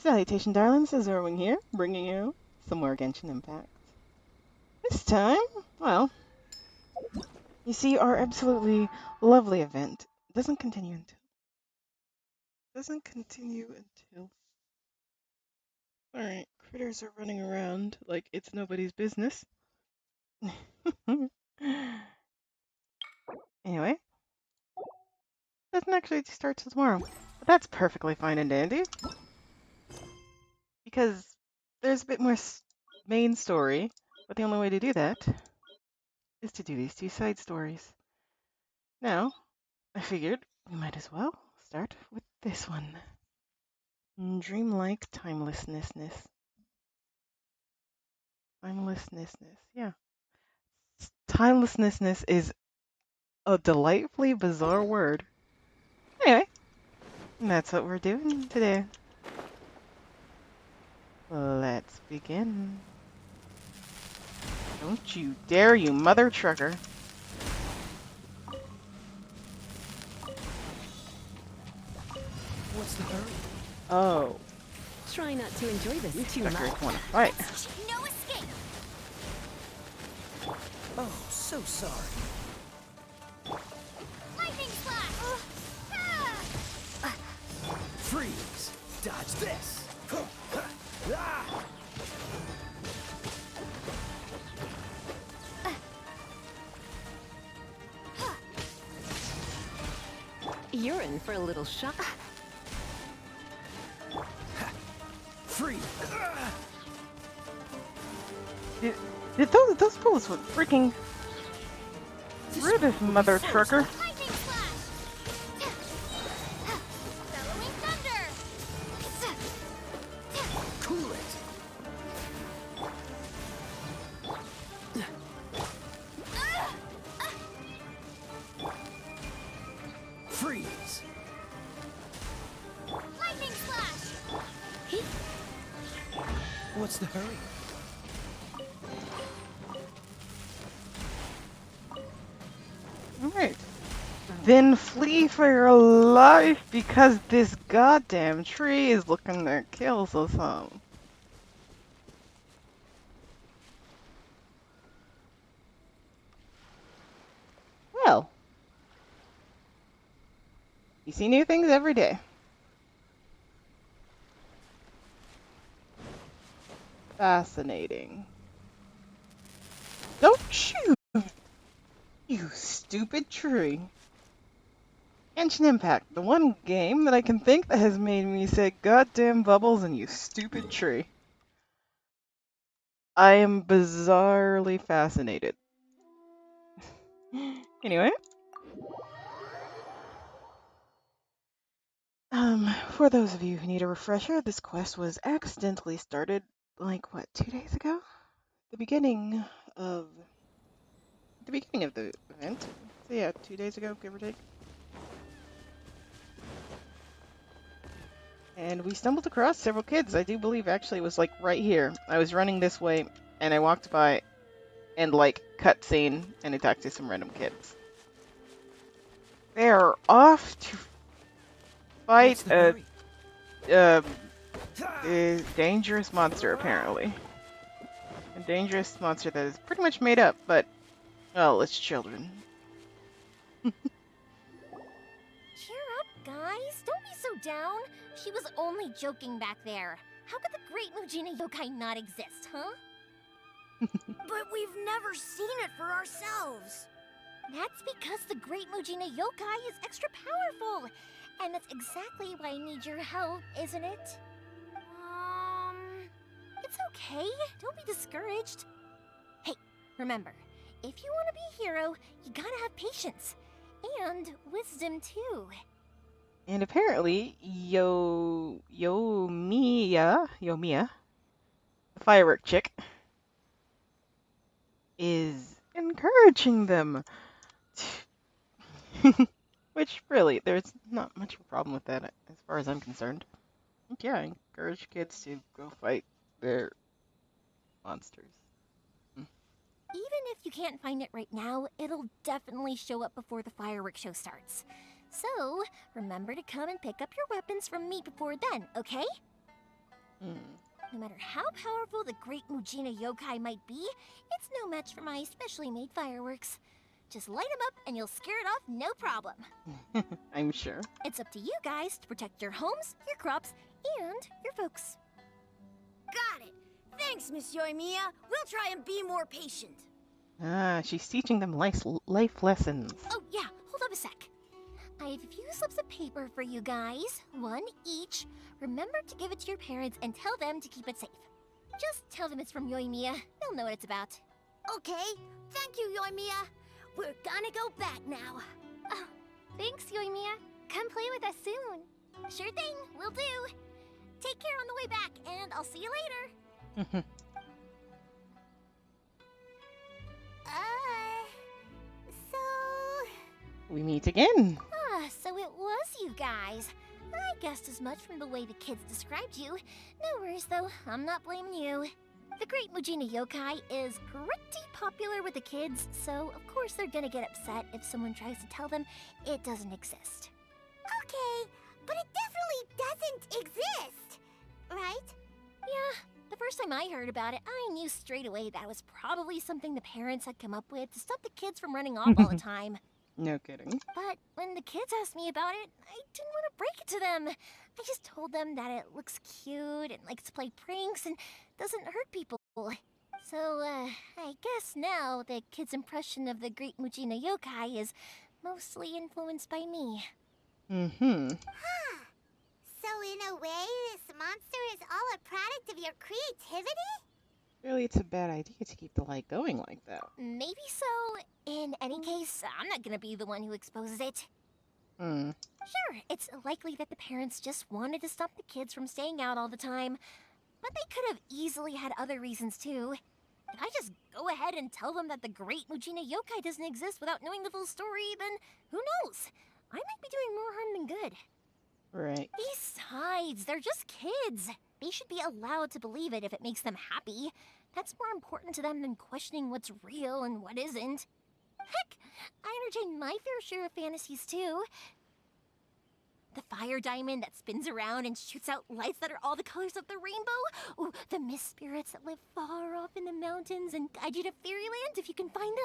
Salutation, darlings. Zerwing here, bringing you some more Genshin Impact. This time, well, you see, our absolutely lovely event doesn't continue until. All right, critters are running around like it's nobody's business. Anyway, doesn't actually start till tomorrow, but that's perfectly fine and dandy because there's a bit more main story. But the only way to do that is to do these two side stories. Now, I figured we might as well start with this one. Dreamlike timelessness. Timelessness, yeah. Timelessness is a delightfully bizarre word. Anyway, that's what we're doing today. Let's begin. Don't you dare, you mother trucker. What's the hurry? Oh. Try not to enjoy this You too much. truckers want to fight. No escape. Oh, so sorry. Lightning slash. Freeze! Dodge this! You're in for a little shock. Freeze! Did those bullets were freaking through this mother trucker? Lightning slash. Bellowing thunder. Cool it! Freeze! Lightning slash. What's the hurry? Alright. Then flee for your life because this goddamn tree is looking to kill some. Well, you see new things every day. Fascinating. Don't shoot, you stupid tree. Genshin Impact, the one game that I can think that has made me say goddamn bubbles and you stupid tree. I am bizarrely fascinated. Anyway. For those of you who need a refresher, this quest was accidentally started, like, what, 2 days ago? The beginning of the event. So yeah, 2 days ago, give or take. And we stumbled across several kids. I do believe actually it was like right here. I was running this way and I walked by and like cutscene and attacked to some random kids. They're off to fight a dangerous monster apparently. A dangerous monster that is pretty much made up, but well, it's children. Cheer up, guys. Don't be so down. She was only joking back there. How could the Great Mujina Yokai not exist, huh? But we've never seen it for ourselves. That's because the Great Mujina Yokai is extra powerful. And that's exactly why I need your help, isn't it? It's okay. Don't be discouraged. Hey, remember, if you want to be a hero, you gotta have patience. And wisdom, too. And apparently, Yomiya, the firework chick, is encouraging them. Which, really, there's not much of a problem with that as far as I'm concerned. Yeah, I encourage kids to go fight their monsters. Even if you can't find it right now, it'll definitely show up before the fireworks show starts. So, remember to come and pick up your weapons from me before then, okay? Mm. No matter how powerful the great Mujina yokai might be, it's no match for my specially made fireworks. Just light them up and you'll scare it off no problem. I'm sure. It's up to you guys to protect your homes, your crops, and your folks. Got it. Thanks, Miss Yoimiya. We'll try and be more patient. Ah, she's teaching them life lessons. Oh yeah, hold up a sec. I have a few slips of paper for you guys, one each. Remember to give it to your parents and tell them to keep it safe. Just tell them it's from Yoimiya. They'll know what it's about. Okay. Thank you, Yoimiya. We're gonna go back now. Oh, thanks, Yoimiya. Come play with us soon. Sure thing, will do. Take care on the way back, and I'll see you later. So... We meet again. So it was you guys. I guessed as much from the way the kids described you. No worries, though. I'm not blaming you. The Great Mujina Yokai is pretty popular with the kids, so of course they're gonna get upset if someone tries to tell them it doesn't exist. Okay, but it definitely doesn't exist, right? Yeah, the first time I heard about it, I knew straight away that was probably something the parents had come up with to stop the kids from running off all the time. No kidding. But when the kids asked me about it, I didn't want to break it to them. I just told them that it looks cute and likes to play pranks and doesn't hurt people. So, I guess now the kids' impression of the Great Mujina Yokai is mostly influenced by me. Mm-hmm. So in a way, this monster is all a product of your creativity? Really, it's a bad idea to keep the light going like that. Maybe so. In any case, I'm not gonna be the one who exposes it. Hmm. Sure, it's likely that the parents just wanted to stop the kids from staying out all the time. But they could have easily had other reasons too. If I just go ahead and tell them that the Great Mujina Yokai doesn't exist without knowing the full story, then who knows? I might be doing more harm than good. Right. Besides, they're just kids. They should be allowed to believe it if it makes them happy. That's more important to them than questioning what's real and what isn't. Heck, I entertain my fair share of fantasies too. The fire diamond that spins around and shoots out lights that are all the colors of the rainbow. Ooh, the mist spirits that live far off in the mountains and guide you to fairyland if you can find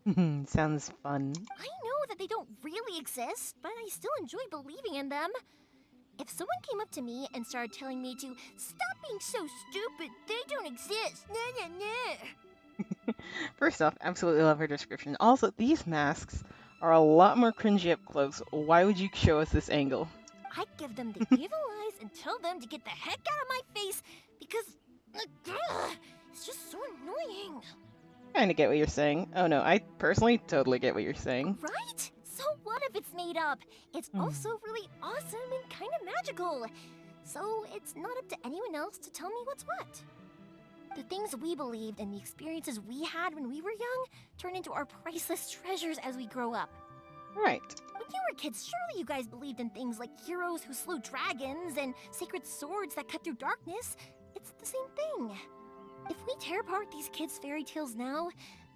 them. Sounds fun. I know that they don't really exist, but I still enjoy believing in them. If someone came up to me and started telling me to stop being so stupid, they don't exist. Nah, nah, nah. First off, absolutely love her description. Also, these masks are a lot more cringy up close. Why would you show us this angle? I give them the evil eyes and tell them to get the heck out of my face because it's just so annoying. Kinda get what you're saying. Oh no, I personally totally get what you're saying. Right? So what if it's made up? It's also really awesome and kind of magical. So it's not up to anyone else to tell me what's what. The things we believed and the experiences we had when we were young turn into our priceless treasures as we grow up. Right. When you were kids, surely you guys believed in things like heroes who slew dragons and sacred swords that cut through darkness. It's the same thing. If we tear apart these kids' fairy tales now,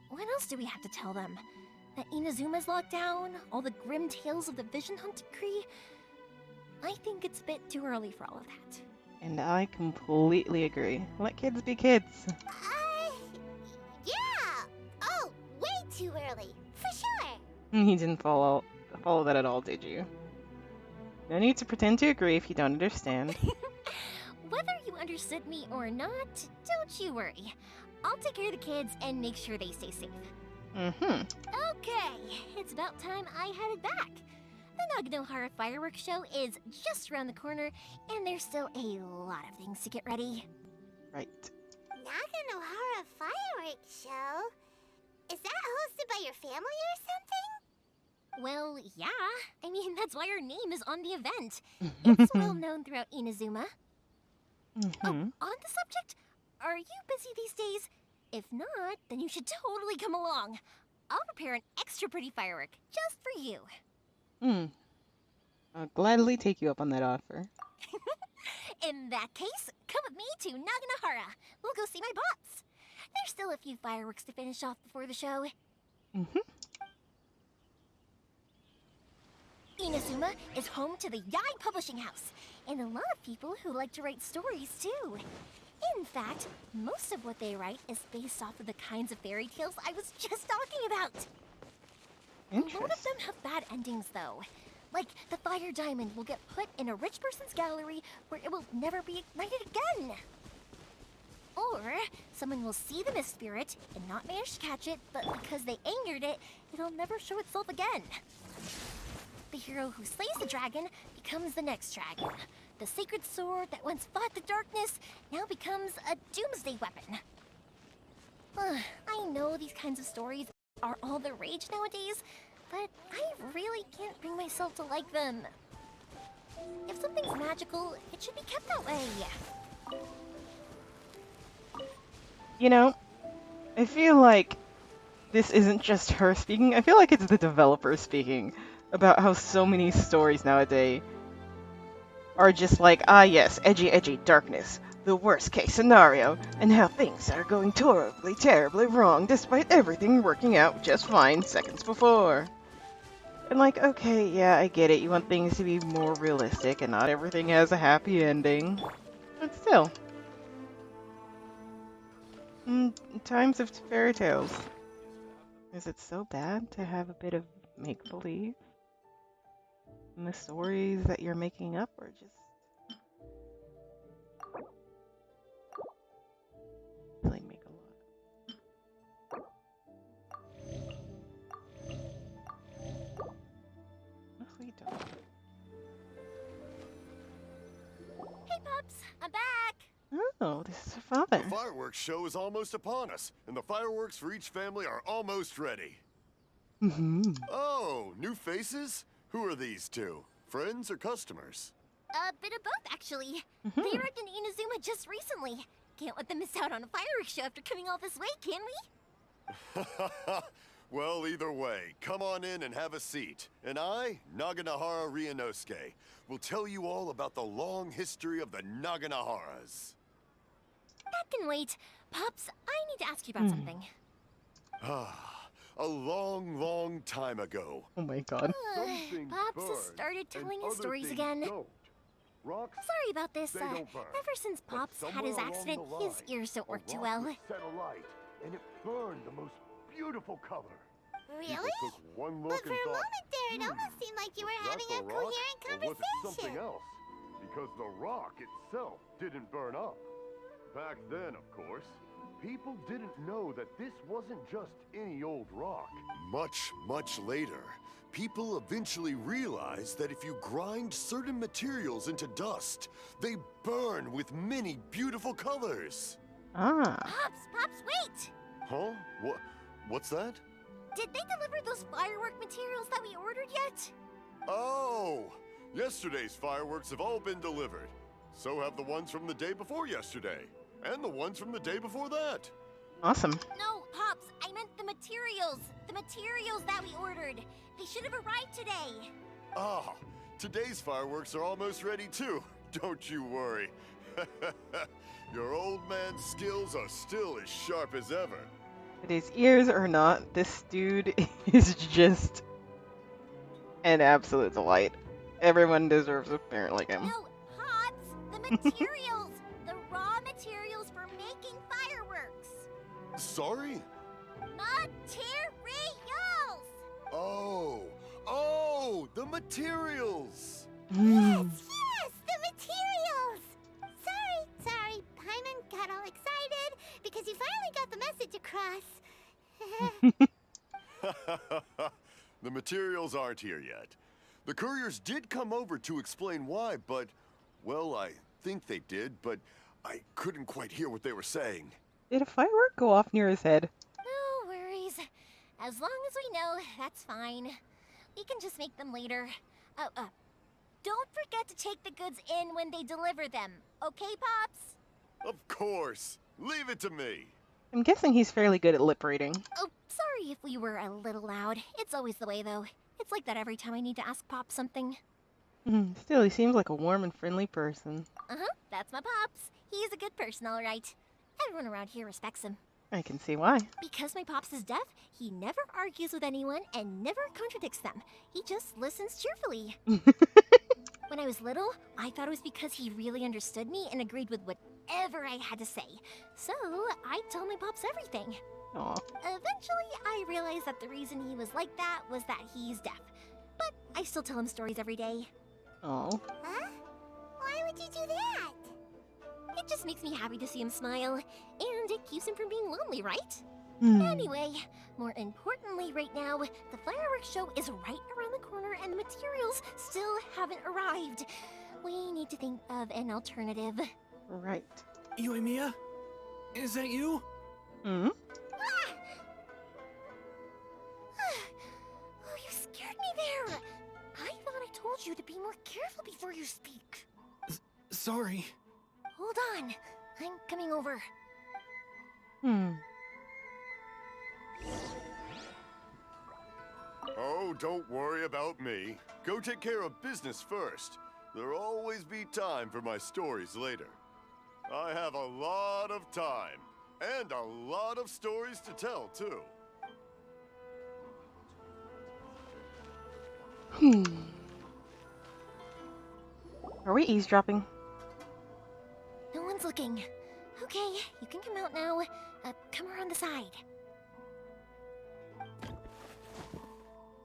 what else do we have to tell them? That Inazuma's locked down? All the grim tales of the Vision Hunt decree? I think it's a bit too early for all of that. And I completely agree. Let kids be kids. Yeah! Oh, way too early, for sure. You didn't follow that at all, did you? No need to pretend to agree if you don't understand. Whether you understood me or not, don't you worry. I'll take care of the kids and make sure they stay safe. Mm-hmm. Okay, it's about time I headed back. The Naganohara fireworks show is just around the corner, and there's still a lot of things to get ready. Right. Naganohara fireworks show? Is that hosted by your family or something? Well, yeah. I mean, that's why our name is on the event. It's well known throughout Inazuma. Oh, on the subject, are you busy these days? If not, then you should totally come along. I'll prepare an extra pretty firework just for you. I'll gladly take you up on that offer. In that case, come with me to Naganohara. We'll go see my boss. There's still a few fireworks to finish off before the show. Inazuma is home to the Yai Publishing House, and a lot of people who like to write stories too. In fact, most of what they write is based off of the kinds of fairy tales I was just talking about. A lot of Interesting. them have bad endings, though. Like, the fire diamond will get put in a rich person's gallery where it will never be ignited again. Or, someone will see the mist spirit and not manage to catch it, but because they angered it, it'll never show itself again. The hero who slays the dragon becomes the next dragon. The sacred sword that once fought the darkness now becomes a doomsday weapon. I know these kinds of stories are all the rage nowadays, but I really can't bring myself to like them. If something's magical, it should be kept that way. You know, I feel like this isn't just her speaking. I feel like it's the developer speaking about how so many stories nowadays are just like, ah yes, edgy, edgy, darkness, the worst case scenario, and how things are going terribly, terribly wrong despite everything working out just fine seconds before. And like, okay, yeah, I get it, you want things to be more realistic and not everything has a happy ending. But still. In times of fairy tales, is it so bad to have a bit of make-believe in the stories that you're making up, or just like make a lot? Oh, sweet dog. Hey, Pups, I'm back. Oh, this is her The father. fireworks show is almost upon us, and the fireworks for each family are almost ready. Oh, new faces? Who are these two? Friends or customers? A bit of both, actually. They arrived in Inazuma just recently. Can't let them miss out on a fireworks show after coming all this way, can we? Well, either way, come on in and have a seat. And I, Naganahara Ryunosuke, will tell you all about the long history of the Naganaharas. That can wait. Pops, I need to ask you about something. A long, long time ago. Oh my god. Pops has started telling his stories again. Rocks, Sorry about this. they don't burn. Ever since But Pops had his somewhere along accident, the his line, ears don't work a too rock well. was set alight, and it burned the most beautiful color. Really? People took one look But for and a thought, moment there, it almost seemed like you were was having that a the rock, coherent or was it something conversation. else? Because the rock itself didn't burn up. Back then, of course, people didn't know that this wasn't just any old rock. Much, much later, people eventually realized that if you grind certain materials into dust, they burn with many beautiful colors. Ah. Pops, wait! Huh? What's that? Did they deliver those firework materials that we ordered yet? Oh! Yesterday's fireworks have all been delivered. So have the ones from the day before yesterday. And the ones from the day before that. Awesome. No, Pops, I meant the materials. The materials that we ordered. They should have arrived today. Ah, today's fireworks are almost ready too. Don't you worry. Your old man's skills are still as sharp as ever. But his ears are not. This dude is just an absolute delight. Everyone deserves a parent like him. No, Pops, the materials. The raw materials for making fireworks. Sorry? Materials! Oh, the materials! Yes, the materials! Sorry, Paimon got all excited because you finally got the message across. The materials aren't here yet. The couriers did come over to explain why, but, well, I think they did, but I couldn't quite hear what they were saying. Did a firework go off near his head? No worries. As long as we know, that's fine. We can just make them later. Don't forget to take the goods in when they deliver them. Okay, Pops? Of course. Leave it to me. I'm guessing he's fairly good at lip reading. Oh, sorry if we were a little loud. It's always the way, though. It's like that every time I need to ask Pop something. Still, he seems like a warm and friendly person. Uh-huh, that's my Pops. He's a good person, all right. Everyone around here respects him. I can see why. Because my pops is deaf, he never argues with anyone and never contradicts them. He just listens cheerfully. When I was little, I thought it was because he really understood me and agreed with whatever I had to say. So, I told my pops everything. Aw. Eventually, I realized that the reason he was like that was that he's deaf. But I still tell him stories every day. Oh. Huh? Why would you do that? It just makes me happy to see him smile, and it keeps him from being lonely, right? Hmm. Anyway, more importantly right now, the fireworks show is right around the corner and the materials still haven't arrived. We need to think of an alternative. Right. Yoimiya? Is that you? Hmm? Oh, you scared me there! I thought I told you to be more careful before you speak. Sorry. Hold on, I'm coming over. Hmm. Oh, don't worry about me. Go take care of business first. There'll always be time for my stories later. I have a lot of time, and a lot of stories to tell, too. Hmm. Are we eavesdropping? No one's looking. Okay, you can come out now. Come around the side.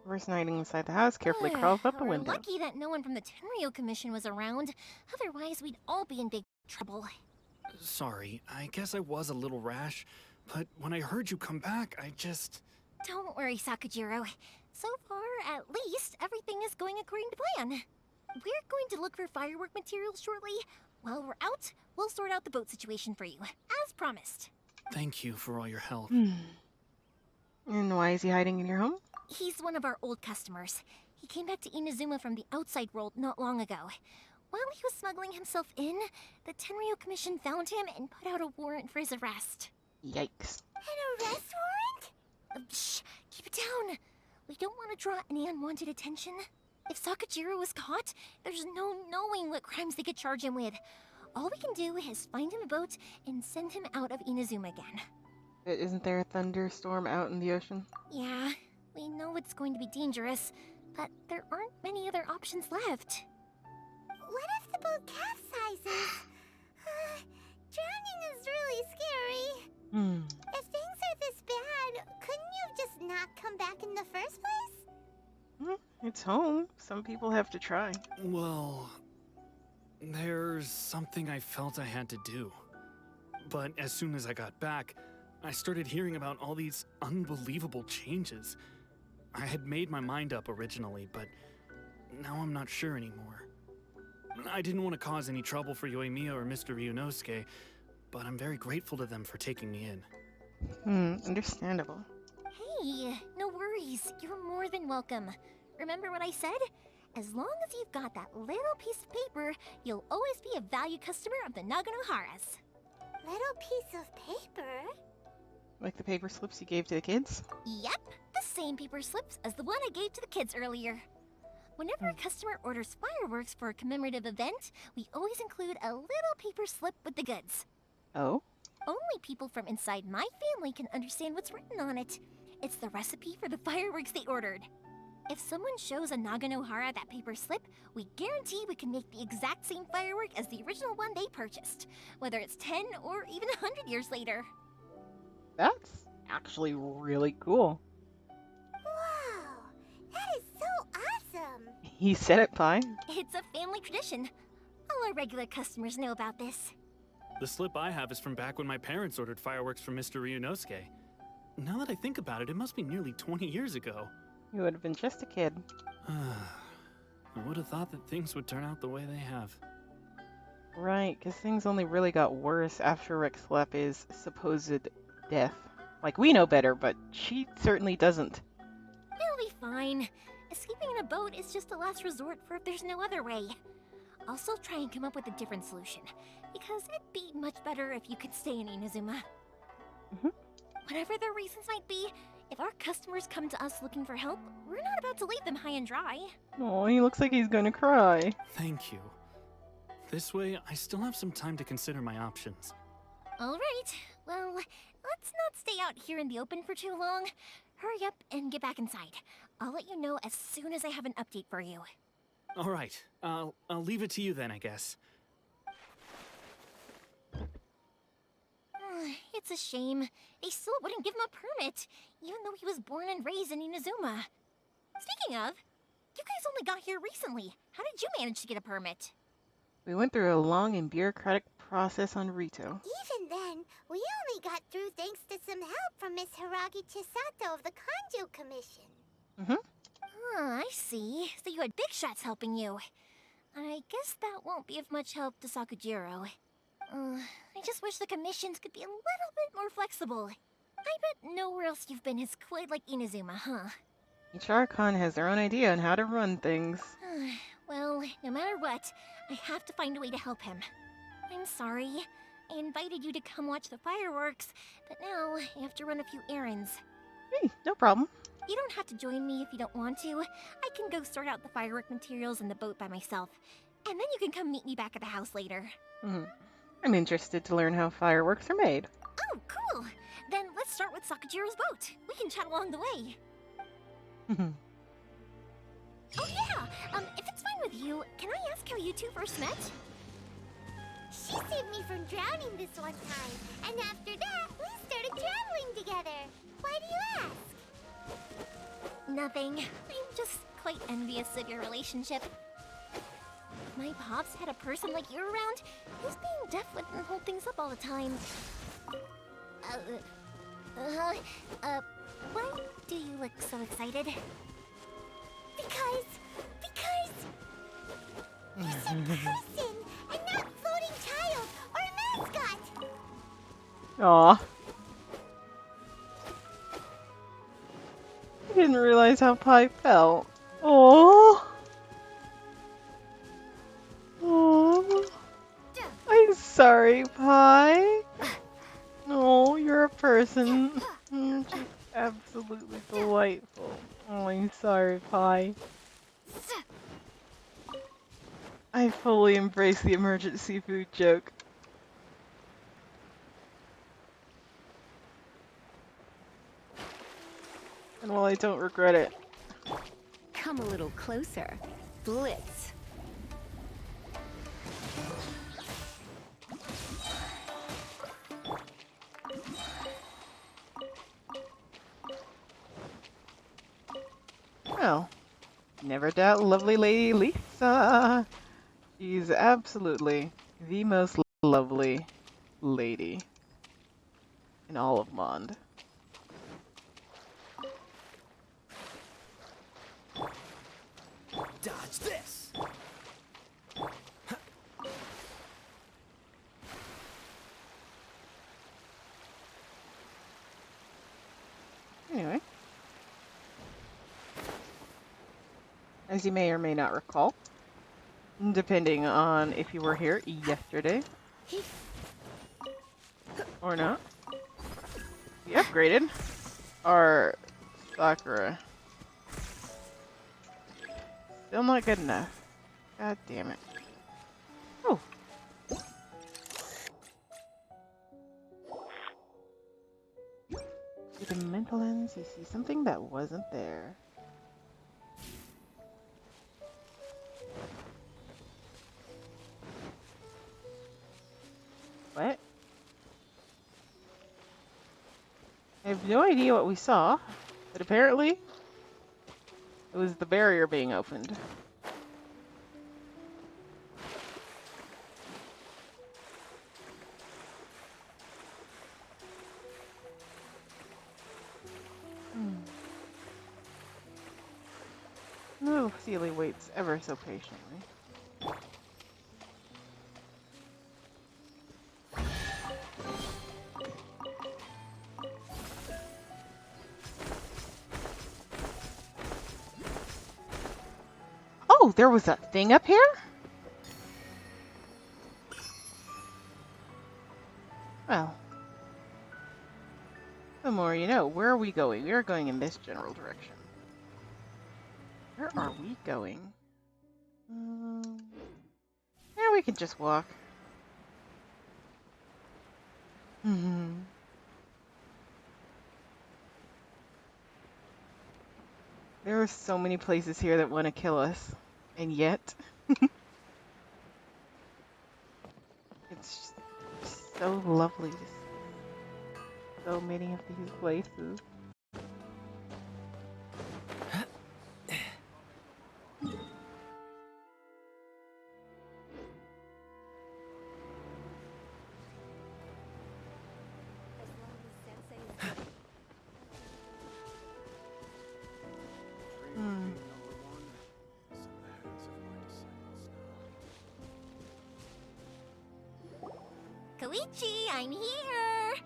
First hiding inside the house, carefully crawls up a We're window. lucky that no one from the Tenryo Commission was around. Otherwise, we'd all be in big trouble. Sorry, I guess I was a little rash, but when I heard you come back, I just... Don't worry, Sakujiro. So far, at least, everything is going according to plan. We're going to look for firework materials shortly. While we're out, we'll sort out the boat situation for you, as promised. Thank you for all your help. Hmm. And why is he hiding in your home? He's one of our old customers. He came back to Inazuma from the outside world not long ago. While he was smuggling himself in, the Tenryo Commission found him and put out a warrant for his arrest. Yikes. An arrest warrant? Shh, keep it down. We don't want to draw any unwanted attention. If Sakujiro is caught, there's no knowing what crimes they could charge him with. All we can do is find him a boat and send him out of Inazuma again. Isn't there a thunderstorm out in the ocean? Yeah, we know it's going to be dangerous, but there aren't many other options left. What if the boat capsizes? Drowning is really scary. Hmm. If things are this bad, couldn't you have just not come back in the first place? It's home. Some people have to try. Well, there's something I felt I had to do. But as soon as I got back, I started hearing about all these unbelievable changes. I had made my mind up originally, but now I'm not sure anymore. I didn't want to cause any trouble for Yoimiya or Mr. Ryunosuke, but I'm very grateful to them for taking me in. Understandable. Hey, no worries. You're more than welcome. Remember what I said? As long as you've got that little piece of paper, you'll always be a valued customer of the Naganoharas. Little piece of paper? Like the paper slips you gave to the kids? Yep, the same paper slips as the one I gave to the kids earlier. Whenever a customer orders fireworks for a commemorative event, we always include a little paper slip with the goods. Oh? Only people from inside my family can understand what's written on it. It's the recipe for the fireworks they ordered. If someone shows a Naganohara that paper slip, we guarantee we can make the exact same firework as the original one they purchased, whether it's 10 or even 100 years later. That's actually really cool. Wow, that is so awesome. He said it fine. It's a family tradition. All our regular customers know about this. The slip I have is from back when my parents ordered fireworks from Mr. Ryunosuke. Now that I think about it, it must be nearly 20 years ago. You would have been just a kid. I would have thought that things would turn out the way they have. Right, because things only really got worse after Rexlepi's supposed death. Like, we know better, but she certainly doesn't. It'll be fine. Escaping in a boat is just a last resort for if there's no other way. I'll still try and come up with a different solution, because it'd be much better if you could stay in Inazuma. Whatever their reasons might be, if our customers come to us looking for help, we're not about to leave them high and dry. Oh, he looks like he's gonna cry. Thank you. This way, I still have some time to consider my options. All right, Well, let's not stay out here in the open for too long. Hurry up and get back inside. I'll let you know as soon as I have an update for you. All right, I'll leave it to you then, I guess. It's a shame. They still wouldn't give him a permit, even though he was born and raised in Inazuma. Speaking of, you guys only got here recently. How did you manage to get a permit? We went through a long and bureaucratic process on Rito. Even then, we only got through thanks to some help from Miss Hiragi Chisato of the Kanjo Commission. I see. So you had big shots helping you. I guess that won't be of much help to Sakujiro. I just wish the commissions could be a little bit more flexible. I bet nowhere else you've been is quite like Inazuma, huh? Each Archon has their own idea on how to run things. Well, no matter what, I have to find a way to help him. I'm sorry. I invited you to come watch the fireworks, but now I have to run a few errands. Hey, no problem. You don't have to join me if you don't want to. I can go sort out the firework materials in the boat by myself. And then you can come meet me back at the house later. I'm interested to learn how fireworks are made. Oh, cool! Then let's start with Sakujiro's boat. We can chat along the way. Oh yeah! If it's fine with you, can I ask how you two first met? She saved me from drowning this one time, and after that, we started traveling together. Why do you ask? Nothing. I'm just quite envious of your relationship. If my pops had a person like you around, his being deaf wouldn't hold things up all the time. Why do you look so excited? Because you're some person, and not floating child or mascot. Aw. I didn't realize how Pi felt. Oh. Oh. I'm sorry, Pi. No, you're a person. You're just absolutely delightful. Oh, I'm sorry, Pi. I fully embrace the emergency food joke. And while I don't regret it, Come a little closer. Blitz. well, never doubt lovely lady Lisa. She's absolutely the most lovely lady in all of Mond. Dodge this! Anyway, as you may or may not recall, depending on if you were here yesterday or not, we upgraded our Sakura. Still not good enough. God damn it. Oh. With the mental lens, you see something that wasn't there. What? I have no idea what we saw, but apparently it was the barrier being opened. Little Sealy waits ever so patiently. Oh, there was a thing up here? Well, the more you know. Where are we going? We are going in this general direction. Where are we going? Yeah, we can just walk. There are so many places here that want to kill us, and yet it's just so lovely to see so many of these places. Hmm. Koichi, I'm here!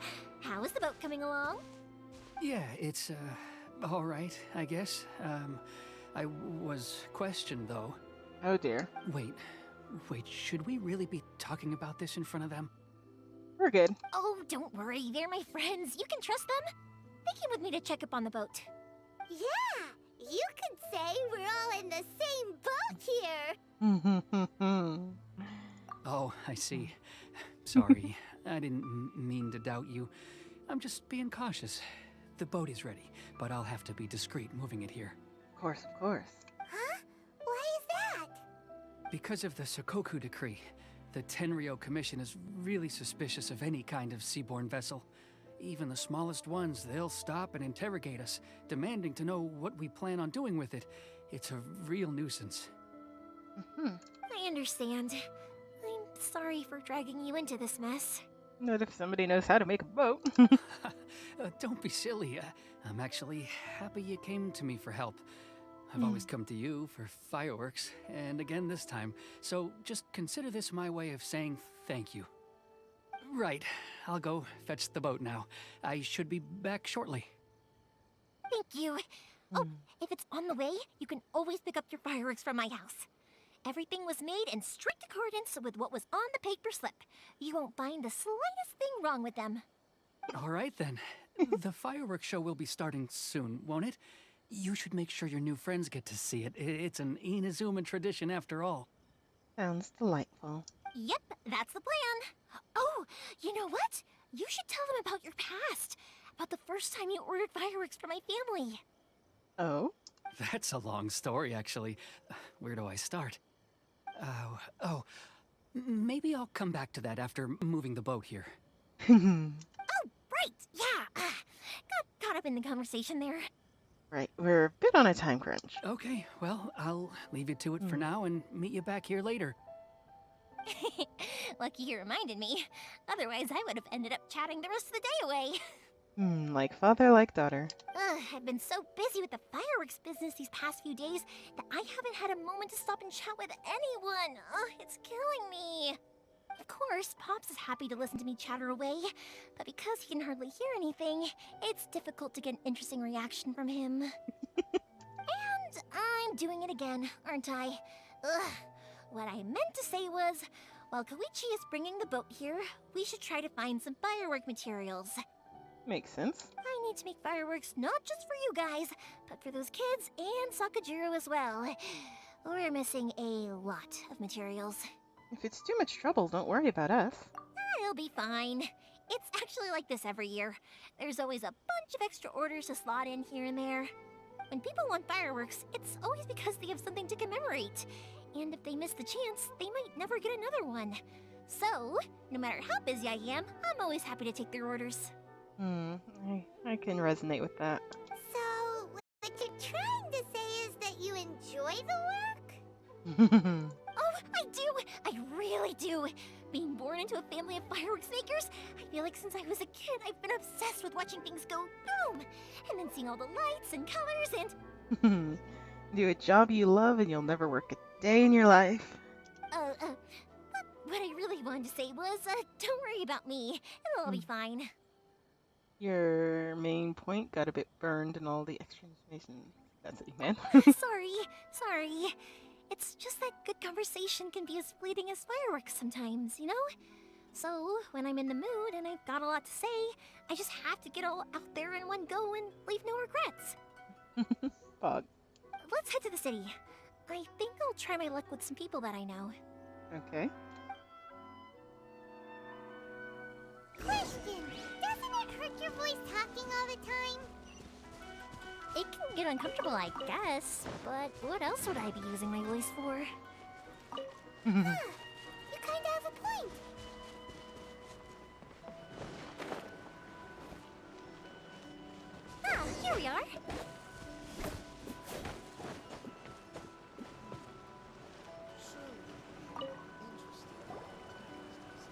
How is the boat coming along? Yeah, it's, all right, I guess. I was questioned, though. Oh dear. Wait, should we really be talking about this in front of them? We're good. Oh, don't worry, they're my friends. You can trust them. They came with me to check up on the boat. Yeah, you could say we're all in the same boat here. Oh, I see. Sorry, I didn't mean to doubt you. I'm just being cautious. The boat is ready, but I'll have to be discreet moving it here. Of course, of course. Huh? Why is that? Because of the Sokoku Decree, the Tenryou Commission is really suspicious of any kind of seaborne vessel. Even the smallest ones, they'll stop and interrogate us, demanding to know what we plan on doing with it. It's a real nuisance. I understand. I'm sorry for dragging you into this mess. Not if somebody knows how to make a boat. Don't be silly. I'm actually happy you came to me for help. I've always come to you for fireworks, and again this time. So just consider this my way of saying thank you. Right, I'll go fetch the boat now. I should be back shortly. Thank you. Oh, if it's on the way, you can always pick up your fireworks from my house. Everything was made in strict accordance with what was on the paper slip. You won't find the slightest thing wrong with them. All right then. The fireworks show will be starting soon, won't it? You should make sure your new friends get to see it. It's an Inazuma tradition after all. Sounds delightful. Yep, that's the plan. Oh, you know what? You should tell them about your past. About the first time you ordered fireworks for my family. Oh? That's a long story, actually. Where do I start? Maybe I'll come back to that after moving the boat here. Oh, right, yeah. Got caught up in the conversation there. Right, we're a bit on a time crunch. Okay, well, I'll leave you to it for now and meet you back here later. Lucky you reminded me. Otherwise, I would have ended up chatting the rest of the day away. Like father, like daughter. I've been so busy with the fireworks business these past few days that I haven't had a moment to stop and chat with anyone. It's killing me. Of course, Pops is happy to listen to me chatter away, but because he can hardly hear anything, it's difficult to get an interesting reaction from him. And I'm doing it again, aren't I? What I meant to say was, while Koichi is bringing the boat here, we should try to find some firework materials. Makes sense. I need to make fireworks not just for you guys, but for those kids and Sakajiro as well. We're missing a lot of materials. If it's too much trouble, don't worry about us. It'll be fine. It's actually like this every year. There's always a bunch of extra orders to slot in here and there. When people want fireworks, it's always because they have something to commemorate. And if they miss the chance, they might never get another one. So, no matter how busy I am, I'm always happy to take their orders. I can resonate with that. So, what you're trying to say is that you enjoy the work? Oh, I do! I really do! Being born into a family of fireworks makers, I feel like since I was a kid, I've been obsessed with watching things go boom! And then seeing all the lights and colors and... Do a job you love and you'll never work a day in your life. But what I really wanted to say was, don't worry about me. It'll all be fine. Your main point got a bit burned in all the extra information. That's what you meant. Sorry. It's just that good conversation can be as fleeting as fireworks sometimes, you know? So, when I'm in the mood and I've got a lot to say, I just have to get all out there in one go and leave no regrets. Fog. Let's head to the city. I think I'll try my luck with some people that I know. Okay. Question! Doesn't it hurt your voice talking all the time? It can get uncomfortable, I guess, but what else would I be using my voice for? You kinda have a point. Ah, here we are.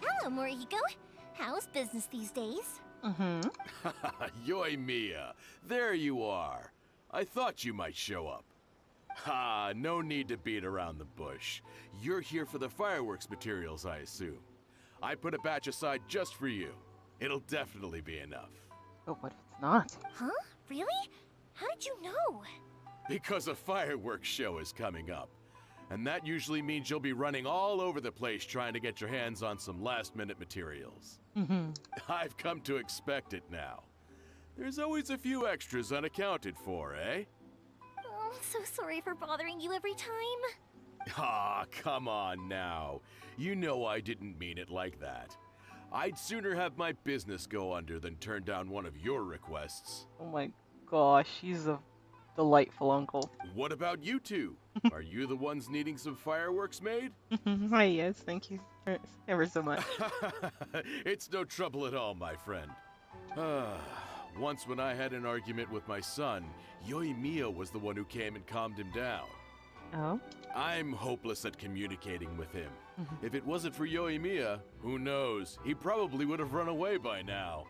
Hello, Morihiko. How's business these days? Yoi Mia, there you are. I thought you might show up. Ha, no need to beat around the bush. You're here for the fireworks materials, I assume. I put a batch aside just for you. It'll definitely be enough. But what if it's not? Huh? Really? How did you know? Because a fireworks show is coming up. And that usually means you'll be running all over the place trying to get your hands on some last-minute materials. I've come to expect it now. There's always a few extras unaccounted for, eh? Oh, so sorry for bothering you every time. Ah, come on now. You know I didn't mean it like that. I'd sooner have my business go under than turn down one of your requests. Oh my gosh, he's a delightful uncle. What about you two? Are you the ones needing some fireworks made? Hi, yes, thank you ever so much. It's no trouble at all, my friend. Once when I had an argument with my son, Yoi Mia was the one who came and calmed him down. Oh? I'm hopeless at communicating with him. If it wasn't for Yoi Mia, who knows? He probably would have run away by now.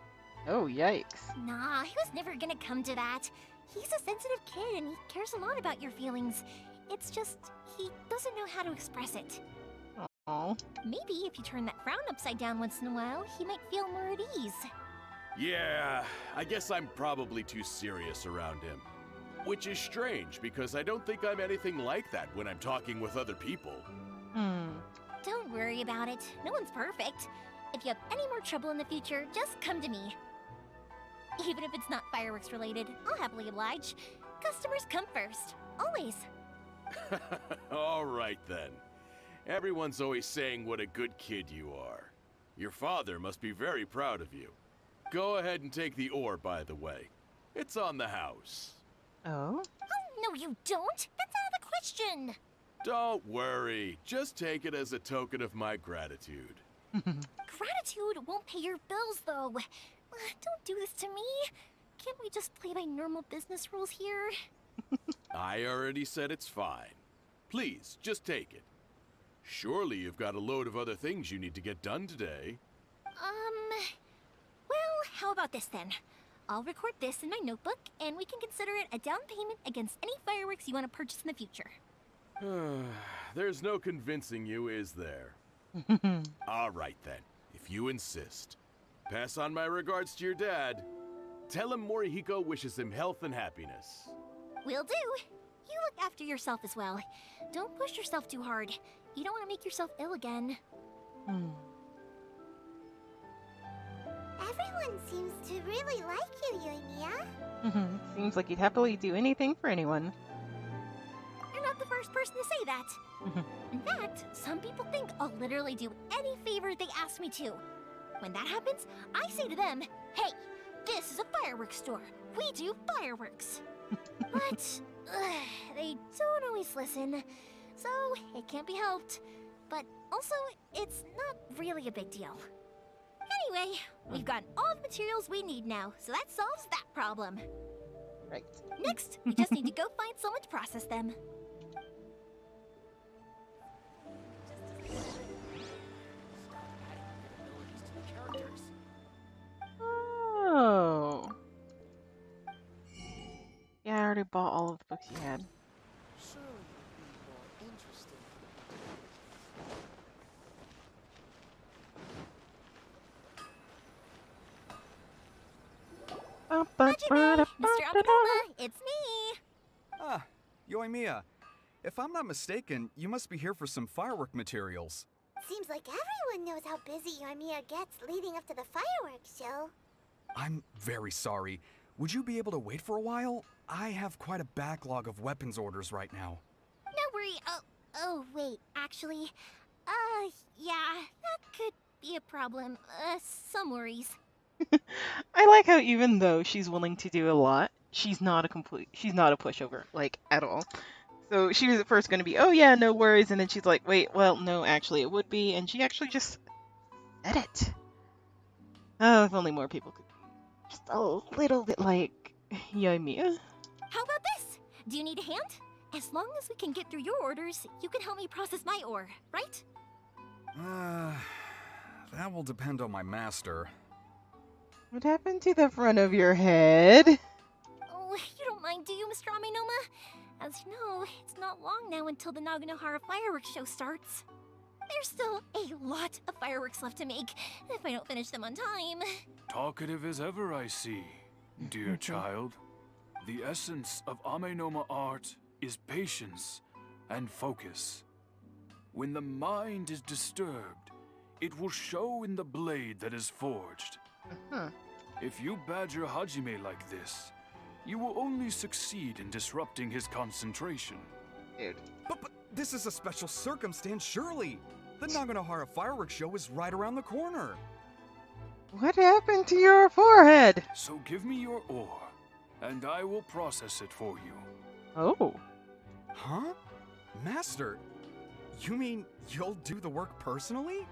Oh, yikes. Nah, he was never gonna come to that. He's a sensitive kid and he cares a lot about your feelings. It's just, he doesn't know how to express it. Oh. Maybe if you turn that frown upside down once in a while, he might feel more at ease. Yeah, I guess I'm probably too serious around him. Which is strange, because I don't think I'm anything like that when I'm talking with other people. Don't worry about it. No one's perfect. If you have any more trouble in the future, just come to me. Even if it's not fireworks related, I'll happily oblige. Customers come first. Always. All right then. Everyone's always saying what a good kid you are. Your father must be very proud of you. Go ahead and take the ore, by the way. It's on the house. Oh? Oh, no you don't. That's out of the question. Don't worry. Just take it as a token of my gratitude. Gratitude won't pay your bills, though. Don't do this to me. Can't we just play by normal business rules here? I already said it's fine. Please, just take it. Surely you've got a load of other things you need to get done today. Well, how about this then? I'll record this in my notebook, and we can consider it a down payment against any fireworks you want to purchase in the future. There's no convincing you, is there? All right then, if you insist. Pass on my regards to your dad. Tell him Morihiko wishes him health and happiness. Will do. You look after yourself as well. Don't push yourself too hard. You don't want to make yourself ill again. Everyone seems to really like you, Yoimiya. Seems like you'd happily do anything for anyone. You're not the first person to say that. In fact, some people think I'll literally do any favor they ask me to. When that happens, I say to them, hey, this is a fireworks store. We do fireworks. But they don't always listen, so it can't be helped. But also, it's not really a big deal. Anyway, we've got all the materials we need now, so that solves that problem. Right. Next, we just need to go find someone to process them. Oh. Yeah, I already bought all of the books you had. Mr. Akinoma, it's me! Ah, Yoimiya. If I'm not mistaken, you must be here for some firework materials. Seems like everyone knows how busy Yoimiya gets leading up to the fireworks show. I'm very sorry. Would you be able to wait for a while? I have quite a backlog of weapons orders right now. No worry. Oh, wait, actually, yeah, that could be a problem. Some worries. I like how even though she's willing to do a lot, she's not a pushover, like, at all. So she was at first going to be, oh yeah, no worries, and then she's like, wait, well, no, actually it would be, and she actually just said it. Oh, if only more people could be just a little bit like Yoimiya. How about this? Do you need a hand? As long as we can get through your orders, you can help me process my ore, right? That will depend on my master. What happened to the front of your head? Oh, you don't mind, do you, Mr. Amenoma? As you know, it's not long now until the Naganohara fireworks show starts. There's still a lot of fireworks left to make, if I don't finish them on time. Talkative as ever, I see, dear child. The essence of Amenoma art is patience and focus. When the mind is disturbed, it will show in the blade that is forged. If you badger Hajime like this, you will only succeed in disrupting his concentration. Dude. But this is a special circumstance, surely. The Naganohara fireworks show is right around the corner. What happened to your forehead? So give me your ore, and I will process it for you. Oh. Huh? Master, you mean you'll do the work personally?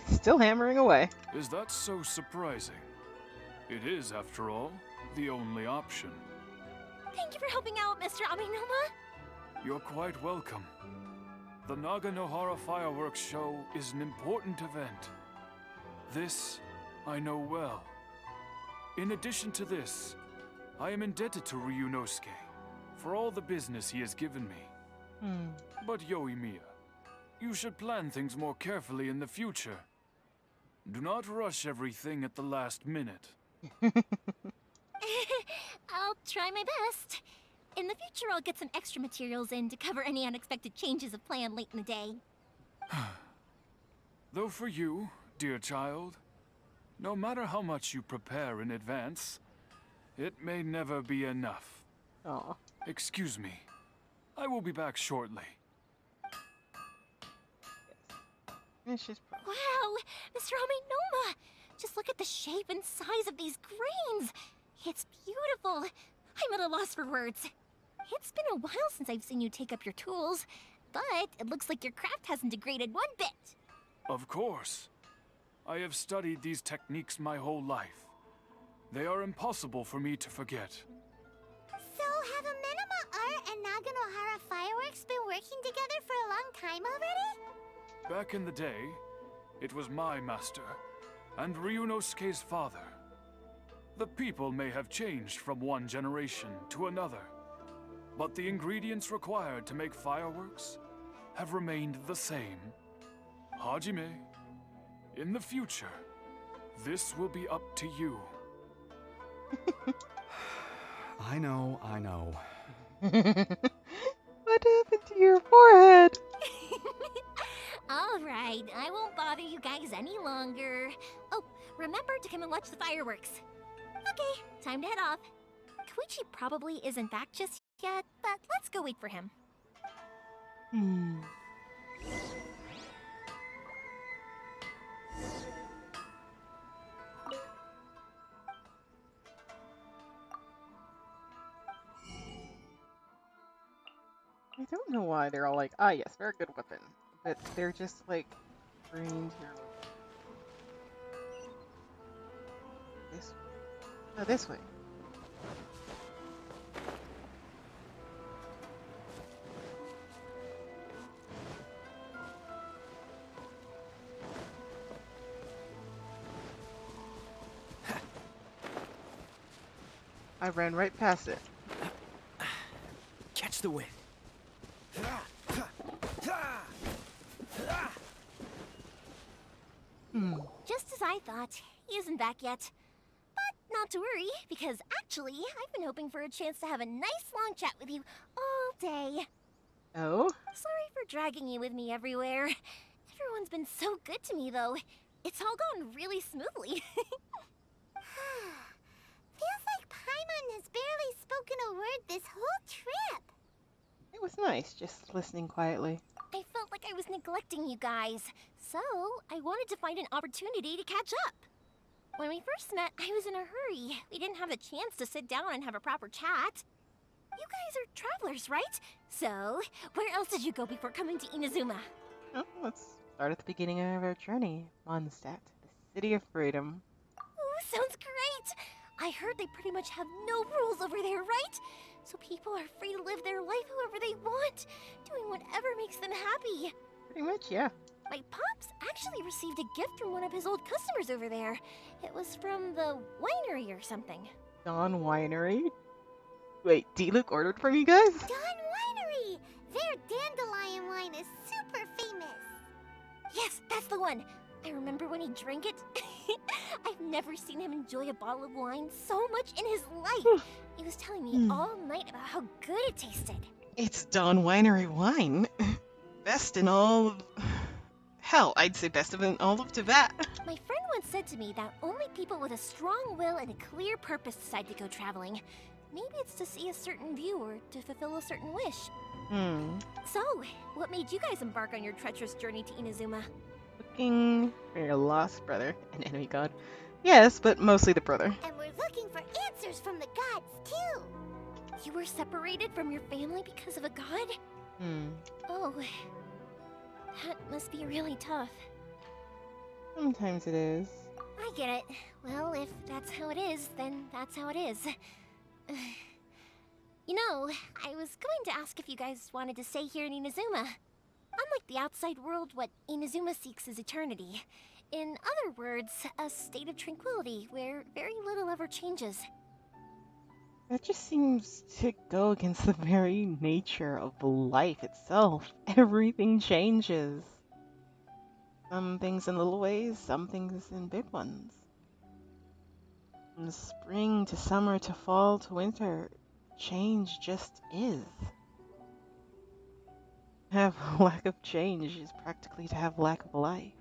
Still hammering away. Is that so surprising? It is, after all, the only option. Thank you for helping out, Mr. Amenoma. You're quite welcome. The Naganohara fireworks show is an important event. This I know well. In addition to this, I am indebted to Ryunosuke for all the business he has given me. But Yoimiya, you should plan things more carefully in the future. Do not rush everything at the last minute. I'll try my best. In the future, I'll get some extra materials in to cover any unexpected changes of plan late in the day. Though for you, dear child, no matter how much you prepare in advance, it may never be enough. Aw. Excuse me. I will be back shortly. It's just... Wow, Mr. Amenoma! Just look at the shape and size of these grains! It's beautiful! I'm at a loss for words. It's been a while since I've seen you take up your tools, but it looks like your craft hasn't degraded one bit. Of course. I have studied these techniques my whole life. They are impossible for me to forget. So, have Amenoma Art and Naganohara Fireworks been working together for a long time already? Back in the day, it was my master, and Ryunosuke's father. The people may have changed from one generation to another, but the ingredients required to make fireworks have remained the same. Hajime, in the future, this will be up to you. I know. What happened to your forehead? All right, I won't bother you guys any longer. Oh, remember to come and watch the fireworks. Okay, time to head off. Koichi probably isn't back just yet, but let's go wait for him. I don't know why they're all like, ah yes, very good weapon. But they're just like, trained here. This way. No, this way. I ran right past it. Catch the wind. Just as I thought, he isn't back yet. But not to worry, because actually, I've been hoping for a chance to have a nice long chat with you all day. Oh? Sorry for dragging you with me everywhere. Everyone's been so good to me, though. It's all gone really smoothly. Feels like Paimon has barely spoken a word this whole trip. It was nice, just listening quietly. I felt like I was neglecting you guys, so I wanted to find an opportunity to catch up. When we first met, I was in a hurry. We didn't have a chance to sit down and have a proper chat. You guys are travelers, right? So, where else did you go before coming to Inazuma? Oh, let's start at the beginning of our journey. Mondstadt, the city of freedom. Ooh, sounds great! I heard they pretty much have no rules over there, right? So people are free to live their life however they want, doing whatever makes them happy. Pretty much, yeah. My pops actually received a gift from one of his old customers over there. It was from the winery or something. Dawn Winery? Wait, D-Luke ordered from you guys? Dawn Winery! Their dandelion wine is super famous. Yes, that's the one. I remember when he drank it. I've never seen him enjoy a bottle of wine so much in his life. He was telling me all night about how good it tasted. It's Dawn Winery wine. Best in all of... Hell, I'd say best of in all of Tibet. My friend once said to me that only people with a strong will and a clear purpose decide to go traveling. Maybe it's to see a certain view or to fulfill a certain wish. So, what made you guys embark on your treacherous journey to Inazuma? Looking for your lost brother, an enemy god. Yes, but mostly the brother. And we're looking for answers from the gods, too. You were separated from your family because of a god? Oh, that must be really tough. Sometimes it is. I get it. Well, if that's how it is, then that's how it is. You know, I was going to ask if you guys wanted to stay here in Inazuma. Unlike the outside world, what Inazuma seeks is eternity. In other words, a state of tranquility where very little ever changes. That just seems to go against the very nature of life itself. Everything changes. Some things in little ways, some things in big ones. From spring to summer to fall to winter, change just is. To have a lack of change is practically to have lack of life.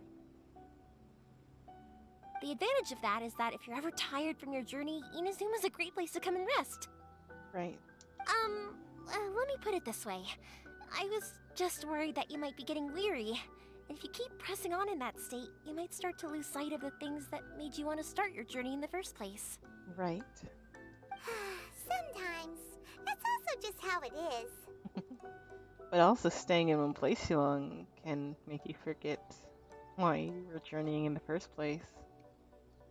The advantage of that is that if you're ever tired from your journey, Inazuma's a great place to come and rest. Right. Let me put it this way. I was just worried that you might be getting weary. And if you keep pressing on in that state, you might start to lose sight of the things that made you want to start your journey in the first place. Right. Sometimes. That's also just how it is. But also staying in one place too long can make you forget why you were journeying in the first place.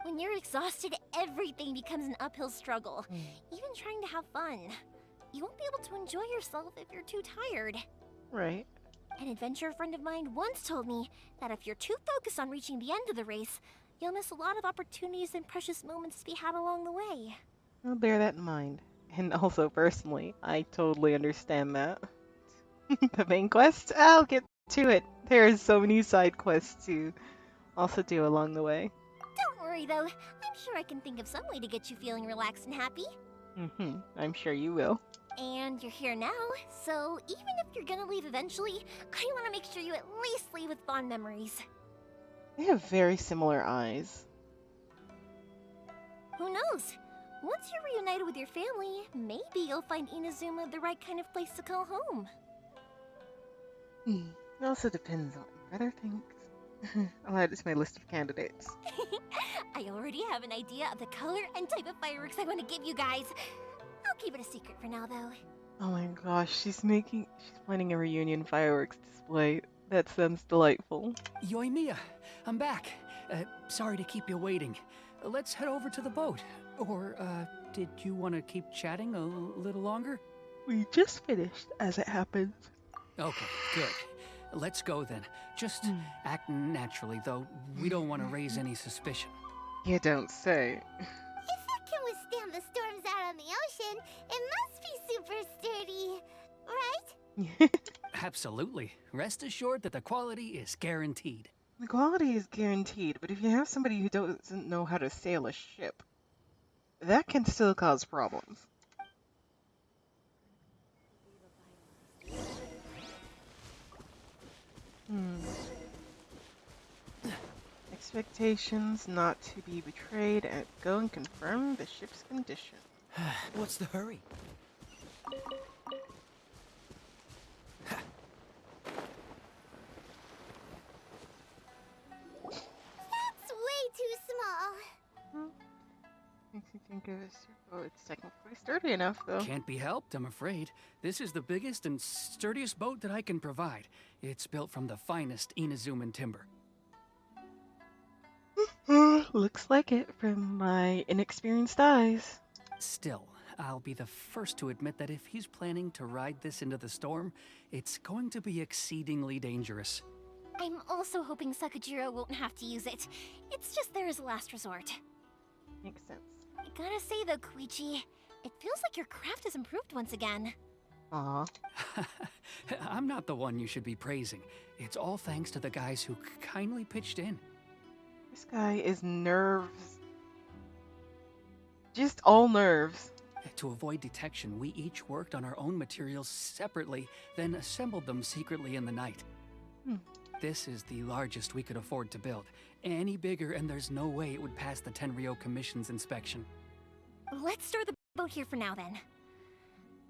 When you're exhausted, everything becomes an uphill struggle. Even trying to have fun. You won't be able to enjoy yourself if you're too tired. Right. An adventurer friend of mine once told me that if you're too focused on reaching the end of the race, you'll miss a lot of opportunities and precious moments to be had along the way. I'll bear that in mind. And also, personally, I totally understand that. The main quest? I'll get to it. There's so many side quests to also do along the way. Don't worry though, I'm sure I can think of some way to get you feeling relaxed and happy. I'm sure you will. And you're here now, so even if you're gonna leave eventually, I want to make sure you at least leave with fond memories. They have very similar eyes. Who knows? Once you're reunited with your family, maybe you'll find Inazuma the right kind of place to call home. It also depends on what your brother thinks. I'll add it to my list of candidates. I already have an idea of the color and type of fireworks I want to give you guys. I'll keep it a secret for now, though. Oh my gosh, she's planning a reunion fireworks display. That sounds delightful. Yoimiya, I'm back. Sorry to keep you waiting. Let's head over to the boat. Or, did you want to keep chatting a little longer? We just finished, as it happens. Okay, good. Let's go then. Just act naturally, though. We don't want to raise any suspicion. You don't say. If it can withstand the storms out on the ocean, it must be super sturdy, right? Absolutely. Rest assured that the quality is guaranteed. The quality is guaranteed, but if you have somebody who doesn't know how to sail a ship, that can still cause problems. Expectations not to be betrayed, and go and confirm the ship's condition. What's the hurry? That's way too small. Makes you think of it. Oh, it's technically sturdy enough, though. Can't be helped, I'm afraid. This is the biggest and sturdiest boat that I can provide. It's built from the finest Inazuman timber. Looks like it from my inexperienced eyes. Still, I'll be the first to admit that if he's planning to ride this into the storm, it's going to be exceedingly dangerous. I'm also hoping Sakajiro won't have to use it. It's just there as a last resort. Makes sense. I gotta say though, Koichi, it feels like your craft has improved once again. Aw. I'm not the one you should be praising. It's all thanks to the guys who kindly pitched in. This guy is nerves. Just all nerves. To avoid detection, we each worked on our own materials separately, then assembled them secretly in the night. This is the largest we could afford to build. Any bigger and there's no way it would pass the Tenryou Commission's inspection. Let's store the boat here for now then.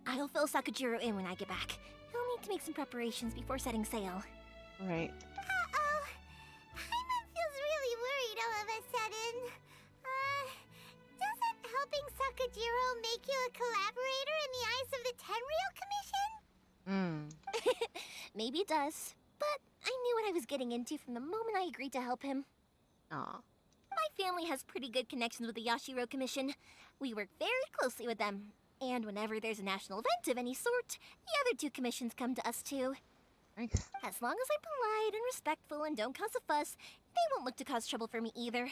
I'll fill Sakajiro in when I get back. He'll need to make some preparations before setting sail. Right. Uh-oh. Paimon feels really worried all of a sudden. Doesn't helping Sakajiro make you a collaborator in the eyes of the Tenryou Commission? Maybe it does, but I knew what I was getting into from the moment I agreed to help him. Aw. My family has pretty good connections with the Yashiro Commission. We work very closely with them. And whenever there's a national event of any sort, the other two commissions come to us too. Nice. As long as I'm polite and respectful and don't cause a fuss, they won't look to cause trouble for me either.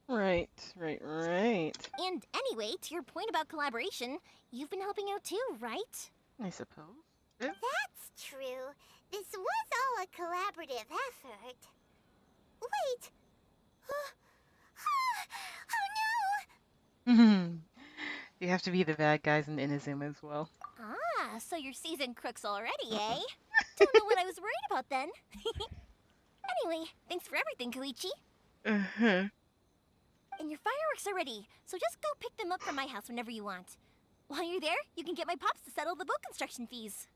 Right. And anyway, to your point about collaboration, you've been helping out too, right? I suppose. That's true. This was all a collaborative effort. Wait. Oh no! You have to be the bad guys in Inazuma as well. Ah, so you're seasoned crooks already, eh? Don't know what I was worried about then. Anyway, thanks for everything, Koichi. Uh-huh. And your fireworks are ready, so just go pick them up from my house whenever you want. While you're there, you can get my pops to settle the boat construction fees.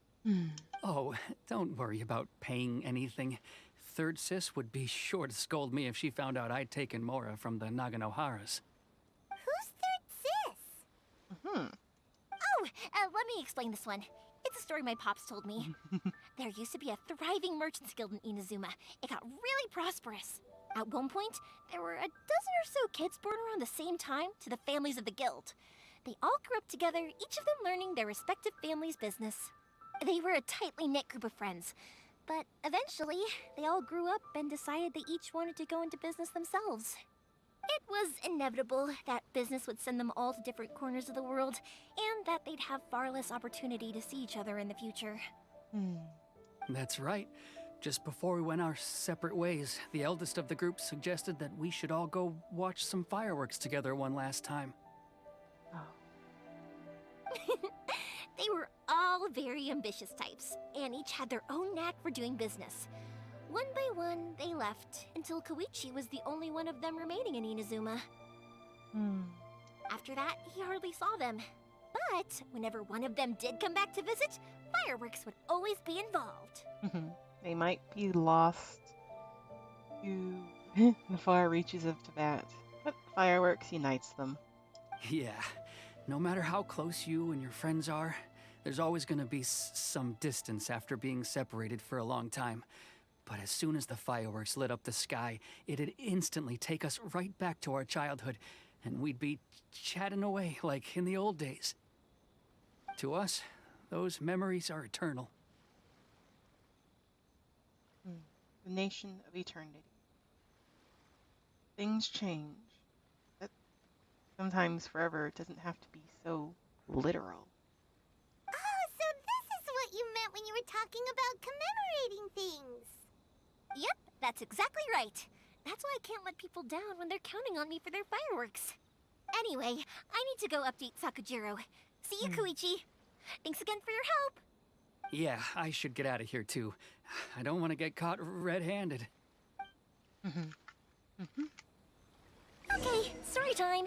Oh, don't worry about paying anything. Third Sis would be sure to scold me if she found out I'd taken Mora from the Naganoharas. Who's Third Sis? Oh, let me explain this one. It's a story my pops told me. There used to be a thriving merchants guild in Inazuma. It got really prosperous. At one point, there were a dozen or so kids born around the same time to the families of the guild. They all grew up together, each of them learning their respective family's business. They were a tightly knit group of friends, but eventually, they all grew up and decided they each wanted to go into business themselves. It was inevitable that business would send them all to different corners of the world, and that they'd have far less opportunity to see each other in the future. That's right. Just before we went our separate ways, the eldest of the group suggested that we should all go watch some fireworks together one last time. They were all very ambitious types, and each had their own knack for doing business. One by one, they left, until Koichi was the only one of them remaining in Inazuma. After that, he hardly saw them. But whenever one of them did come back to visit, fireworks would always be involved. They might be lost to the far reaches of Tibet, but fireworks unites them. Yeah, no matter how close you and your friends are, there's always going to be some distance after being separated for a long time. But as soon as the fireworks lit up the sky, it'd instantly take us right back to our childhood, and we'd be chatting away like in the old days. To us, those memories are eternal. The nation of eternity. Things change. But sometimes forever doesn't have to be so literal. Oh, so this is what you meant when you were talking about commemorating things. Yep, that's exactly right. That's why I can't let people down when they're counting on me for their fireworks. Anyway, I need to go update Sakajiro. See you, Koichi. Thanks again for your help. Yeah, I should get out of here too. I don't want to get caught red-handed. Okay, story time.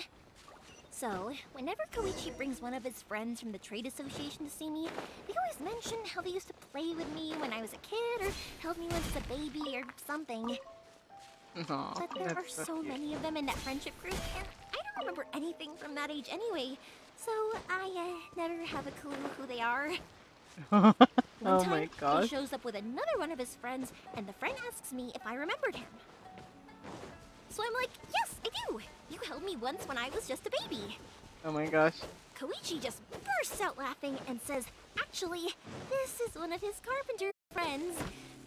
So, whenever Koichi brings one of his friends from the trade association to see me, they always mention how they used to play with me when I was a kid, or held me when I was a baby, or something. Aw, But there are that's so cute. many of them in that friendship group, and I don't don't remember anything from that age anyway, so I never have a clue who they are. One Oh time, my he gosh. shows up with another one of his friends, and the friend asks me if I remembered him. So I'm like, yes, I do. You held me once when I was just a baby. Oh my gosh. Koichi just bursts out laughing and says, actually, this is one of his carpenter friends.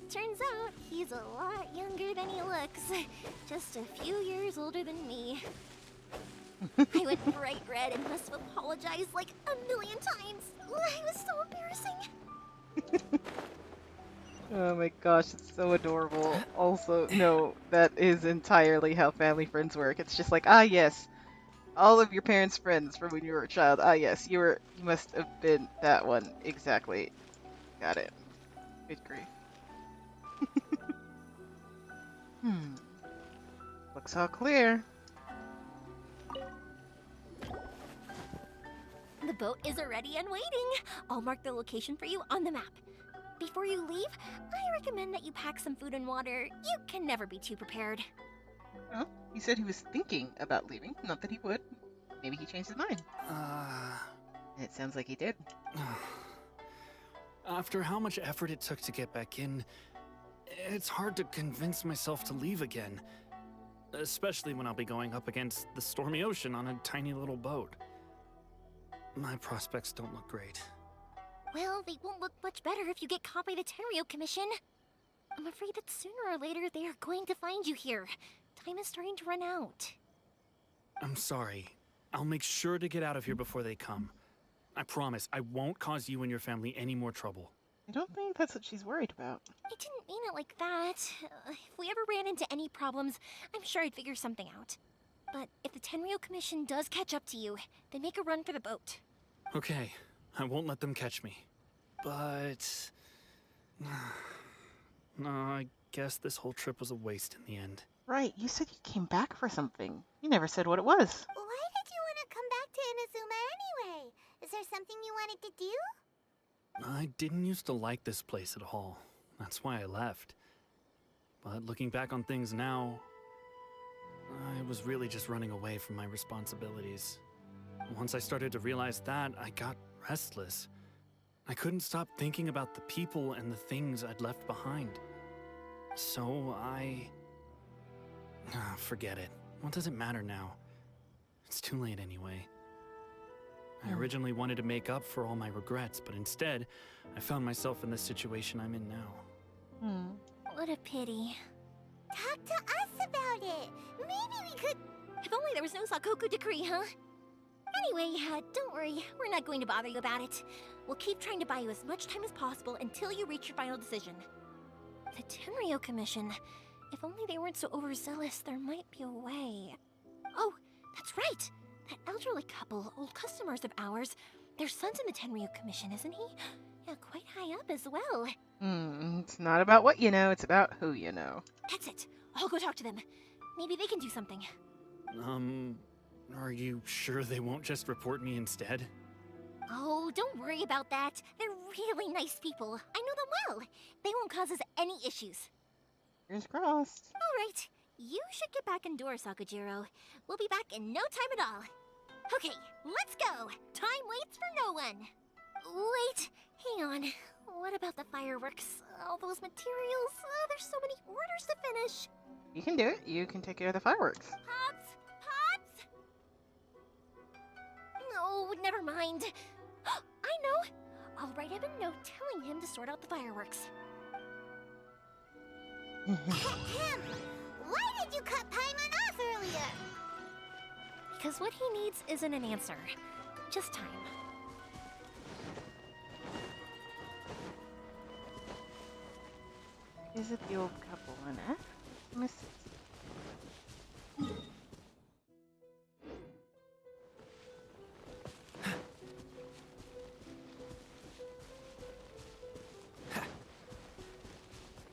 Turns out he's a lot younger than he looks. Just a few years older than me. I went bright red and must have apologized like a million times. It was so embarrassing. Oh my gosh, it's so adorable. Also, no, that is entirely how family friends work. It's just like, ah yes, all of your parents' friends from when you were a child. Ah yes, you must have been that one. Exactly. Got it. Good grief. Looks all clear. The boat is ready and waiting. I'll mark the location for you on the map. Before you leave, I recommend that you pack some food and water. You can never be too prepared. Oh, he said he was thinking about leaving, not that he would. Maybe he changed his mind. It sounds like he did. After how much effort it took to get back in, it's hard to convince myself to leave again. Especially when I'll be going up against the stormy ocean on a tiny little boat. My prospects don't look great. Well, they won't look much better if you get caught by the Tenryou Commission. I'm afraid that sooner or later they are going to find you here. Time is starting to run out. I'm sorry. I'll make sure to get out of here before they come. I promise I won't cause you and your family any more trouble. I don't think that's what she's worried about. I didn't mean it like that. If we ever ran into any problems, I'm sure I'd figure something out. But if the Tenryou Commission does catch up to you, then make a run for the boat. Okay, I won't let them catch me. But... no, I guess this whole trip was a waste in the end. Right, you said you came back for something. You never said what it was. Why did you want to come back to Inazuma anyway? Is there something you wanted to do? I didn't used to like this place at all. That's why I left. But looking back on things now, I was really just running away from my responsibilities. Once I started to realize that, I got restless. I couldn't stop thinking about the people and the things I'd left behind. So forget it. What does it matter now? It's too late anyway. I originally wanted to make up for all my regrets, but instead, I found myself in the situation I'm in now. What a pity. Talk to us about it. Maybe we could... If only there was no Sakoku decree, huh? Anyway, don't worry. We're not going to bother you about it. We'll keep trying to buy you as much time as possible until you reach your final decision. The Tenryou Commission. If only they weren't so overzealous, there might be a way. Oh, that's right! That elderly couple, old customers of ours, their son's in the Tenryou Commission, isn't he? Yeah, quite high up as well. It's not about what you know, it's about who you know. That's it. I'll go talk to them. Maybe they can do something. Are you sure they won't just report me instead? Oh, don't worry about that. They're really nice people. I know them well. They won't cause us any issues. Fingers crossed. All right. You should get back indoors, Sakujiro. We'll be back in no time at all. Okay, let's go. Time waits for no one. Wait, hang on. What about the fireworks? All those materials? There's so many orders to finish. You can do it. You can take care of the fireworks. Pops? Pops? No, never mind. I know. I'll write him a note telling him to sort out the fireworks. Ahem. Why did you cut Paimon off earlier? Because what he needs isn't an answer, just time. Is it the old couple in F? Miss.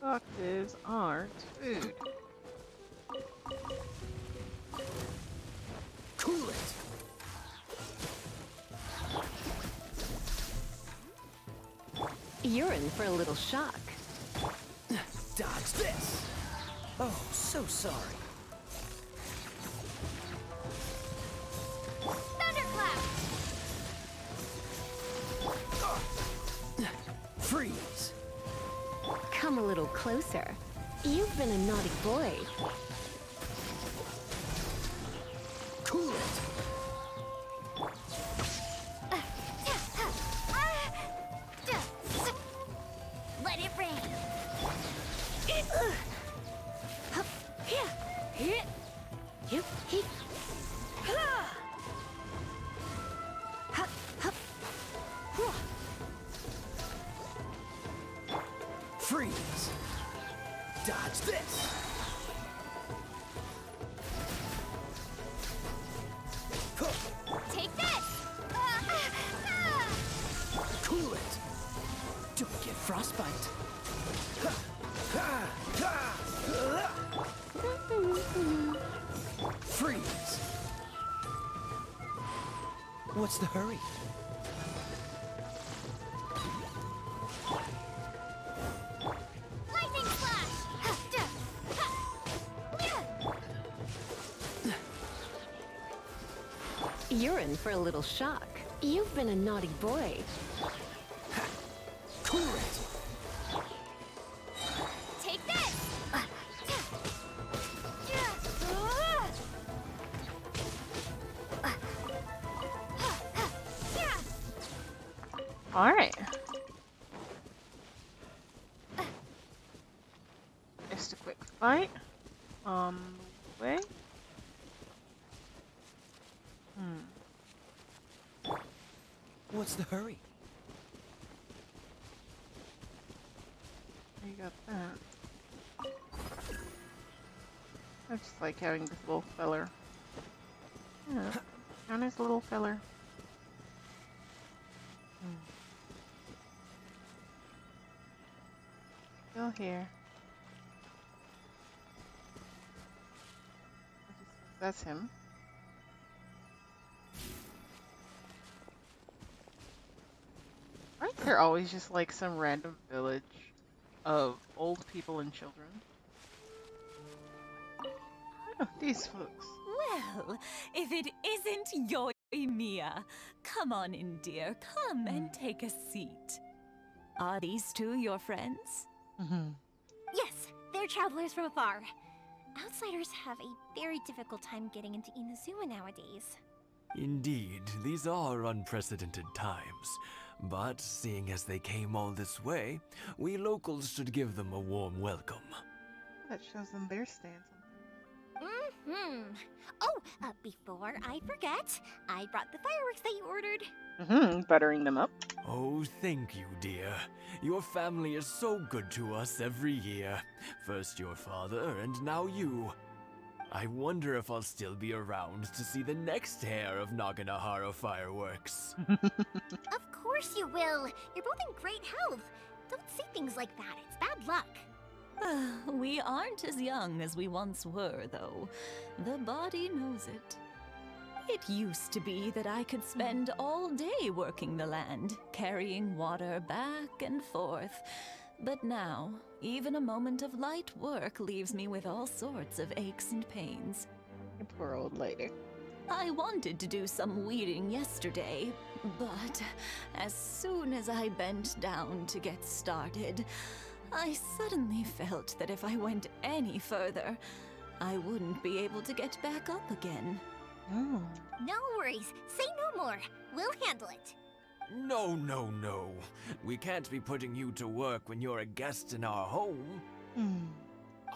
Octaves aren't food. Cool it! You're in for a little shock. Dodge this! Oh, so sorry. Come a little closer. You've been a naughty boy. Cool it! Let it rain. Freeze! Dodge this! Take this. Cool it! Don't get frostbite. Freeze! What's the hurry? Lightning flash. You're in for a little shock. You've been a naughty boy. Cool it! Take this. All right. Just a quick fight. Way. What's the hurry? You got that. I just like having this little feller. Yeah, a nice little feller. Still here. That's him. Aren't there always just like some random village of old people and children? Oh, these folks. Well, if it isn't Mia, come on in, dear. Come and take a seat. Are these two your friends? Yes, they're travelers from afar. Outsiders have a very difficult time getting into Inazuma nowadays. Indeed, these are unprecedented times. But seeing as they came all this way, we locals should give them a warm welcome. That shows them their stance. Oh, before I forget, I brought the fireworks that you ordered. Buttering them up. Oh, thank you, dear. Your family is so good to us every year. First your father, and now you. I wonder if I'll still be around to see the next hair of Naganahara fireworks. Of course you will. You're both in great health. Don't say things like that. It's bad luck. We aren't as young as we once were, though. The body knows it. It used to be that I could spend all day working the land, carrying water back and forth. But now, even a moment of light work leaves me with all sorts of aches and pains. Poor old lady. I wanted to do some weeding yesterday, but as soon as I bent down to get started, I suddenly felt that if I went any further, I wouldn't be able to get back up again. No worries. Say no more. We'll handle it. No, no, no. We can't be putting you to work when you're a guest in our home.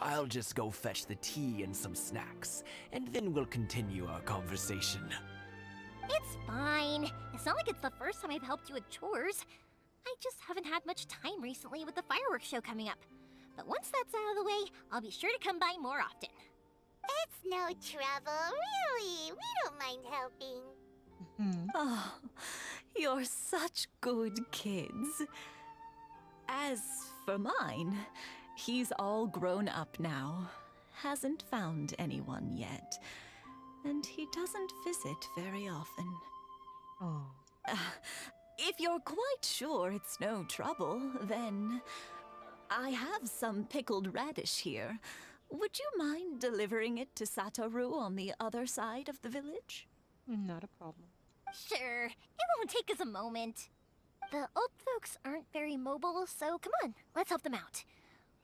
I'll just go fetch the tea and some snacks, and then we'll continue our conversation. It's fine. It's not like it's the first time I've helped you with chores. I just haven't had much time recently with the fireworks show coming up. But once that's out of the way, I'll be sure to come by more often. It's no trouble, really. We don't mind helping. Oh, you're such good kids. As for mine, he's all grown up now, hasn't found anyone yet, and he doesn't visit very often. If you're quite sure it's no trouble, then I have some pickled radish here. Would you mind delivering it to Satoru on the other side of the village? Not a problem. Sure, it won't take us a moment. The old folks aren't very mobile, so come on, let's help them out.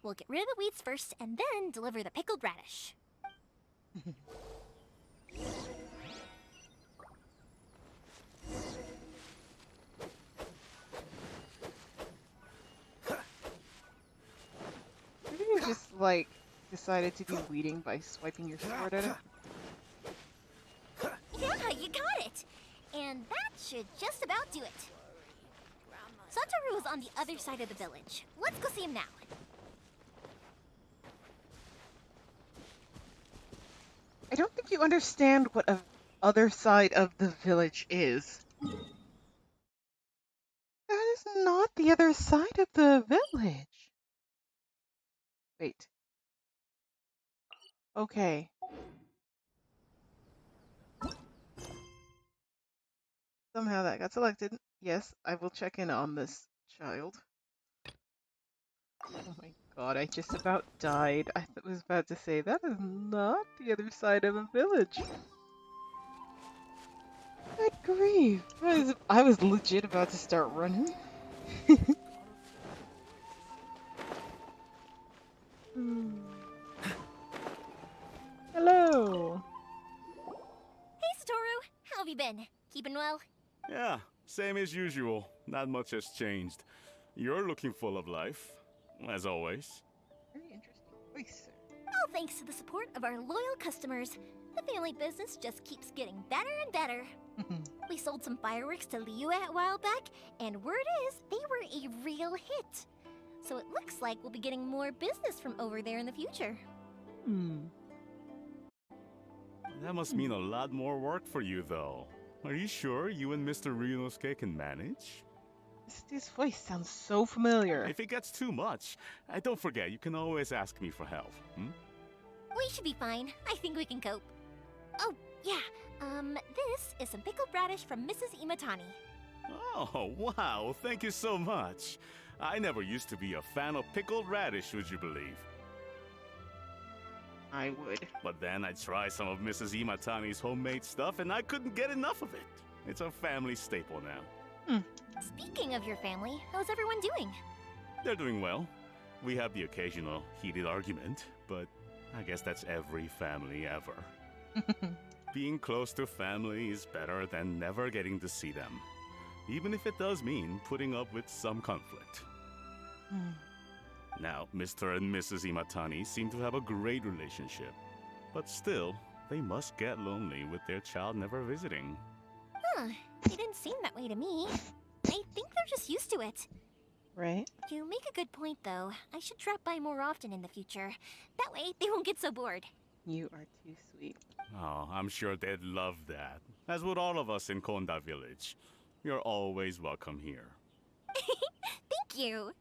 We'll get rid of the weeds first and then deliver the pickled radish. Maybe you just, like, decided to do weeding by swiping your sword at it. Yeah, you got it! And that should just about do it. Satoru is on the other side of the village. Let's go see him now. I don't think you understand what a other side of the village is. That is not the other side of the village. Wait. Okay. Somehow that got selected. Yes, I will check in on this child. Oh my god, I just about died. I was about to say, that is not the other side of a village. Good grief. I was legit about to start running. Hello. Hey, Satoru! How have you been? Keeping well? Yeah, same as usual. Not much has changed. You're looking full of life, as always. Very interesting voice, sir. All thanks to the support of our loyal customers. The family business just keeps getting better and better. We sold some fireworks to Liu a while back, and word is they were a real hit. So it looks like we'll be getting more business from over there in the future. That must mean a lot more work for you, though. Are you sure you and Mr. Ryunosuke can manage? This voice sounds so familiar. If it gets too much, don't forget, you can always ask me for help. We should be fine. I think we can cope. Oh, yeah. This is some pickled radish from Mrs. Imatani. Oh, wow, thank you so much. I never used to be a fan of pickled radish, would you believe? I would. But then I tried some of Mrs. Imatani's homemade stuff and I couldn't get enough of it. It's a family staple now. Speaking of your family, how's everyone doing? They're doing well. We have the occasional heated argument, but I guess that's every family ever. Being close to family is better than never getting to see them, even if it does mean putting up with some conflict. Now, Mr. and Mrs. Imatani seem to have a great relationship, but still, they must get lonely with their child never visiting. Huh, they didn't seem that way to me. I think they're just used to it. Right? You make a good point, though. I should drop by more often in the future. That way, they won't get so bored. You are too sweet. Oh, I'm sure they'd love that, as would all of us in Konda Village. You're always welcome here. Thank you!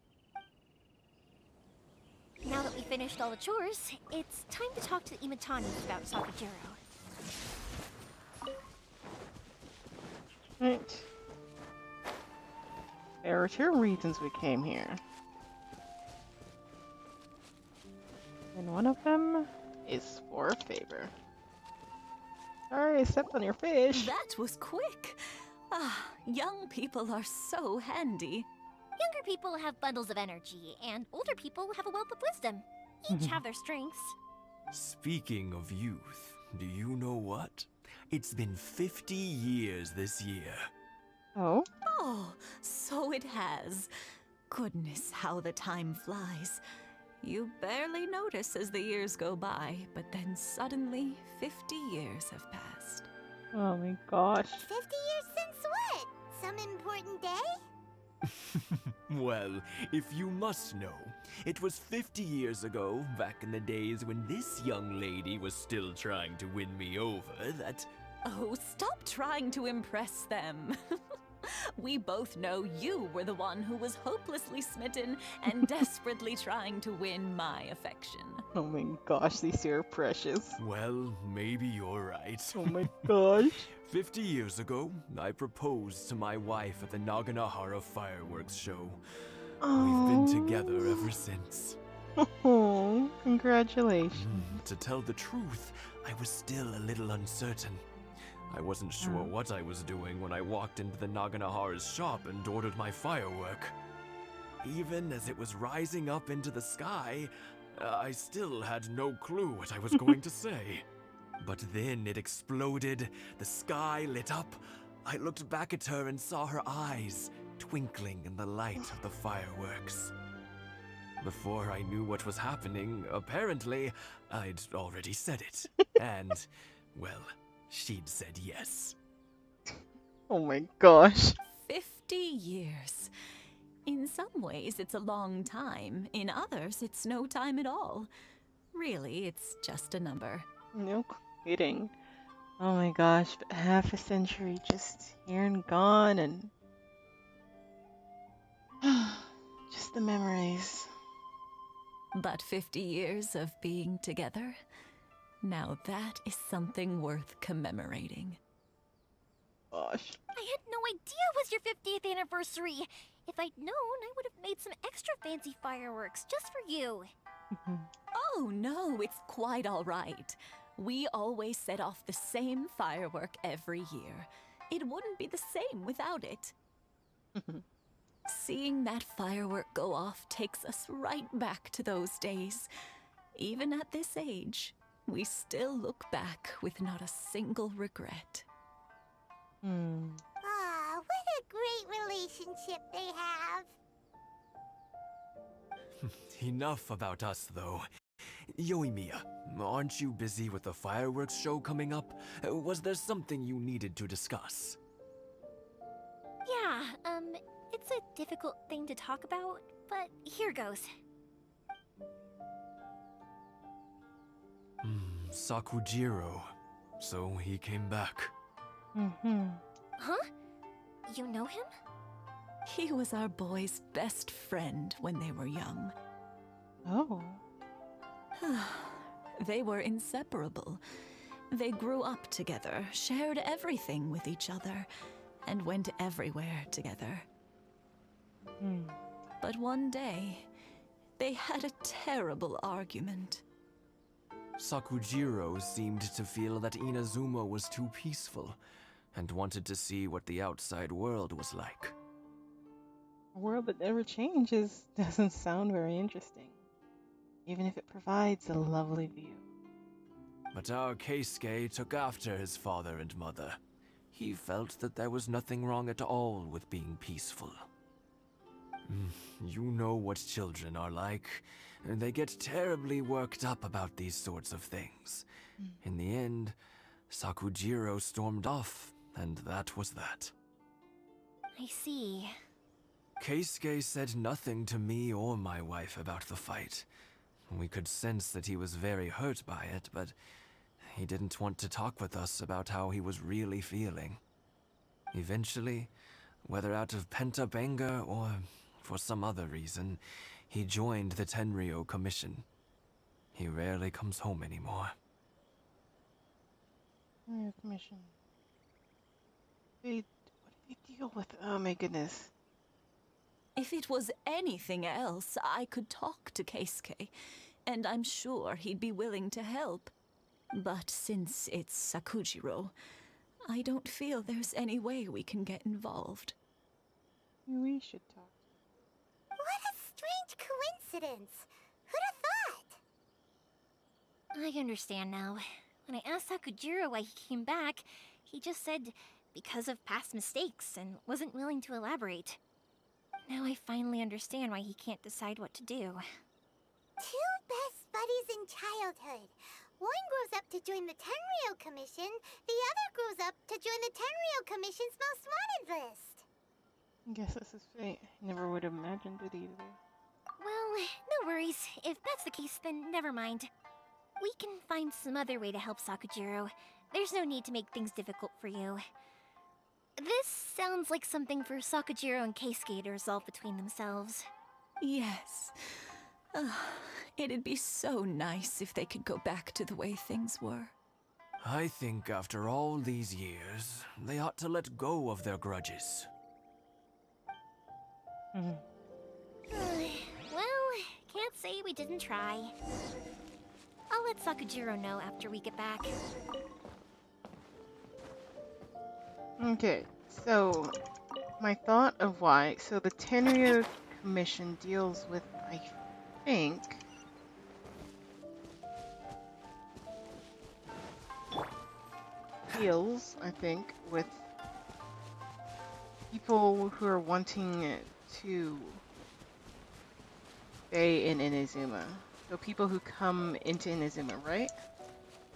Now that we finished all the chores, it's time to talk to the Imatanis about Sakajiro. Right. There are two reasons we came here. And one of them is for a favor. Sorry, I stepped on your fish. That was quick. Ah, young people are so handy. Younger people have bundles of energy, and older people have a wealth of wisdom. Each have their strengths. Speaking of youth, do you know what? It's been 50 years this year. Oh? Oh, so it has. Goodness, how the time flies. You barely notice as the years go by, but then suddenly 50 years have passed. Oh my gosh. 50 years since what? Some important day? Well, if you must know, it was 50 years ago, back in the days when this young lady was still trying to win me over, that... Oh, stop trying to impress them. We both know you were the one who was hopelessly smitten and desperately trying to win my affection. Oh my gosh, these two are precious. Well, maybe you're right. Oh my gosh. 50 years ago, I proposed to my wife at the Naganahara fireworks show. We've been together ever since. Oh, congratulations. To tell the truth, I was still a little uncertain. I wasn't sure what I was doing when I walked into the Naganahara's shop and ordered my firework. Even as it was rising up into the sky, I still had no clue what I was going to say. But then it exploded, the sky lit up. I looked back at her and saw her eyes twinkling in the light of the fireworks. Before I knew what was happening, apparently, I'd already said it. And, well, she'd said yes. Oh my gosh. 50 years. In some ways, it's a long time. In others, it's no time at all. Really, it's just a number. No kidding. Oh my gosh, but half a century just here and gone, and just the memories. But 50 years of being together? Now that is something worth commemorating. Gosh. I had no idea it was your 50th anniversary. If I'd known, I would have made some extra fancy fireworks just for you. Oh no, it's quite all right. We always set off the same firework every year. It wouldn't be the same without it. Seeing that firework go off takes us right back to those days. Even at this age, we still look back with not a single regret. Aw, what a great relationship they have. Enough about us, though. Yoimiya, aren't you busy with the fireworks show coming up? Was there something you needed to discuss? Yeah, it's a difficult thing to talk about, but here goes. Sakujiro. So he came back. Huh? You know him? He was our boy's best friend when they were young. Oh. They were inseparable. They grew up together, shared everything with each other, and went everywhere together. But one day, they had a terrible argument. Sakujiro seemed to feel that Inazuma was too peaceful, and wanted to see what the outside world was like. A world that never changes doesn't sound very interesting, even if it provides a lovely view. But our Keisuke took after his father and mother. He felt that there was nothing wrong at all with being peaceful. You know what children are like. They get terribly worked up about these sorts of things. In the end, Sakujiro stormed off, and that was that. I see. Keisuke said nothing to me or my wife about the fight. We could sense that he was very hurt by it, but he didn't want to talk with us about how he was really feeling. Eventually, whether out of pent-up anger or for some other reason, he joined the Tenryou Commission. He rarely comes home anymore. Commission. What did they deal with? Oh my goodness. If it was anything else, I could talk to Keisuke, and I'm sure he'd be willing to help. But since it's Sakujiro, I don't feel there's any way we can get involved. We should talk. What a strange coincidence. Who'd have thought? I understand now. When I asked Sakujiro why he came back, he just said because of past mistakes and wasn't willing to elaborate. Now I finally understand why he can't decide what to do. Two best buddies in childhood. One grows up to join the Tenryou Commission, the other grows up to join the Tenryou Commission's most wanted list. I guess this is fate. Never would have imagined it either. Well, no worries. If that's the case, then never mind. We can find some other way to help Sakujiro. There's no need to make things difficult for you. This sounds like something for Sakujiro and Keisuke to resolve between themselves. Yes. It'd be so nice if they could go back to the way things were. I think after all these years, they ought to let go of their grudges. Well, can't say we didn't try. I'll let Sakujiro know after we get back. Okay, so my thought of why. So the Tenryou Commission deals with, I think, with people who are wanting to stay in Inazuma. So people who come into Inazuma, right?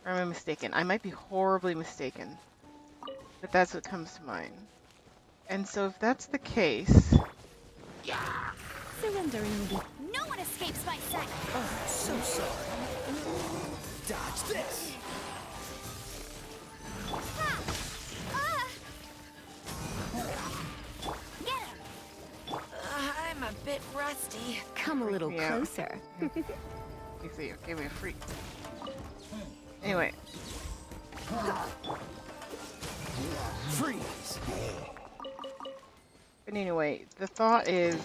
Or am I mistaken? I might be horribly mistaken, but that's what comes to mind. And so if that's the case... Surrendering the... No one escapes my sight! Oh, so sorry. Dodge this! Get him! I'm a bit rusty. Come a little Yeah. closer. You see, you gave me a freak. Anyway. Freeze! But anyway, the thought is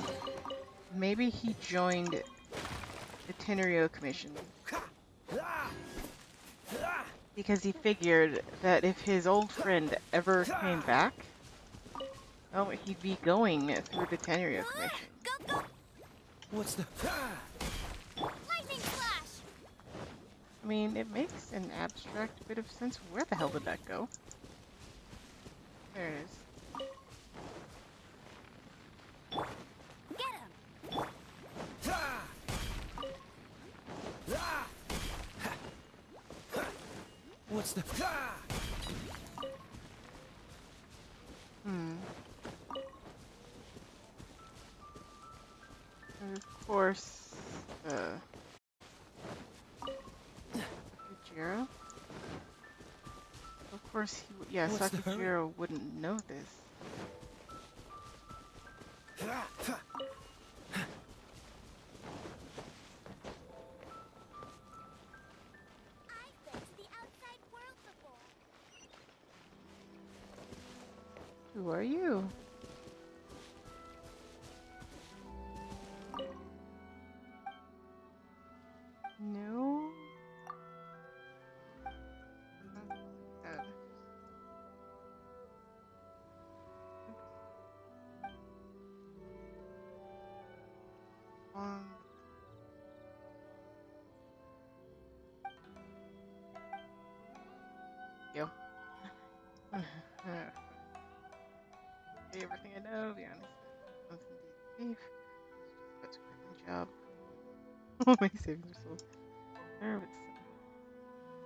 maybe he joined the Tenryo Commission because he figured that if his old friend ever came back, oh, he'd be going through the Tenryo Commission. Go, go! What's the... Lightning flash! I mean, it makes an abstract bit of sense. Where the hell did that go? There it is. Get him! What's the... And of course, Sakujiro. Of course, yeah, What's the hurry? Sakujiro wouldn't know this. I've been to the outside world before. Who are you? No. Dead. Yo. Say everything I know, be honest. Once indeed thief. But to quit my job. Oh, my savings are so nervous.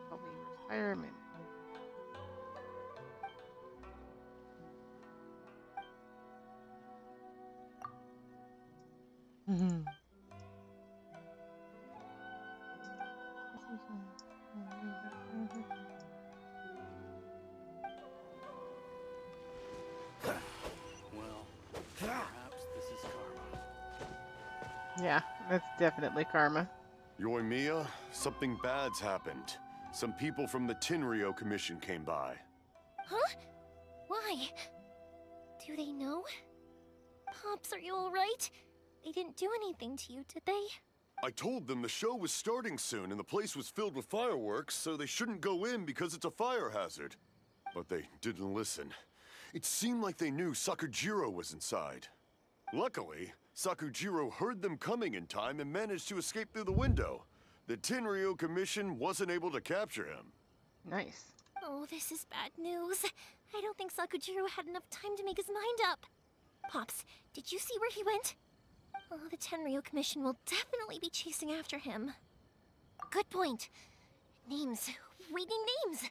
Call me retirement. Mm-hmm. Well, perhaps this is karma. Yeah, that's definitely karma. Yoimiya, something bad's happened. Some people from the Tenryo Commission came by. Huh? Why? Do they know? Pops, are you alright? They didn't do anything to you, did they? I told them the show was starting soon and the place was filled with fireworks, so they shouldn't go in because it's a fire hazard. But they didn't listen. It seemed like they knew Sakujiro was inside. Luckily, Sakujiro heard them coming in time and managed to escape through the window. The Tenryo Commission wasn't able to capture him. Nice. Oh, this is bad news. I don't think Sakujiro had enough time to make his mind up. Pops, did you see where he went? Oh, the Tenryo Commission will definitely be chasing after him. Good point. Names. Reading names.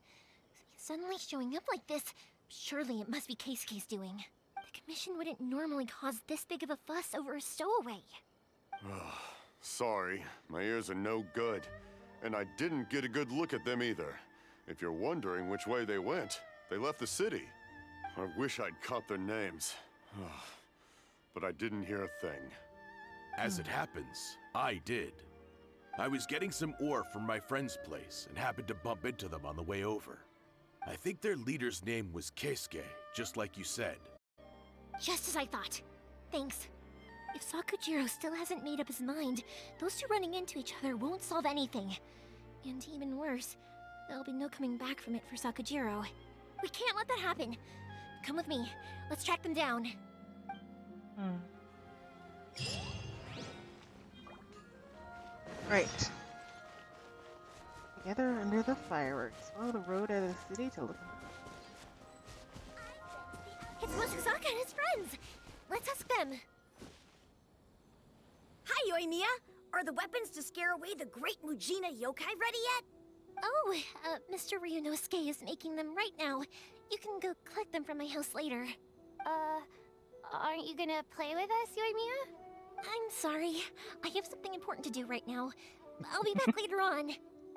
Suddenly showing up like this, surely it must be Keisuke's doing. The Commission wouldn't normally cause this big of a fuss over a stowaway. Sorry, my ears are no good. And I didn't get a good look at them either. If you're wondering which way they went, they left the city. I wish I'd caught their names. But I didn't hear a thing. As it happens, I did. I was getting some ore from my friend's place and happened to bump into them on the way over. I think their leader's name was Keisuke, just like you said. Just as I thought. Thanks. If Sakujiro still hasn't made up his mind, those two running into each other won't solve anything. And even worse, there'll be no coming back from it for Sakujiro. We can't let that happen. Come with me. Let's track them down. Right. Together under the fireworks. Follow the road out of the city to look. It's Mosusaka and his friends. Let's ask them. Hi, Yoimiya. Are the weapons to scare away the great Mujina yokai ready yet? Oh, Mr. Ryunosuke is making them right now. You can go collect them from my house later. Aren't you gonna play with us, Yoimiya? I'm sorry. I have something important to do right now. I'll be back later on.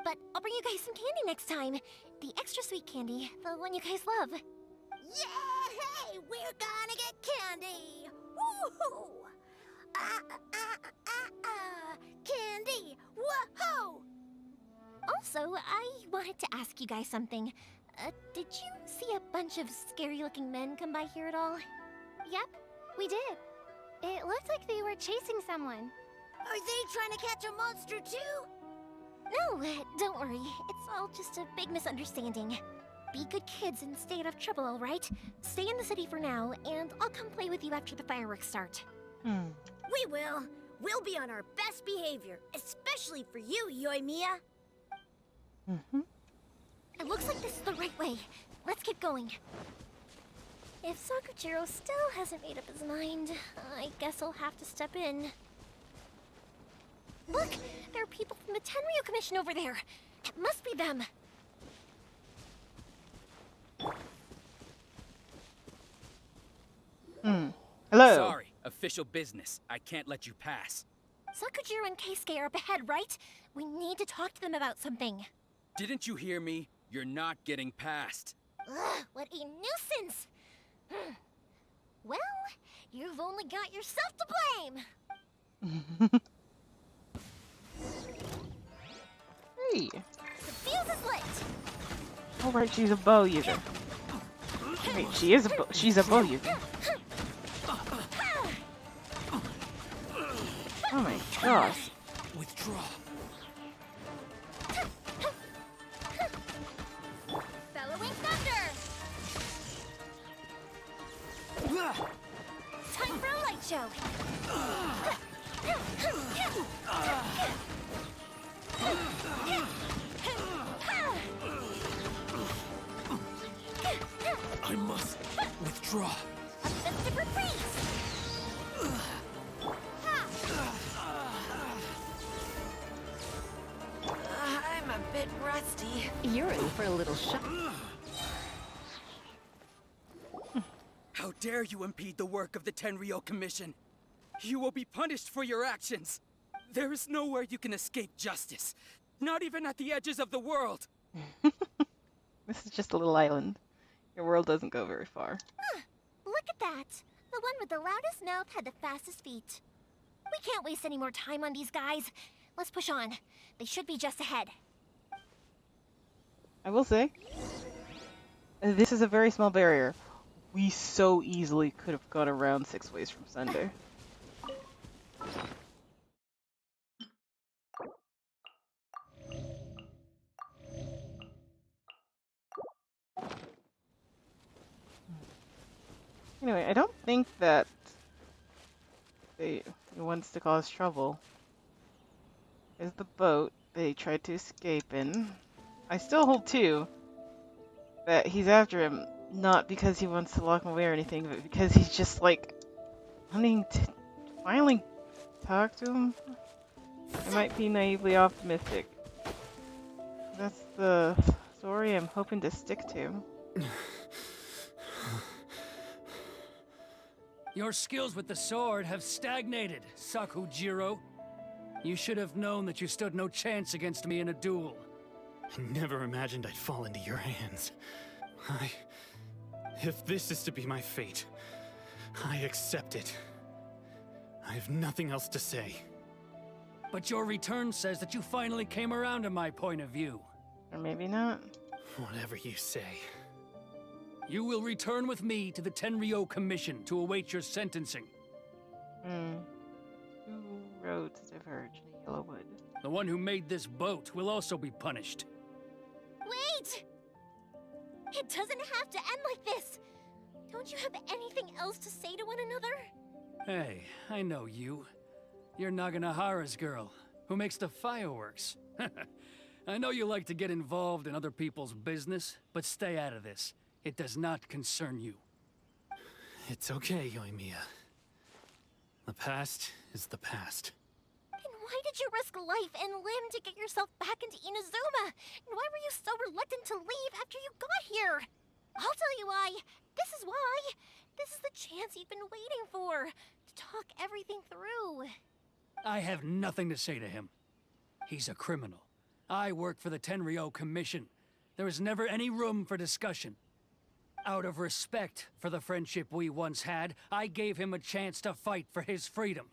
But I'll bring you guys some candy next time. The extra sweet candy, the one you guys love. Yay! We're gonna get candy! Woohoo! Candy! Woohoo! Also, I wanted to ask you guys something. Did you see a bunch of scary-looking men come by here at all? Yep, we did. It looked like they were chasing someone. Are they trying to catch a monster too? No, don't worry. It's all just a big misunderstanding. Be good kids and stay out of trouble, all right? Stay in the city for now, and I'll come play with you after the fireworks start. We will. We'll be on our best behavior, especially for you, Yoimiya. It looks like this is the right way. Let's keep going. If Sakujiro still hasn't made up his mind, I guess I'll have to step in. Look! There are people from the Tenryu Commission over there! It must be them! Hello! Sorry, official business. I can't let you pass. Sakujiro and Keisuke are up ahead, right? We need to talk to them about something. Didn't you hear me? You're not getting past. Ugh, what a nuisance! Well, you've only got yourself to blame! Hey! The fuse is lit! Oh right, she's a bow user. Wait, she's a bow user. Oh my gosh. Withdraw. Bellowing thunder! Time for a light show! I must withdraw. A festive reprise! I'm a bit rusty. You're in for a little shock. How dare you impede the work of the Tenryo Commission? You will be punished for your actions. There is nowhere you can escape justice. Not even at the edges of the world. This is just a little island. Your world doesn't go very far. Look at that! The one with the loudest mouth had the fastest feet. We can't waste any more time on these guys. Let's push on. They should be just ahead. I will say, this is a very small barrier. We so easily could have gone around 6 ways from Sunday. Anyway, I don't think that he wants to cause trouble. There's the boat they tried to escape in. I still hold too that he's after him, not because he wants to lock him away or anything, but because he's just like wanting to finally talk to him. I might be naively optimistic. That's the story I'm hoping to stick to. Your skills with the sword have stagnated, Sakujiro. You should have known that you stood no chance against me in a duel. I never imagined I'd fall into your hands. If this is to be my fate, I accept it. I have nothing else to say. But your return says that you finally came around to my point of view. Or maybe not. Whatever you say. You will return with me to the Tenryo Commission to await your sentencing. Two roads diverge in Yellowwood. The one who made this boat will also be punished. Wait! It doesn't have to end like this! Don't you have anything else to say to one another? Hey, I know you. You're Naganahara's girl. Who makes the fireworks? I know you like to get involved in other people's business, but stay out of this. It does not concern you. It's okay, Yoimiya. The past is the past. And why did you risk life and limb to get yourself back into Inazuma? And why were you so reluctant to leave after you got here? I'll tell you why. This is why. This is the chance you've been waiting for. To talk everything through. I have nothing to say to him. He's a criminal. I work for the Tenryou Commission. There is never any room for discussion. Out of respect for the friendship we once had, I gave him a chance to fight for his freedom.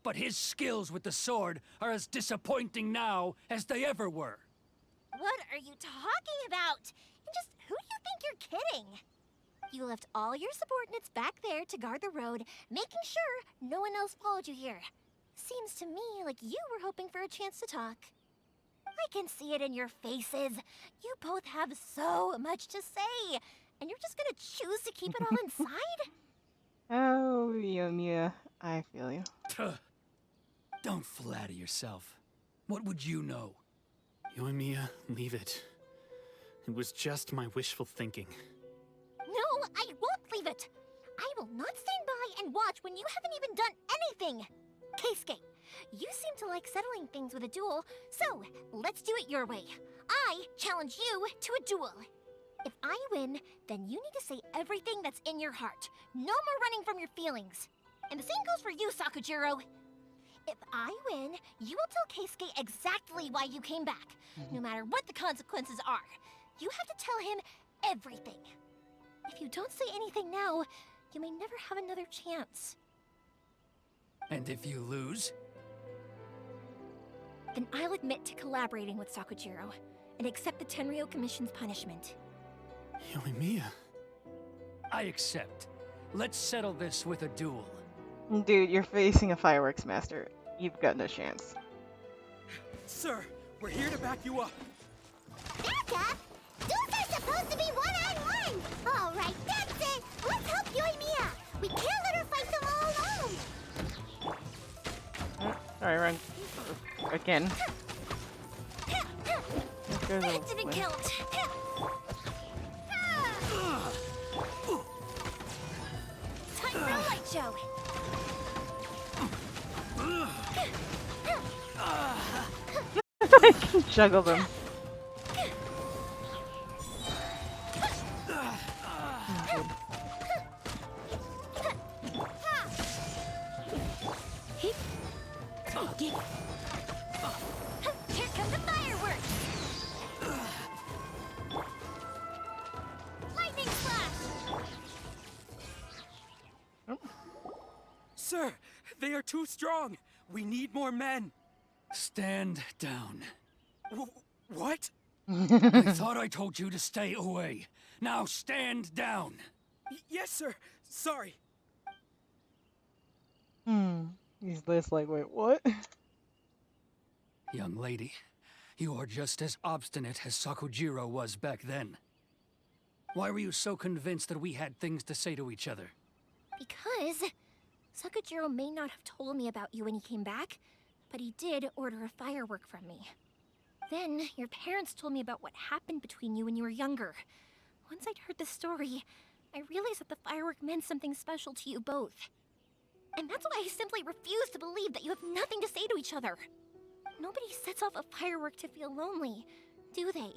But his skills with the sword are as disappointing now as they ever were. What are you talking about? And just who do you think you're kidding? You left all your subordinates back there to guard the road, making sure no one else followed you here. Seems to me like you were hoping for a chance to talk. I can see it in your faces. You both have so much to say, and you're just gonna choose to keep it all inside? Oh, Yoimiya, I feel you. Don't flatter yourself. What would you know? Yoimiya, leave it. It was just my wishful thinking. No, I won't leave it. I will not stand by and watch when you haven't even done anything. Keisuke, you seem to like settling things with a duel, so let's do it your way. I challenge you to a duel. If I win, then you need to say everything that's in your heart. No more running from your feelings. And the same goes for you, Sakujiro. If I win, you will tell Keisuke exactly why you came back, no matter what the consequences are. You have to tell him everything. If you don't say anything now, you may never have another chance. And if you lose? Then I'll admit to collaborating with Sakujiro and accept the Tenryou Commission's punishment. Yoimiya. I accept. Let's settle this with a duel. Dude, you're facing a fireworks master. You've got no chance. Sir, we're here to back you up. Back up? Duels are supposed to be one-on-one! All right, that's it! Let's help Yoimiya! We can't let her fight them all alone! Sorry, run. Again. That didn't count! Time for a light show! I can juggle them. Here come the fireworks! Lightning flash! Sir, they are too strong. We need more men. Stand down. What? I thought I told you to stay away. Now stand down. Yes, sir. Sorry. He's this like, wait, what? Young lady, you are just as obstinate as Sakujiro was back then. Why were you so convinced that we had things to say to each other? Because Sakujiro may not have told me about you when he came back, but he did order a firework from me. Then, your parents told me about what happened between you when you were younger. Once I'd heard the story, I realized that the firework meant something special to you both. And that's why I simply refuse to believe that you have nothing to say to each other. Nobody sets off a firework to feel lonely, do they?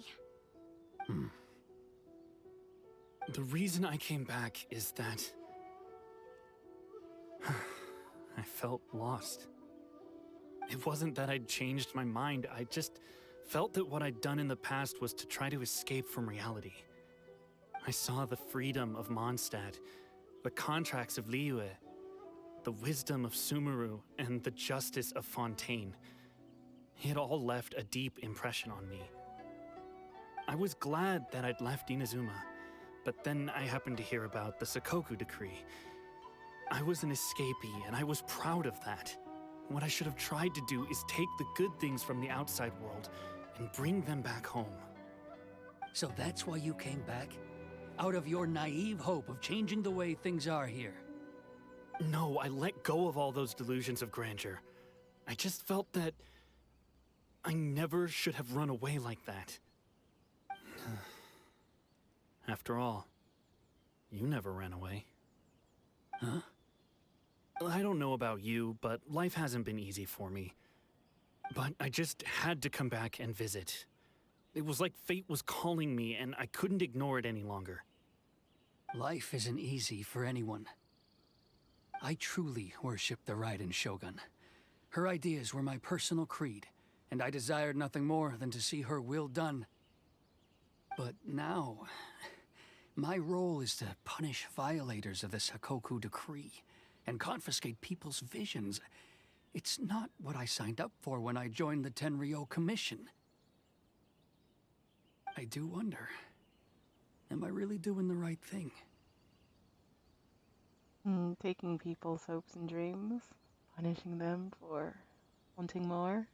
The reason I came back is that I felt lost. It wasn't that I'd changed my mind, I just felt that what I'd done in the past was to try to escape from reality. I saw the freedom of Mondstadt, the contracts of Liyue, the wisdom of Sumeru, and the justice of Fontaine. It all left a deep impression on me. I was glad that I'd left Inazuma, but then I happened to hear about the Sakoku decree. I was an escapee, and I was proud of that. What I should have tried to do is take the good things from the outside world and bring them back home. So that's why you came back? Out of your naive hope of changing the way things are here? No, I let go of all those delusions of grandeur. I just felt that I never should have run away like that. After all, you never ran away. Huh? I don't know about you, but life hasn't been easy for me. But I just had to come back and visit. It was like fate was calling me, and I couldn't ignore it any longer. Life isn't easy for anyone. I truly worship the Raiden Shogun. Her ideas were my personal creed, and I desired nothing more than to see her will done. But now, my role is to punish violators of the Sakoku decree and confiscate people's visions. It's not what I signed up for when I joined the Tenryou Commission. I do wonder, am I really doing the right thing? Taking people's hopes and dreams, punishing them for wanting more.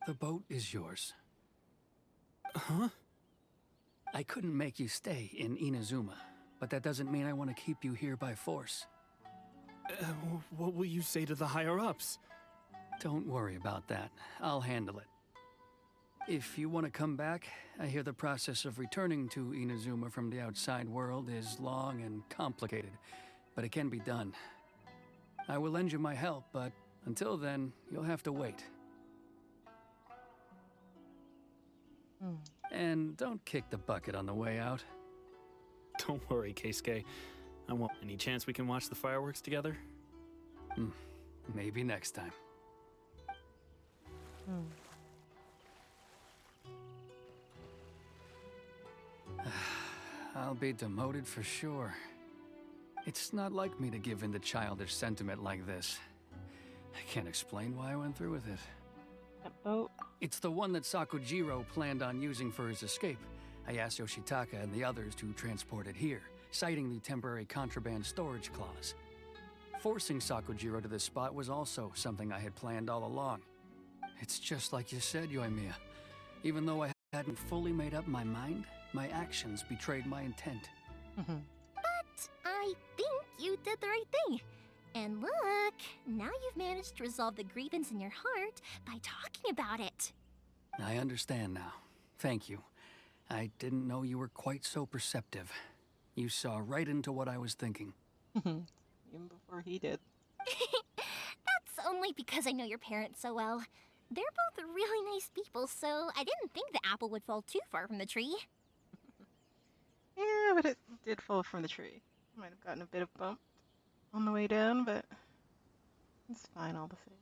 The boat is yours. Huh? I couldn't make you stay in Inazuma, but that doesn't mean I want to keep you here by force. What will you say to the higher-ups? Don't worry about that. I'll handle it. If you want to come back, I hear the process of returning to Inazuma from the outside world is long and complicated, but it can be done. I will lend you my help, but until then, you'll have to wait. And don't kick the bucket on the way out. Don't worry, Keisuke. I won't. Any chance we can watch the fireworks together? Maybe next time. I'll be demoted for sure. It's not like me to give in to childish sentiment like this. I can't explain why I went through with it. That boat? It's the one that Sakujiro planned on using for his escape. I asked Yoshitaka and the others to transport it here, citing the temporary contraband storage clause. Forcing Sakujiro to this spot was also something I had planned all along. It's just like you said, Yoimiya. Even though I hadn't fully made up my mind, my actions betrayed my intent. But I think you did the right thing. And look, now you've managed to resolve the grievance in your heart by talking about it. I understand now. Thank you. I didn't know you were quite so perceptive. You saw right into what I was thinking. Even before he did. That's only because I know your parents so well. They're both really nice people, so I didn't think the apple would fall too far from the tree. Yeah, but it did fall from the tree. Might have gotten a bit of bump on the way down, but it's fine all the same.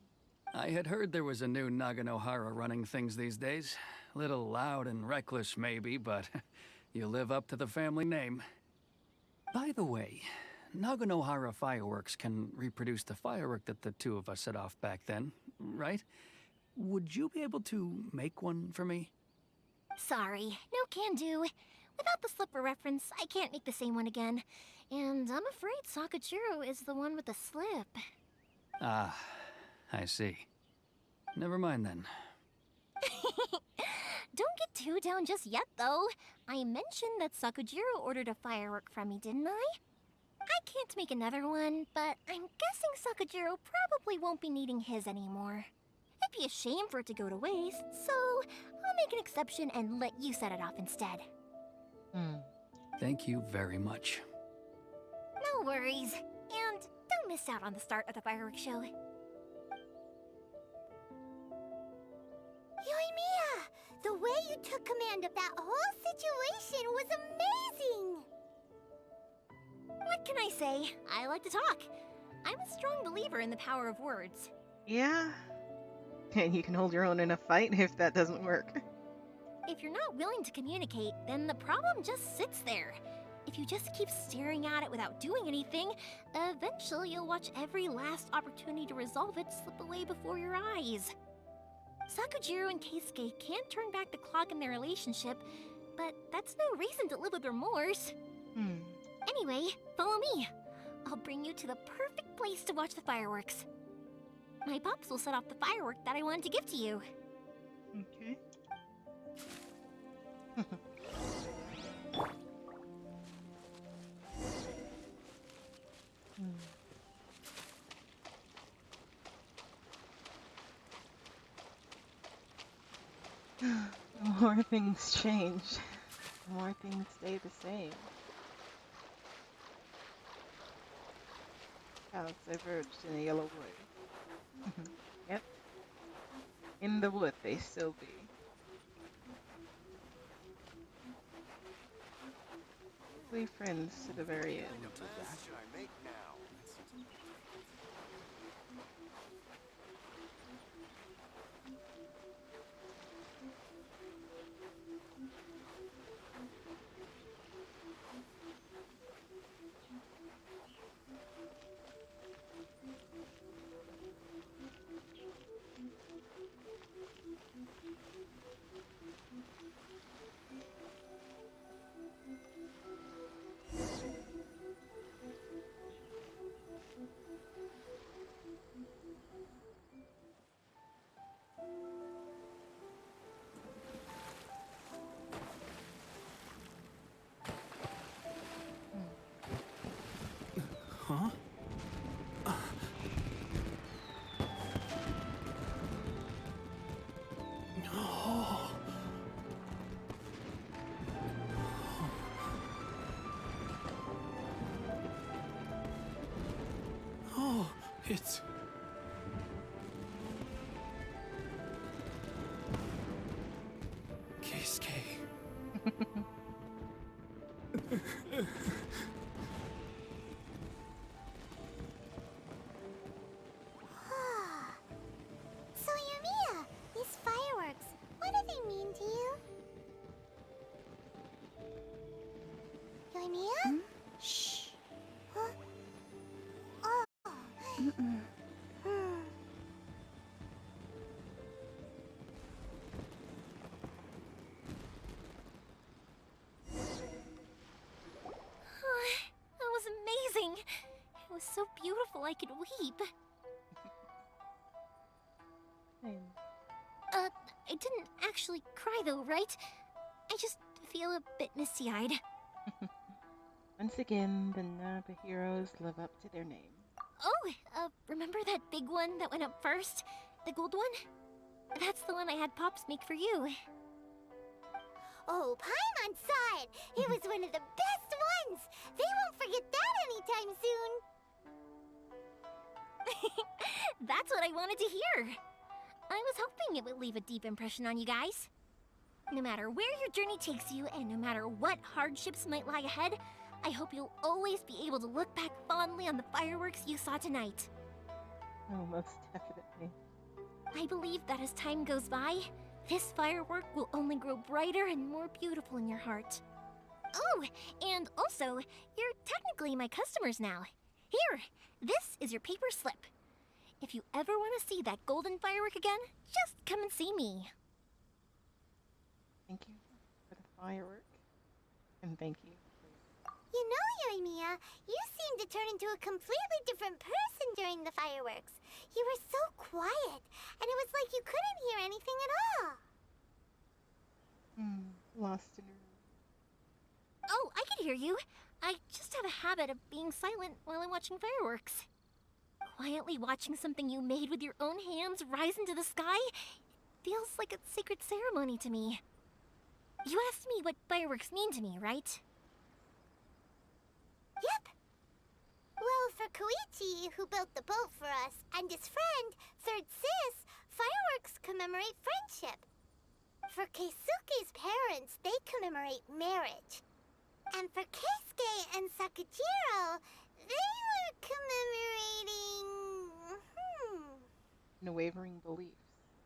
I had heard there was a new Naganohara running things these days. Little loud and reckless, maybe, but you live up to the family name. By the way, Naganohara fireworks can reproduce the firework that the two of us set off back then, right? Would you be able to make one for me? Sorry, no can do. Without the slipper reference, I can't make the same one again. And I'm afraid Sakujiro is the one with the slip. Ah, I see. Never mind then. Don't get too down just yet, though. I mentioned that Sakujiro ordered a firework from me, didn't I? I can't make another one, but I'm guessing Sakujiro probably won't be needing his anymore. It'd be a shame for it to go to waste, so I'll make an exception and let you set it off instead. Thank you very much. No worries. And don't miss out on the start of the fireworks show. Yoimiya! The way you took command of that whole situation was amazing! What can I say? I like to talk. I'm a strong believer in the power of words. Yeah. And you can hold your own in a fight if that doesn't work. If you're not willing to communicate, then the problem just sits there. If you just keep staring at it without doing anything, eventually you'll watch every last opportunity to resolve it slip away before your eyes. Sakujiro and Keisuke can't turn back the clock in their relationship, but that's no reason to live with remorse. Anyway, follow me. I'll bring you to the perfect place to watch the fireworks. My pops will set off the firework that I wanted to give to you. Okay. more things change, the more things stay the same. Paths diverged in a yellow wood. Yep. In the wood they still be. We friends to the very end. Should I make now? Huh? Oh. Oh, it's... Keisuke. So, Yumiya, these fireworks, what do they mean to you? Yumiya? Shh. Huh? Oh. That was amazing. It was so beautiful I could weep. I didn't actually cry though, right? I just feel a bit misty-eyed. Once again, the Napa heroes live up to their name. Oh, remember that big one that went up first? The gold one? That's the one I had Pops make for you. Oh, Paimon saw it! It was one of the best ones! They won't forget that anytime soon! That's what I wanted to hear. I was hoping it would leave a deep impression on you guys. No matter where your journey takes you, and no matter what hardships might lie ahead, I hope you'll always be able to look back fondly on the fireworks you saw tonight. Oh, most definitely. I believe that as time goes by, this firework will only grow brighter and more beautiful in your heart. Oh, and also, you're technically my customers now. Here, this is your paper slip. If you ever want to see that golden firework again, just come and see me. Thank you for the firework. And thank you. You know, Yumiya, you seemed to turn into a completely different person during the fireworks. You were so quiet, and it was like you couldn't hear anything at all. Lost in a room. Oh, I can hear you. I just have a habit of being silent while I'm watching fireworks. Quietly watching something you made with your own hands rise into the sky feels like a sacred ceremony to me. You asked me what fireworks mean to me, right? Yep. Well, for Koichi, who built the boat for us, and his friend, Third Sis, fireworks commemorate friendship. For Keisuke's parents, they commemorate marriage. And for Keisuke and Sakajiro, they were commemorating... Unwavering beliefs.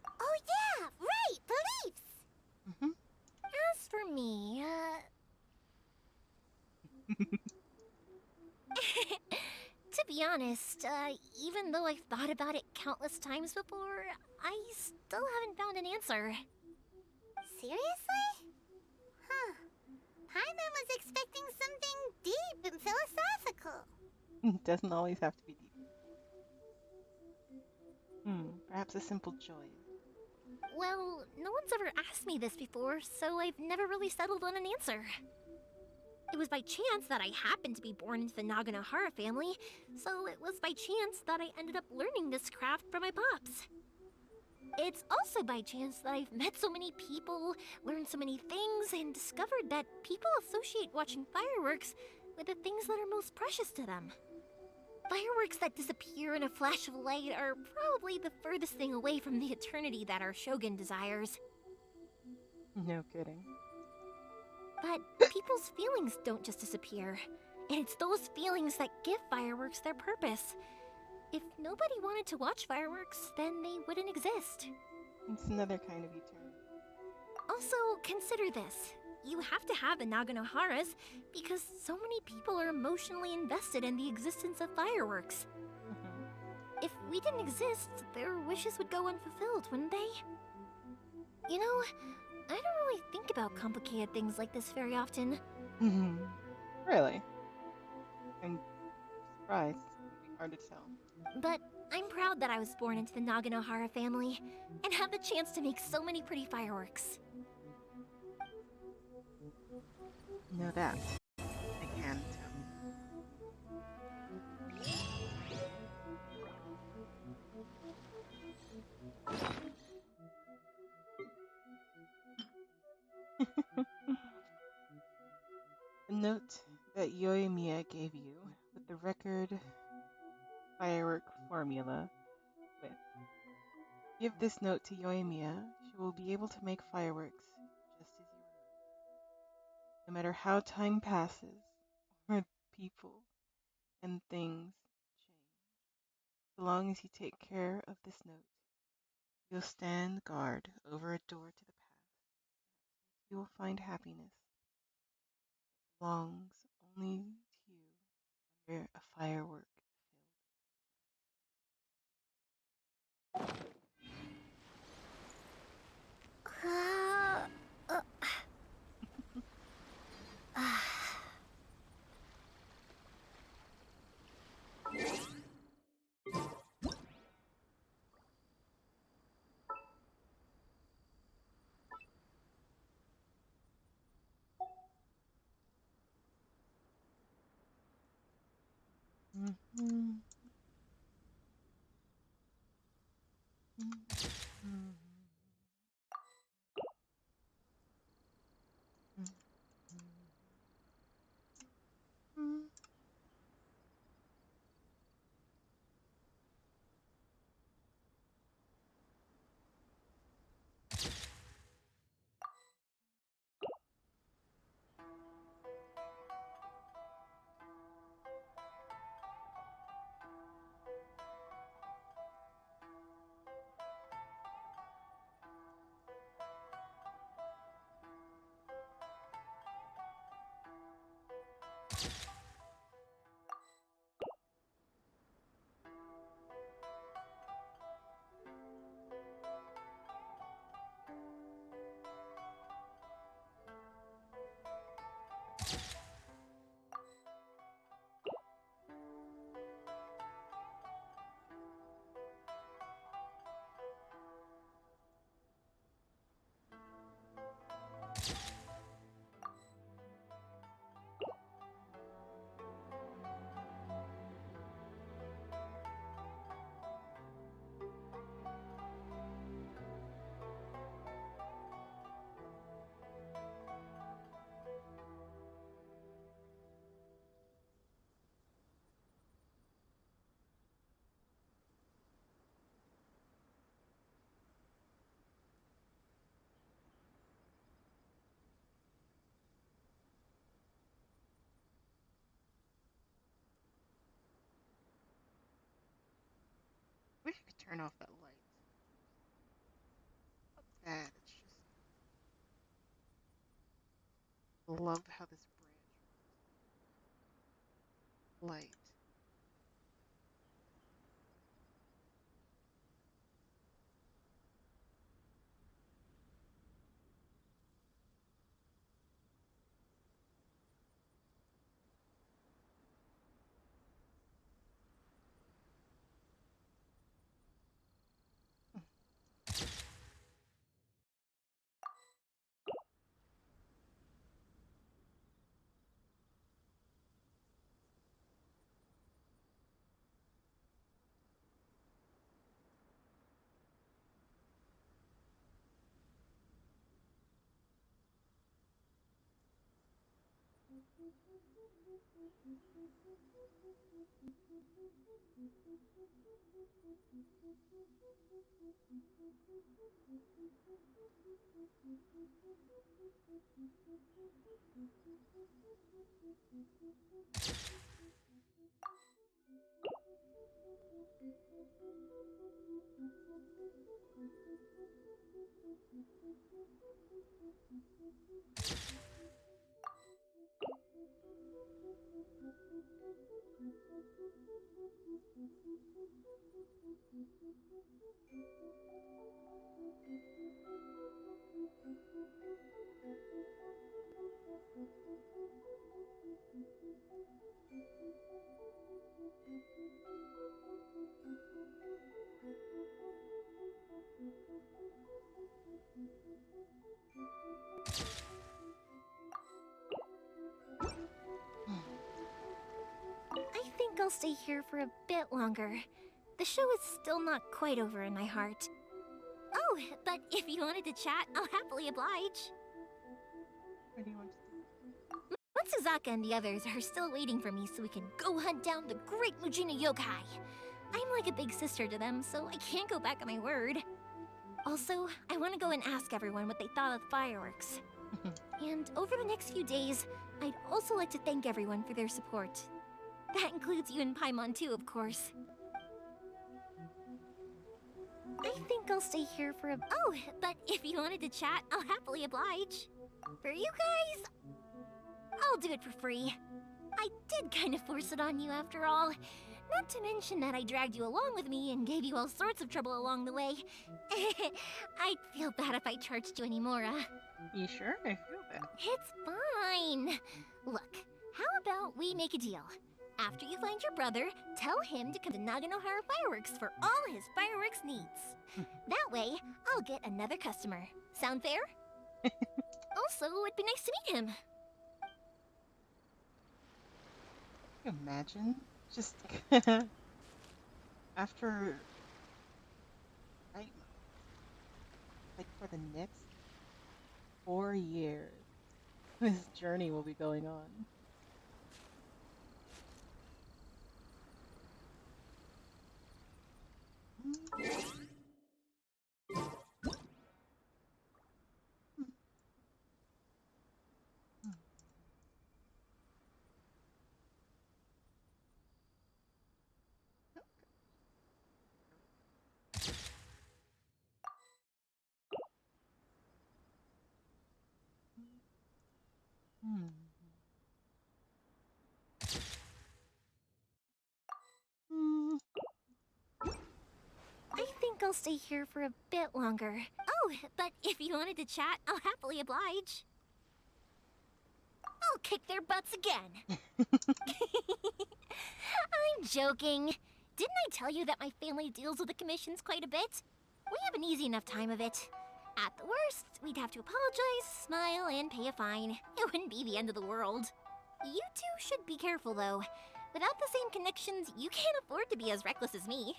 Oh yeah, right, beliefs! As for me, to be honest, even though I've thought about it countless times before, I still haven't found an answer. Seriously? Huh. Paimon was expecting something deep and philosophical. Doesn't always have to be deep. Perhaps a simple joy. Well, no one's ever asked me this before, so I've never really settled on an answer. It was by chance that I happened to be born into the Naganohara family, so it was by chance that I ended up learning this craft from my pops. It's also by chance that I've met so many people, learned so many things, and discovered that people associate watching fireworks with the things that are most precious to them. Fireworks that disappear in a flash of light are probably the furthest thing away from the eternity that our shogun desires. No kidding. But people's feelings don't just disappear, and it's those feelings that give fireworks their purpose. If nobody wanted to watch fireworks, then they wouldn't exist. It's another kind of eternity. Also, consider this. You have to have the Naganoharas because so many people are emotionally invested in the existence of fireworks. If we didn't exist, their wishes would go unfulfilled, wouldn't they? You know, I don't really think about complicated things like this very often. Really? I'm surprised. It'd be hard to tell. But I'm proud that I was born into the Naganohara family and have the chance to make so many pretty fireworks. Know that. I can tell. A note that Yoimiya gave you with the record firework formula with. Give this note to Yoimiya. She will be able to make fireworks just as you are. No matter how time passes or people and things change. So long as you take care of this note, you'll stand guard over a door to the past. You will find happiness that belongs only to you under a firework. Mhm. Mhm. Mhm. Wish I could turn off that light. Fuck that. It's just love how this branch light. I think I'll stay here for a bit longer. The show is still not quite over in my heart. Oh, but if you wanted to chat, I'll happily oblige. What do you want to do? Matsuzaka and the others are still waiting for me so we can go hunt down the great Mujina yokai. I'm like a big sister to them, so I can't go back on my word. Also, I want to go and ask everyone what they thought of the fireworks. And over the next few days, I'd also like to thank everyone for their support. That includes you and Paimon too, of course. I think I'll stay here for a... Oh, but if you wanted to chat, I'll happily oblige. For you guys, I'll do it for free. I did kind of force it on you after all. Not to mention that I dragged you along with me and gave you all sorts of trouble along the way. I'd feel bad if I charged you anymore, You sure? I feel bad. It's fine. Look, how about we make a deal? After you find your brother, tell him to come to Naganohara Fireworks for all his fireworks needs. That way, I'll get another customer. Sound fair? Also, it'd be nice to meet him. Can you imagine? Just after, right, like for the next 4 years, this journey will be going on. Hmm. Hmm. I think I'll stay here for a bit longer. Oh, but if you wanted to chat, I'll happily oblige. I'll kick their butts again. I'm joking. Didn't I tell you that my family deals with the commissions quite a bit? We have an easy enough time of it. At the worst, we'd have to apologize, smile, and pay a fine. It wouldn't be the end of the world. You two should be careful, though. Without the same connections, you can't afford to be as reckless as me.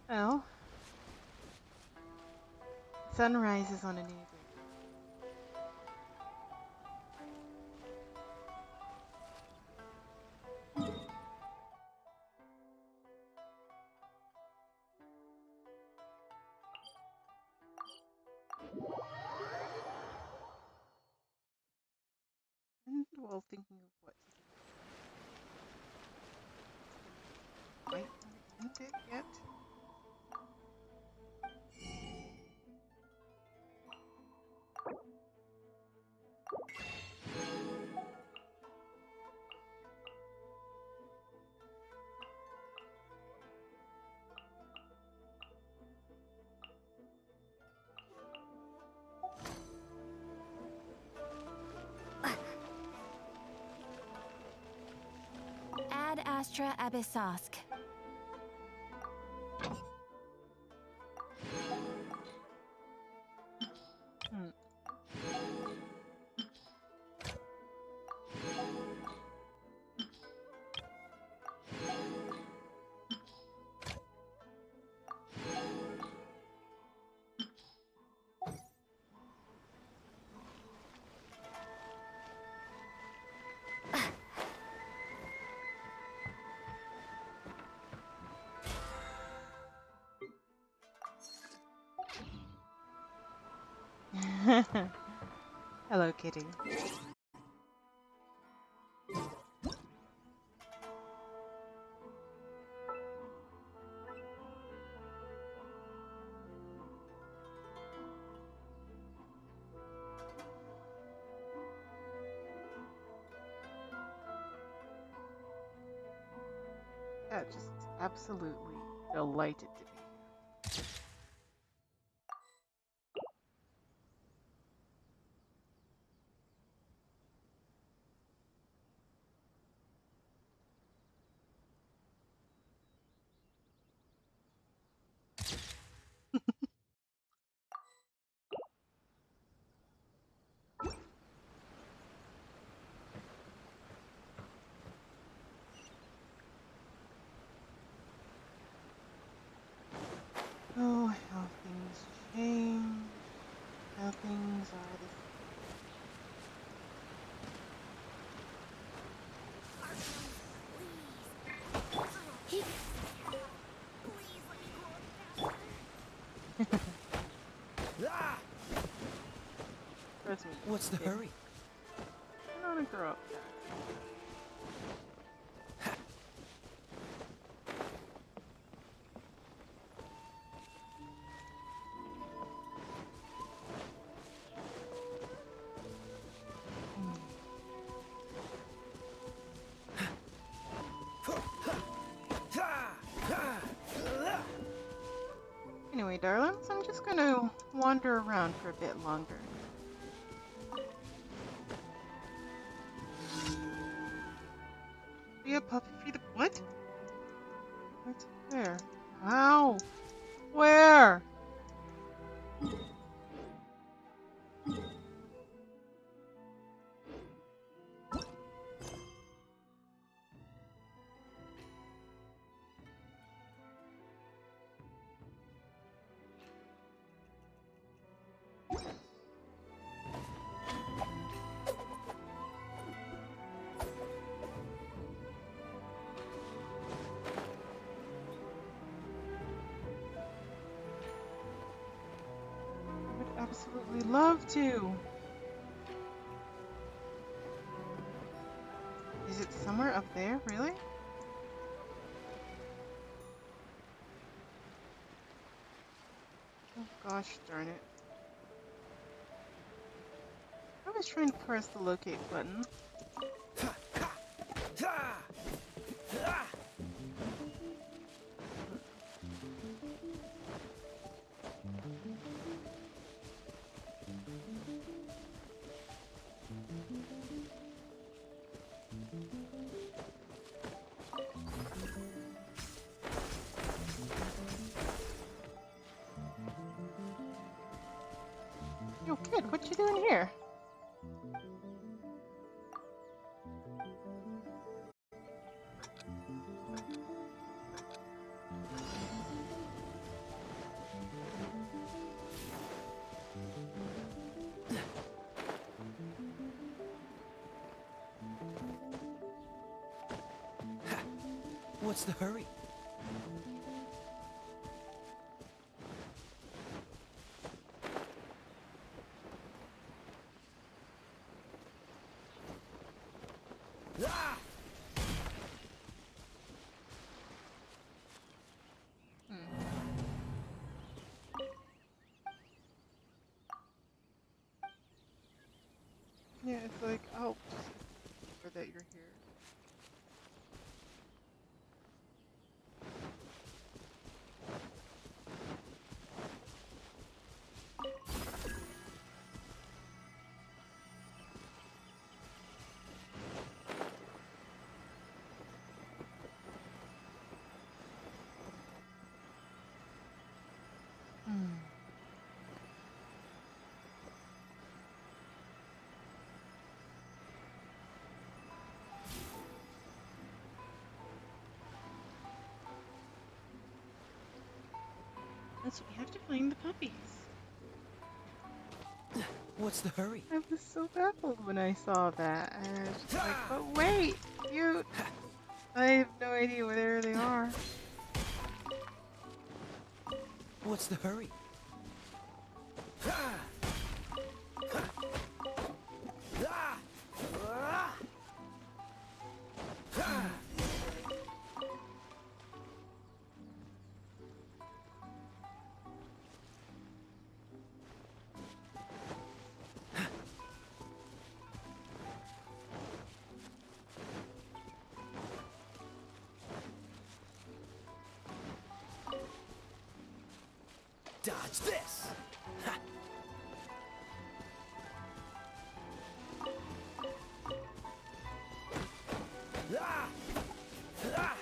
Well, sun rises on a new day. And while thinking of what to do, quite not ended yet. Ad Astra Abyssosk. Hmm. Hello, kitty. Yeah, just absolutely delighted to be here. Oh, how things change, how things are the Trust me. What's the kid. hurry? I don't want to grow up, guys. Anyway, darlings, I'm just gonna wander around for a bit longer. Be a puppy for the what? What? Where? How? Where? I would absolutely love to. Is it somewhere up there, really? Oh gosh darn it. I was trying to press the locate button. Yo, kid, what you doing here? What's the hurry? Ah! Yeah, it's like, oh, just remember that you're here. That's what we have to find the puppies. What's the hurry? I was so baffled when I saw that. And I was just like, but wait, cute. I have no idea where they are. What's the hurry? Dodge this! Ha. Ah! Ah!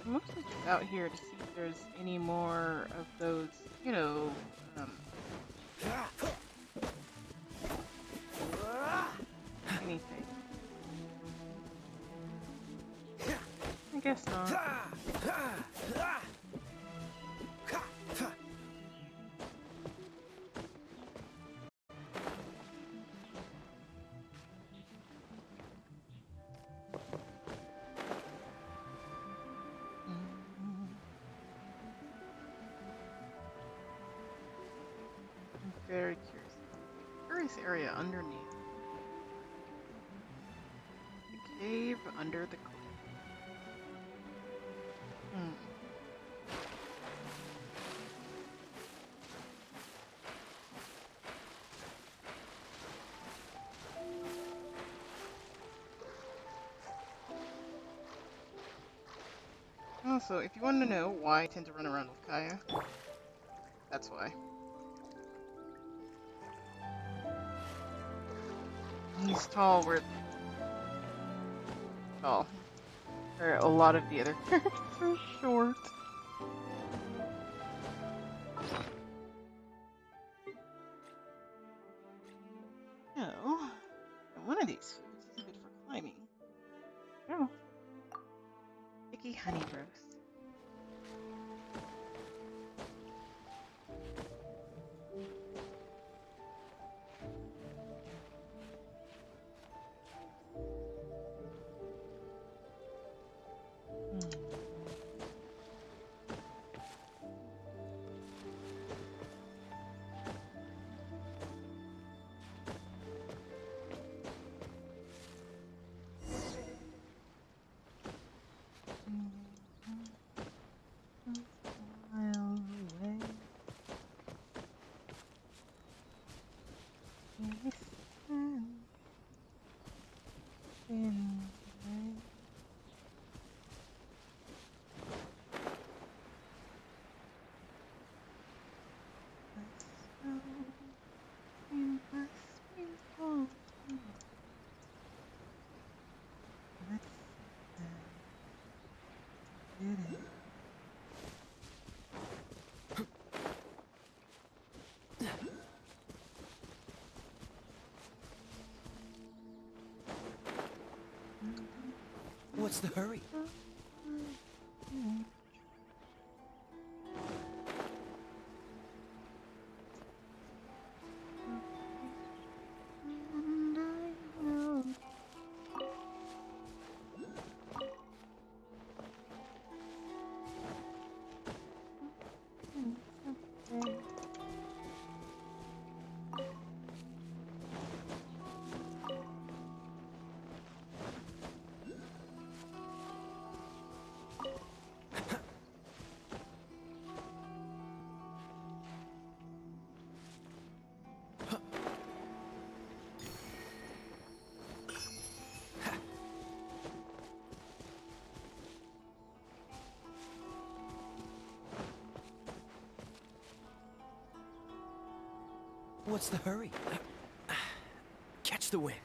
I'm mostly just out here to see if there's any more of those, you know, anything. I guess not. I'm very curious. Curious area underneath. The cave under the cliff. Also, if you want to know why I tend to run around with Kaya, that's why. He's tall, we're tall. Or a lot of the other characters are short. No. One of these foods is good for climbing. Oh. Sticky honey roast. What's the hurry? What's the hurry? Catch the wind.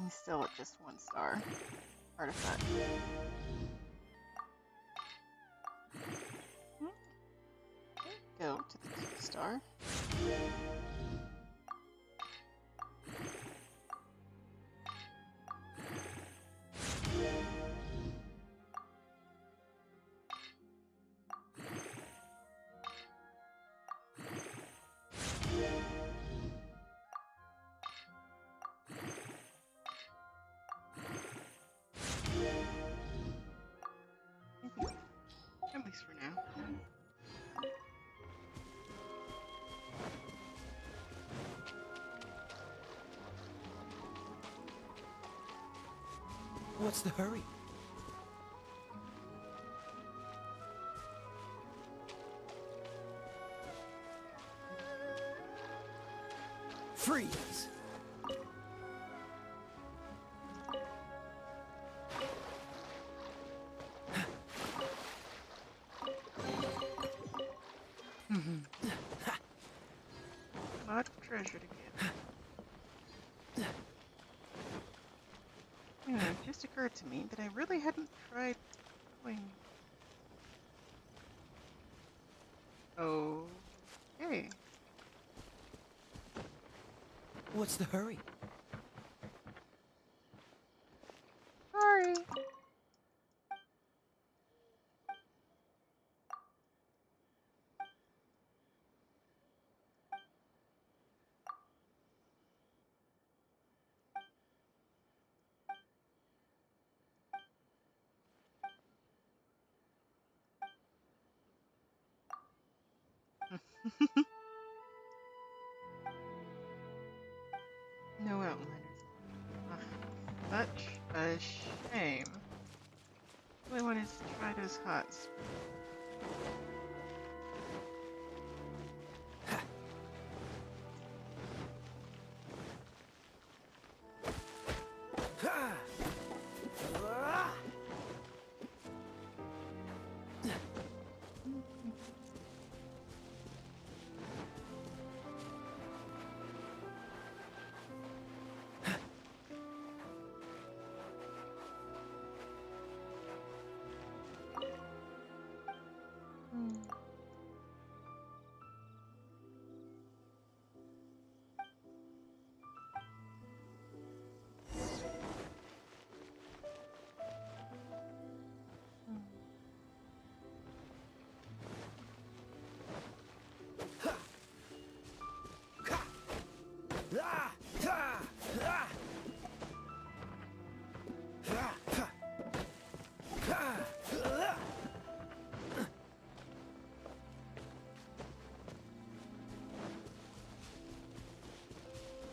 I'm still at just 1 star. Artifact. Go to the 2 star. At least for now. What's the hurry? Freeze! A lot of treasure to get. It just occurred to me that I really hadn't tried going. Okay. What's the hurry? Sorry. No outliners. Such a shame. All I wanted is to try those hots.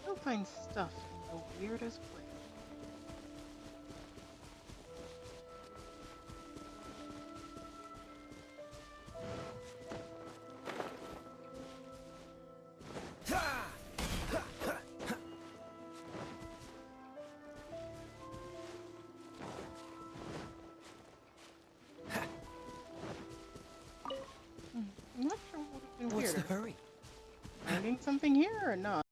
You'll find stuff in the weirdest place. I'm not sure what would be What's the weirder. hurry? Finding something here or not?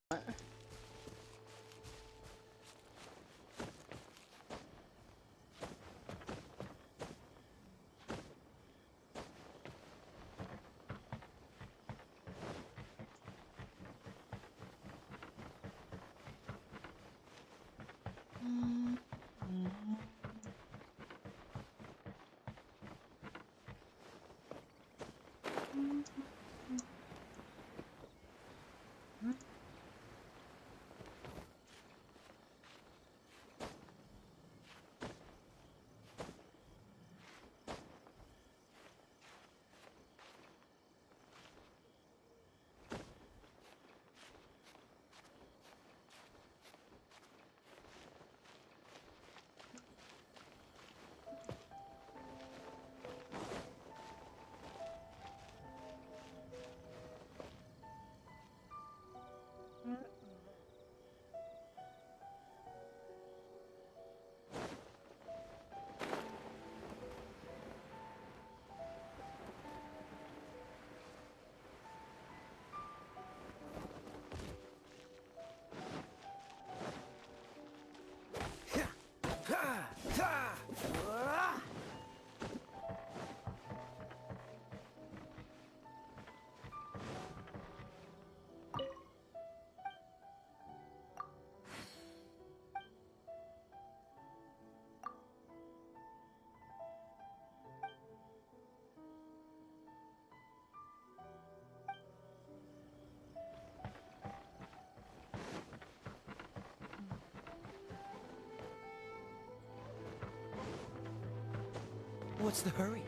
What's the hurry?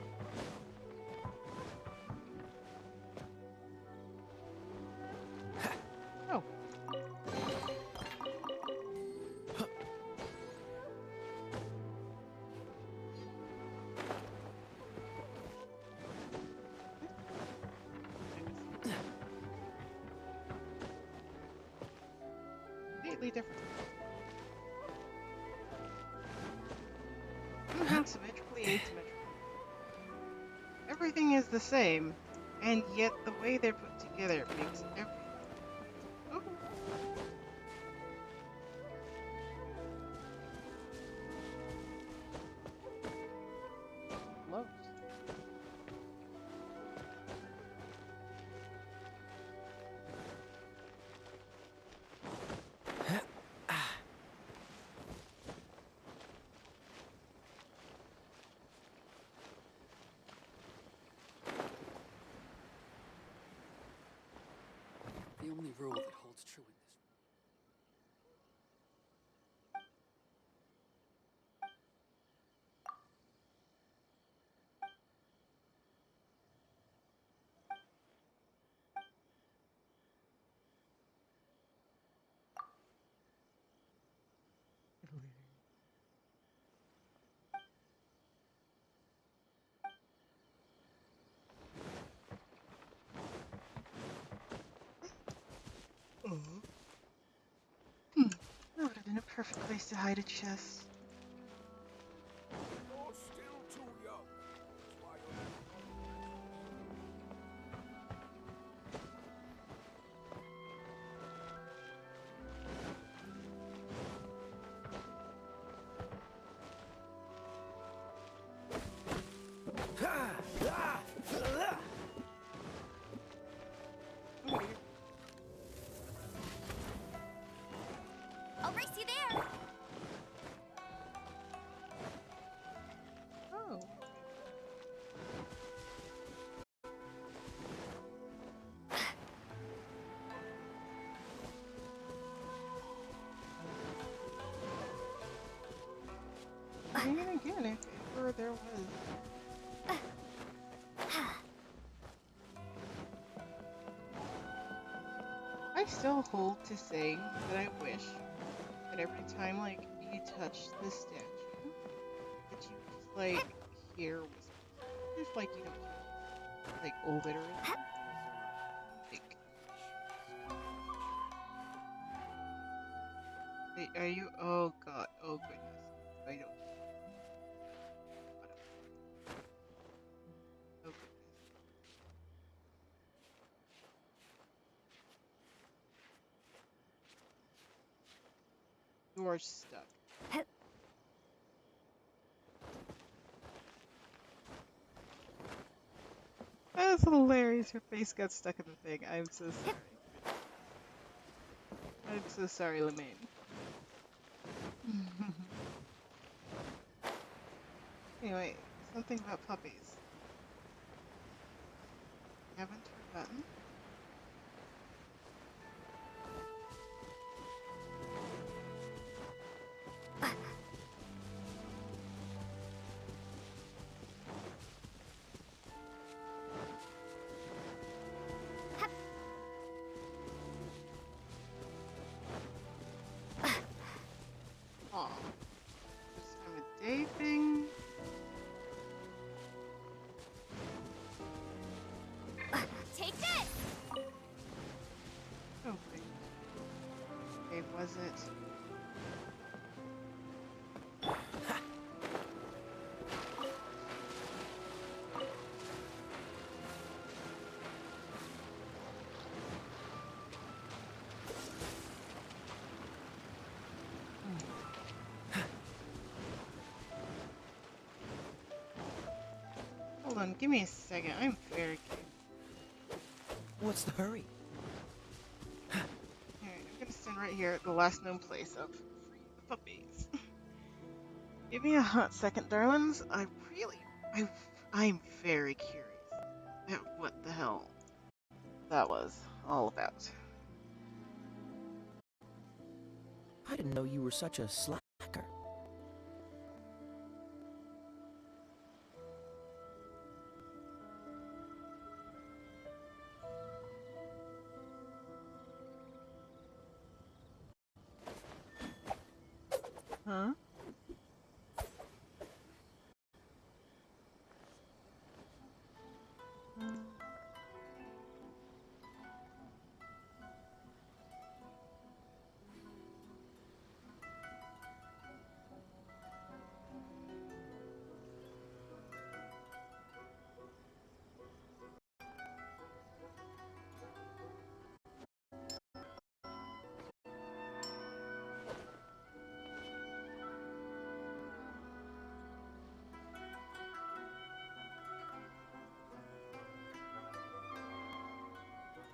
Oh. Completely different. Symmetrically asymmetrical. Everything is the same, and yet the way they're put together makes everything. Oh. Close. The only rule that holds true in this. That would have been a perfect place to hide a chest. You're still too young. That's why I'll race you there. Oh. And again, if ever there was. I still hold to saying that I wish that every time, like, you touch the statue, that you just, like, hear whispers. Just like you don't hear, like, literally. Like, are you? Oh god. Oh goodness. I don't. Oh goodness. You are stuck. That's hilarious. Her face got stuck in the thing. I'm so sorry. I'm so sorry, Lemaine. Anyway, something about puppies. Haven't forgotten. Aw. This time of day thing. Take this. Oh, wait. Okay, was it? Hold on, give me a second. I'm very curious. What's the hurry? Alright, I'm gonna stand right here at the last known place of free the puppies. Give me a hot second, darlings. I'm very curious at what the hell that was all about. I didn't know you were such a slacker.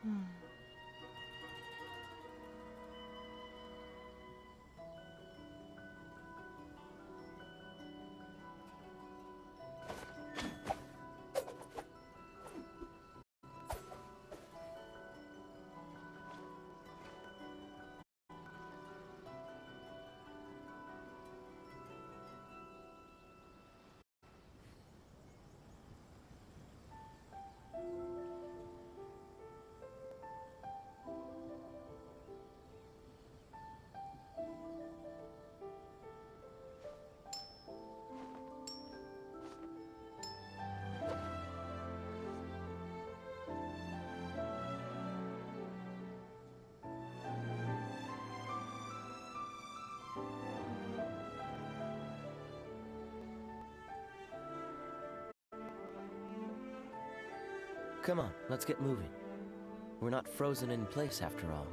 Hmm. Come on, let's get moving. We're not frozen in place after all.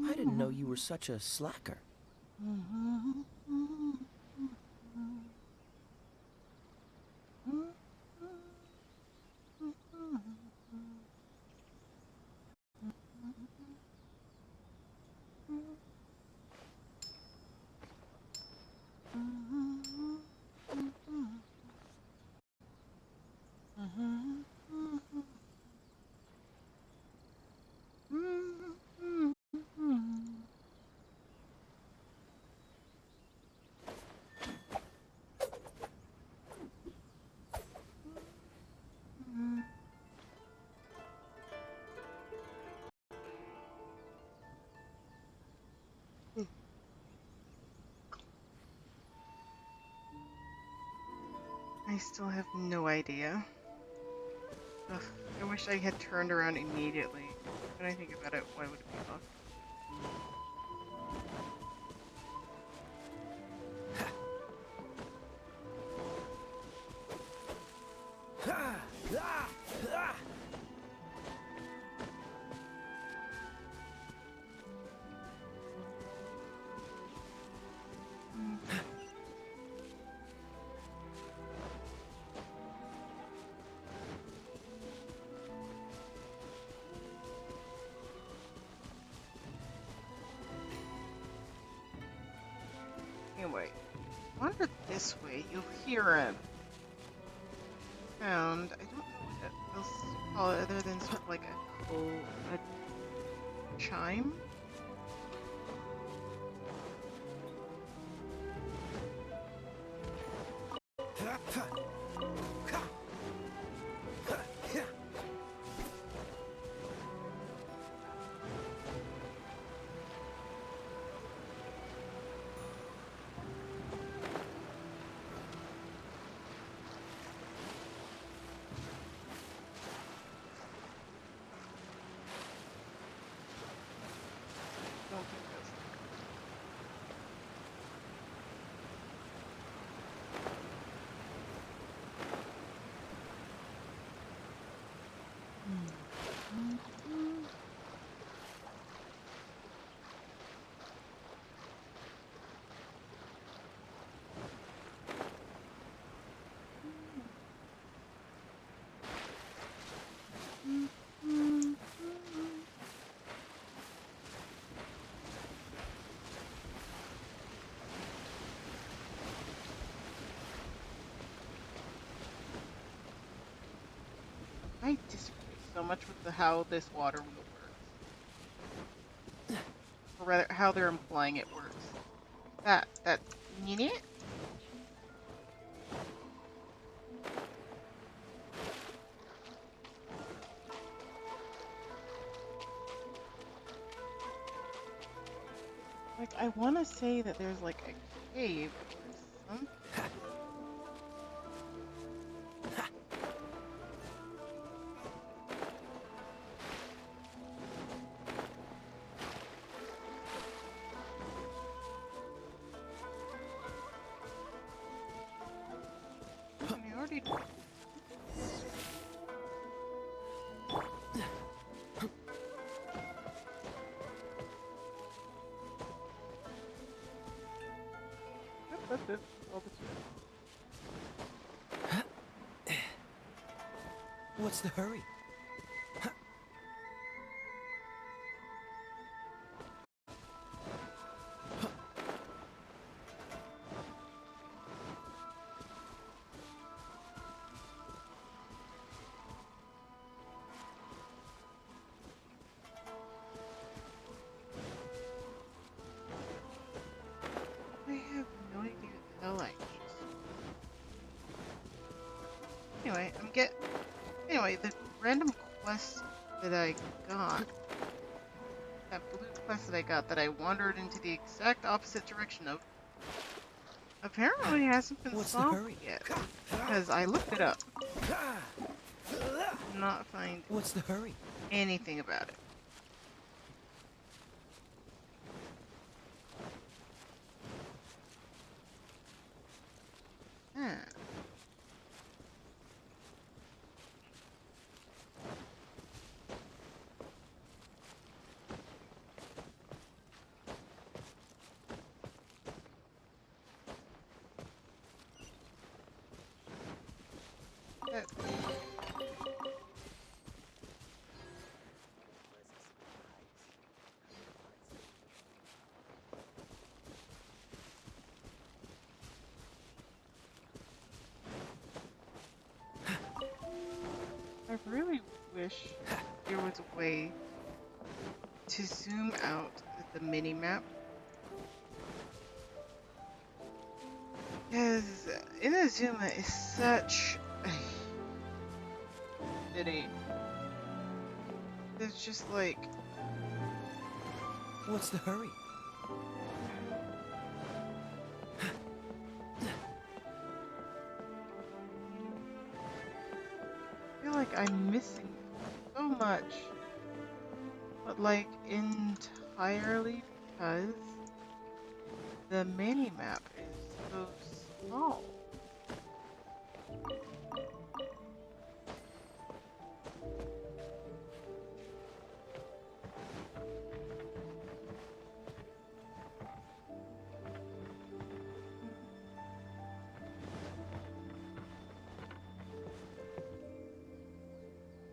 I didn't know you were such a slacker. I still have no idea. Ugh, I wish I had turned around immediately. When I think about it, why would it be locked? Anyway, wander this way, you'll hear him. Sound. I don't know what else to call it other than sort of like a chime. I disagree so much with how this water wheel works. Or rather, how they're implying it works. That, you need it? Like, I want to say that there's like a cave or something. What's the hurry? I have no idea what the hell I Anyway, Anyway, the random quest that I got, that blue quest that I got that I wandered into the exact opposite direction of, apparently hasn't been What's the solved hurry? yet. Because I looked it up. Did not find What's the hurry? anything about it. Huh. I really wish there was a way to zoom out the mini-map. Because Inazuma is such a city. It's just like... What's the hurry? I feel like I'm missing so much. But like entirely because the mini-map is so small.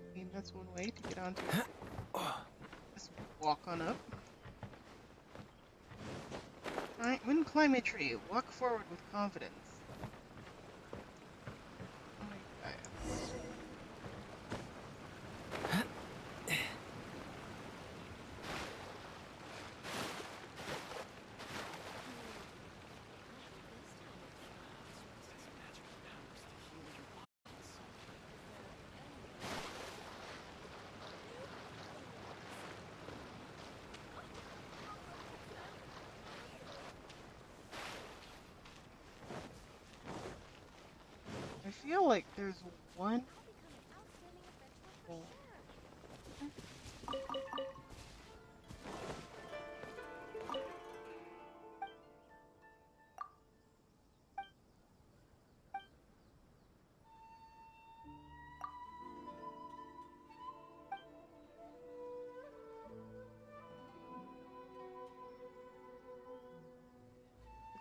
I mean, that's one way to get onto it. Just walk on up. When climb a tree, walk forward with confidence. Oh my God. I feel like there's one.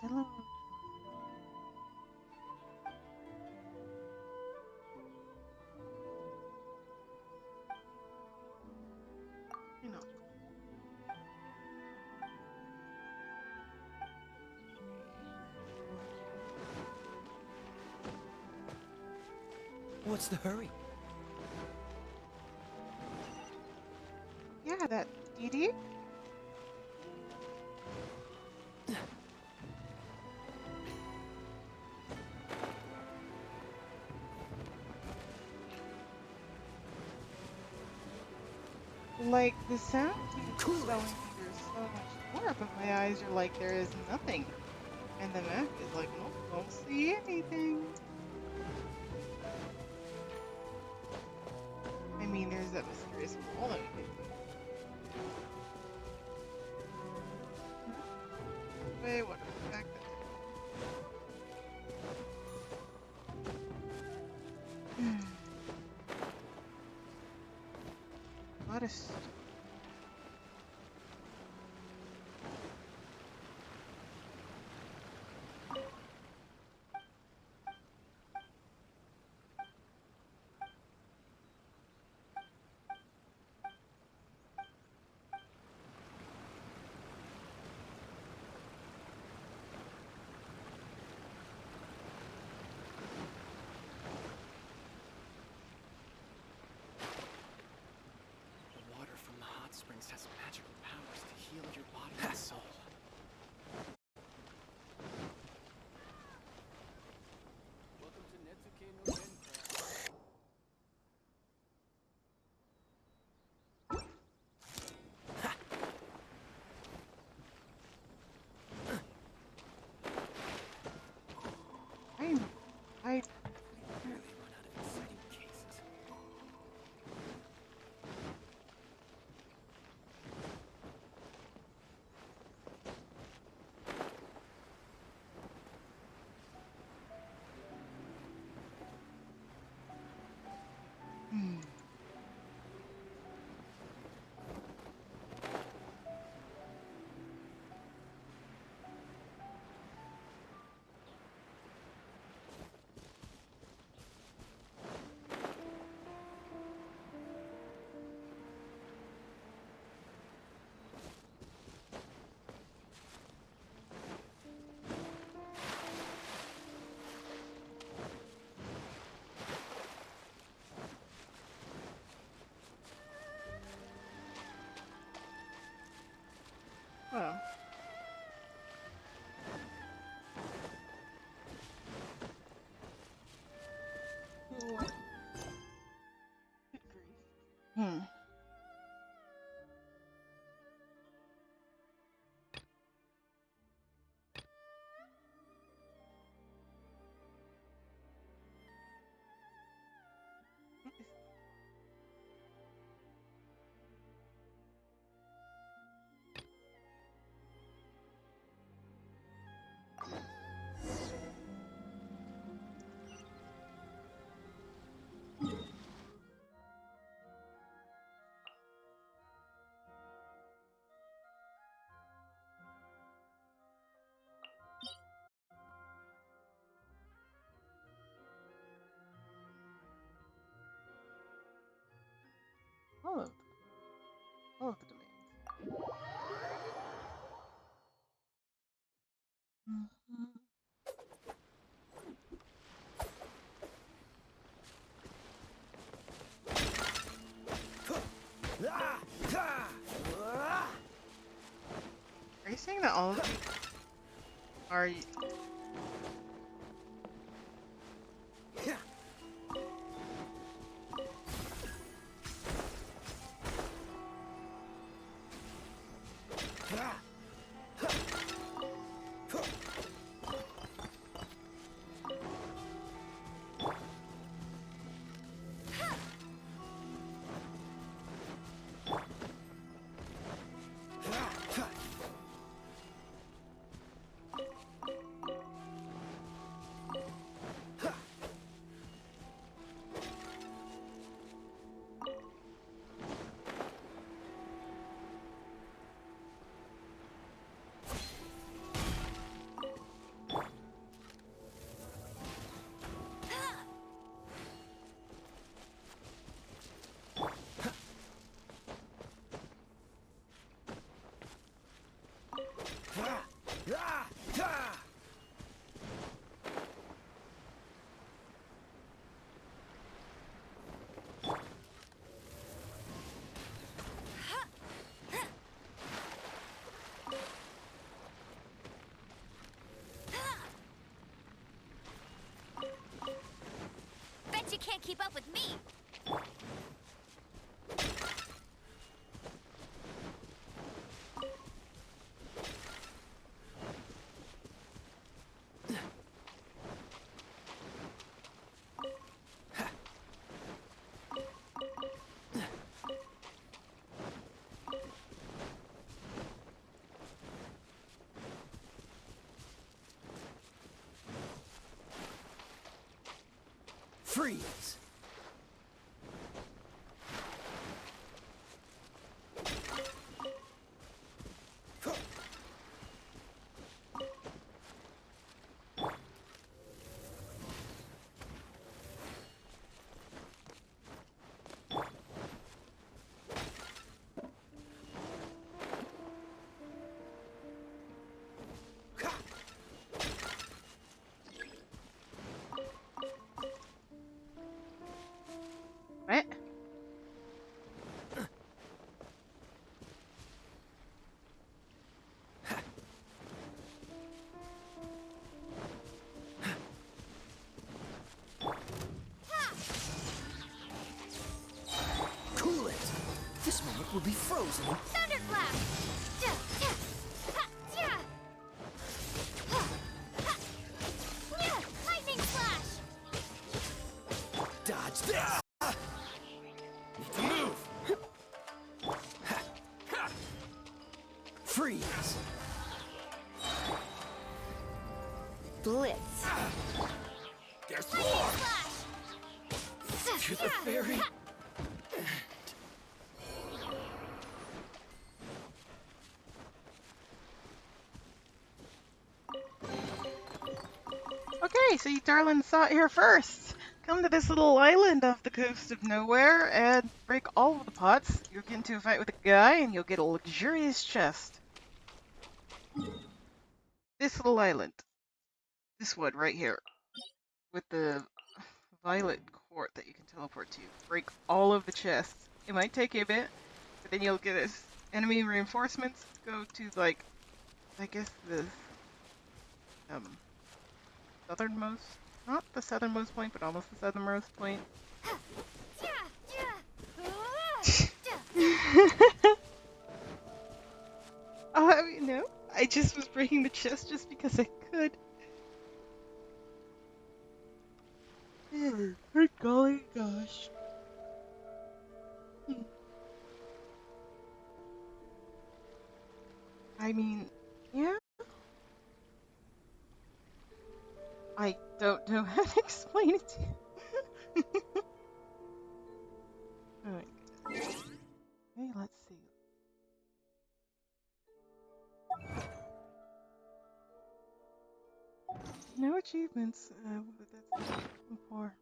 Hello. You know. What's the hurry? Yeah, that DD. Like, the sound keeps showing me there's so much more, but my eyes are like, there is nothing. And the map is like, nope, don't see anything. I mean, there's that mysterious wall that we can wait, what the heck? What is... Hmm. Well. Hmm. All of them. All of the domains. Mhm. Are you saying that all of you are you? Bet you can't keep up with me. Freeze! What? Cool it! This moment will be frozen. Thunderclap! Lightning slash! Dodge this! Need to move! Freeze! Blitz. There's Lightning more! slash! To the fairy darling saw it here first. Come to this little island off the coast of nowhere and break all of the pots. You'll get into a fight with a guy and you'll get a luxurious chest. This little island. This one right here. With the violet court that you can teleport to. Break all of the chests. It might take you a bit, but then you'll get enemy reinforcements. Go to, like, I guess the southernmost, not the southernmost point, but almost the southernmost point. Oh, you know, I just was breaking the chest just because I could. For golly gosh. I mean, yeah. I don't know how to explain it to you. Alright. Okay, let's see. No achievements, but that's for.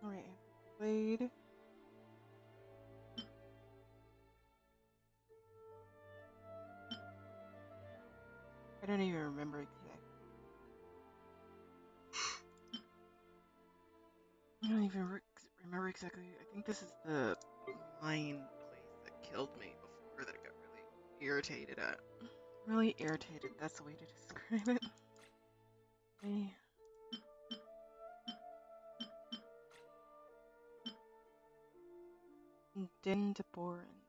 Alright, blade. I don't even remember exactly. I don't even remember exactly. I think this is the mine place that killed me before that I got really irritated at. Really irritated, that's the way to describe it. Okay. Dendaborin.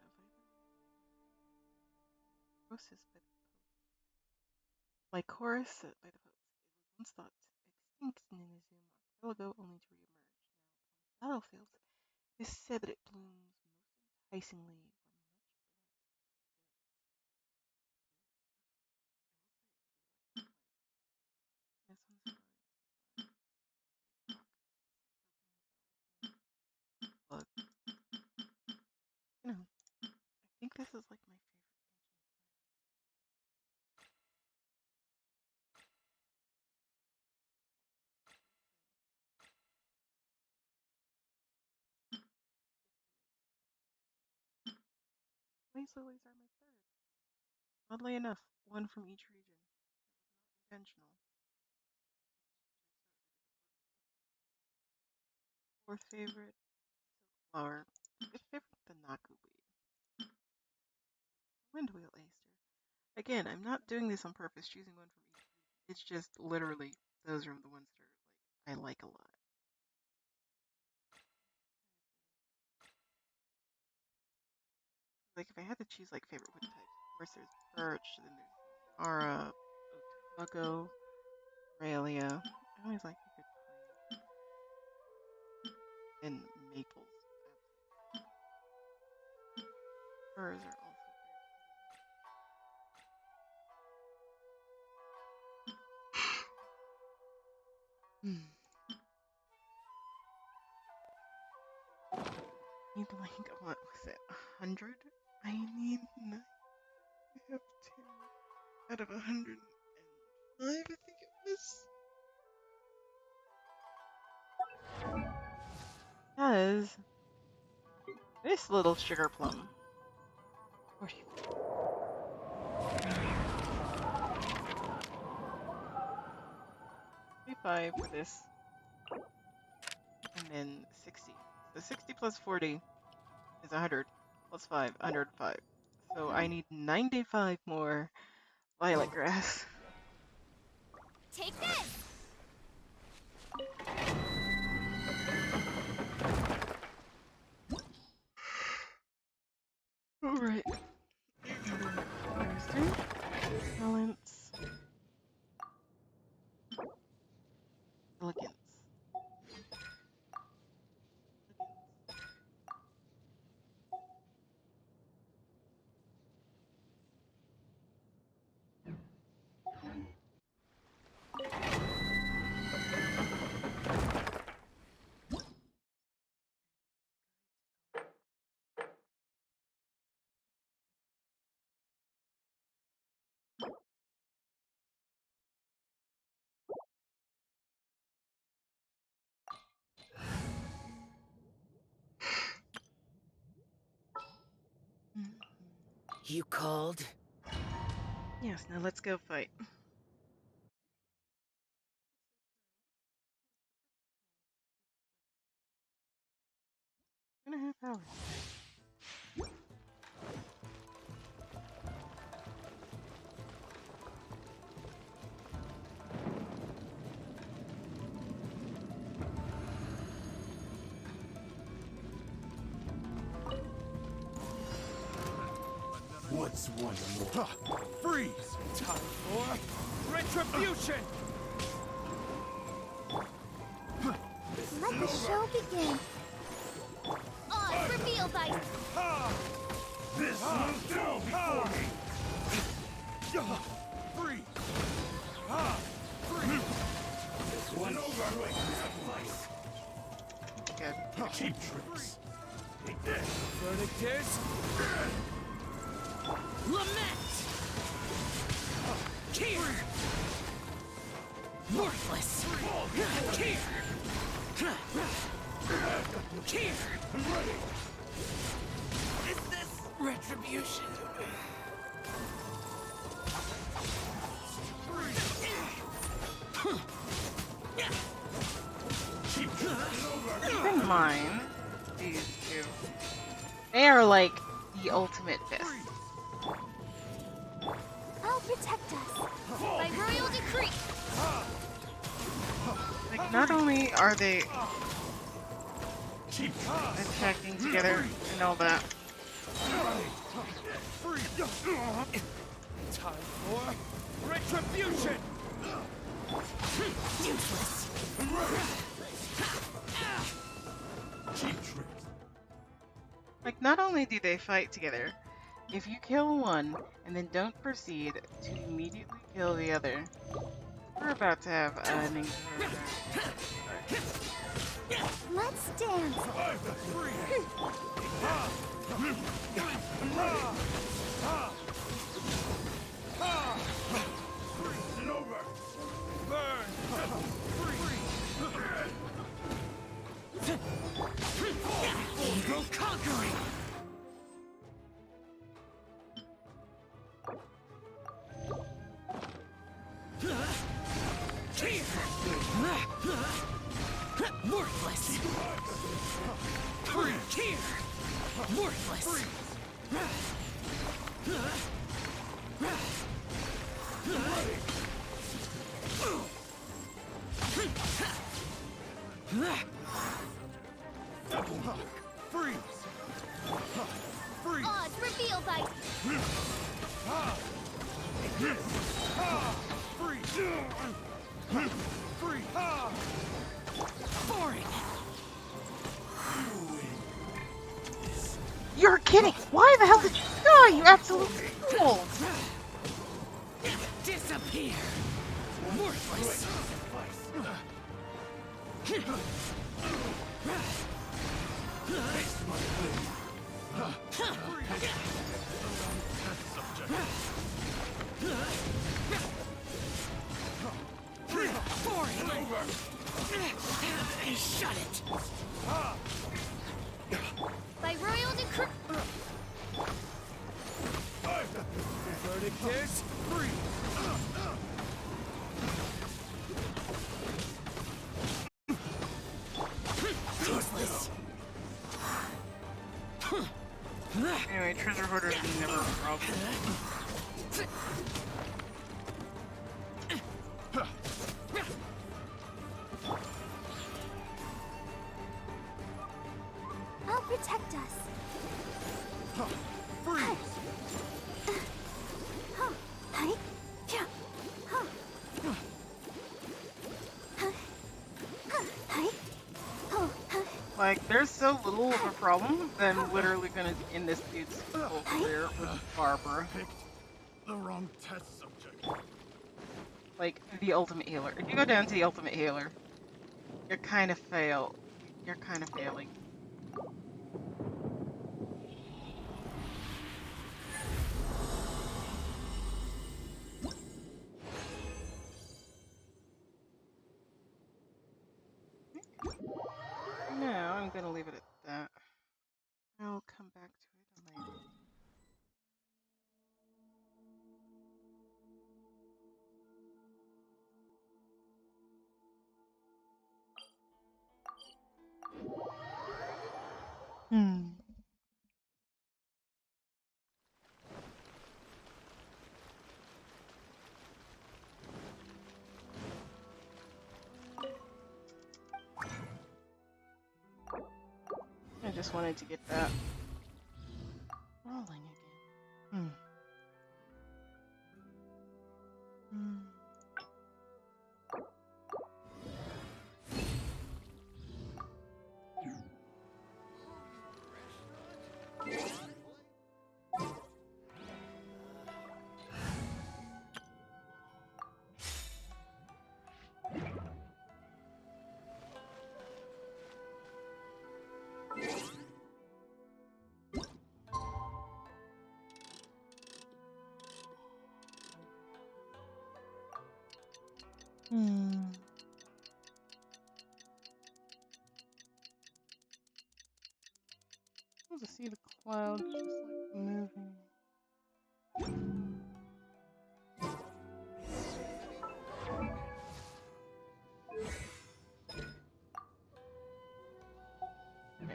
Process by the Lycoris by the poets. It was once thought extinct in Inazuma archipelago only to reemerge. Now, on battlefields, it is said that it blooms most enticingly where much blood. Blood. You know, I think this is like my favorite. These lilies are my third. Oddly enough, one from each region. Intentional. Fourth favorite, flower. Fifth favorite, the Naku weed. Windwheel Aster. Again, I'm not doing this on purpose, choosing one from each region. It's just literally, those are the ones that are, like, I like a lot. Like, if I had to choose, like, favorite wood types, of course there's birch, then there's Ara, Otago, Raelia. I always like a good pine. And maples. Firs are also very pretty. Need like, what was it, 100? I need 9. I have 2 out of 105, I think it was. Because this little sugar plum. 45 for this. And then 60. So 60 plus 40 is 100. Plus 5, 105. So I need 95 more violet grass. Take this! Alright. Balance. Elegance. You called? Yes, now let's go fight. 2.5 hours. What's one more? Freeze! Time for retribution! Let the show begin. On, reveal dice! This will do before me! Freeze! This one over like sacrifice. Good. Cheap tricks. Take this. Verdict is... Lament! Here! Worthless! Here! Here! I'm ready. Is this retribution? Keep in mind, these two. They are like the ultimate fist. I'll protect us. By royal decree! Like, not only are they attacking together and all that. Time for retribution! Useless! Cheap tricks. Like, not only do they fight together, if you kill one and then don't proceed to immediately kill the other, we're about to have an encounter. Let's dance. Go conquering! Worthless! Here! Worthless! Freeze! Freeze! Odds, reveal dice! Freeze! Boring! You're kidding! Why the hell did you die, you absolute fool? Disappear! Worthless! Boring! Shut it! By royal decree! Verdict is free! Useless! Anyway, treasure hoarders is never a problem. I'll protect us. Like, there's so little of a problem that I'm literally gonna end this dude's whole career with Barbara. The wrong test subject. Like, the ultimate healer. If you go down to the ultimate healer, you're kind of You're kind of failing. No, I'm gonna leave it at that. I'll come back to it later. Hmm. I just wanted to get that rolling again. Hmm. Hmm. I just see the clouds just like moving.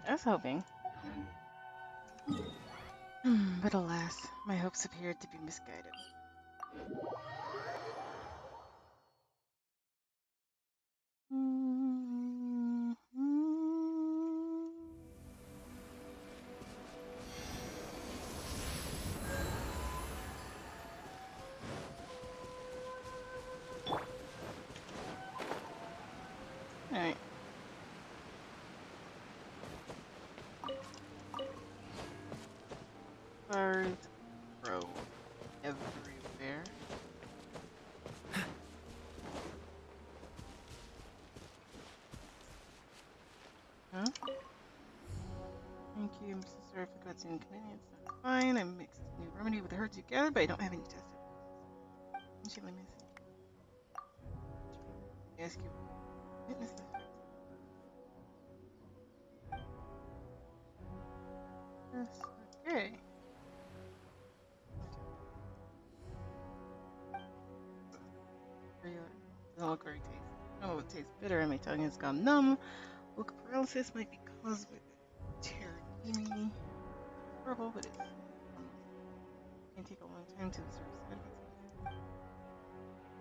I was hoping. But alas, my hopes appeared to be misguided. Alright. Birds grow everywhere. Huh? Thank you. I'm so sorry for causing inconvenience. That's fine. I mixed a new remedy with the herbs you gathered, but I don't have any tested. Let me see. Ask you. Witness the effect. Yes. Okay. Doesn't look very tasty. Oh, it tastes bitter and my tongue has gone numb. Look, paralysis might be caused by the terragini. Horrible, but it's can take a long time to observe side effects.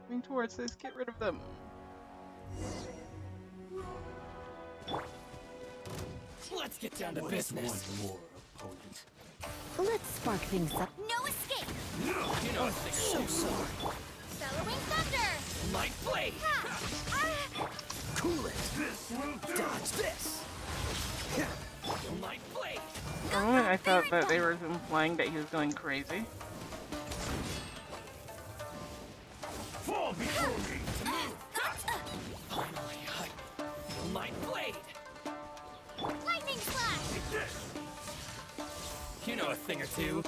Coming towards this, get rid of them. Let's get down to business. One more opponent. Let's spark things up. No escape! You know what they're so sorry. Bellowing thunder! Light blade! Cool it! This will do! Dodge this! Light blade! For a moment, I thought that they were implying that he was going crazy. Fall before me! Finally, Light blade! Lightning slash! You know a thing or two.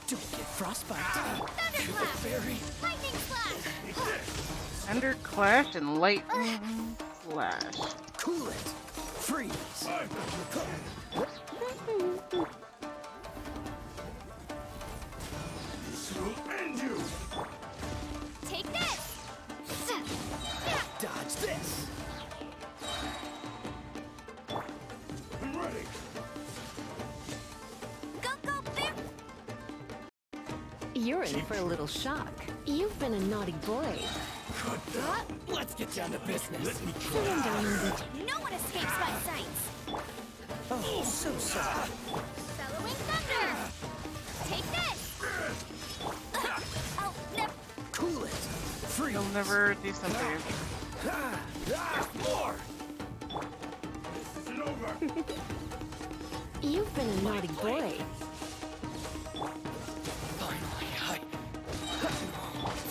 Don't get frostbite. Thunderclap! Lightning slash! Thunder clash and lightning slash. Cool it. Freeze. This will end you. Take this! Dodge this. I'm ready. Go, bear! You're in for a little shock. You've been a naughty boy. Let's get down to business. Let me Feeling down in the No one escapes my sights! Oh, so sorry. Bellowing thunder! Take this! Oh, never. Cool it. Freeze. You'll never do something. More. This isn't over. You've been a naughty boy. Finally,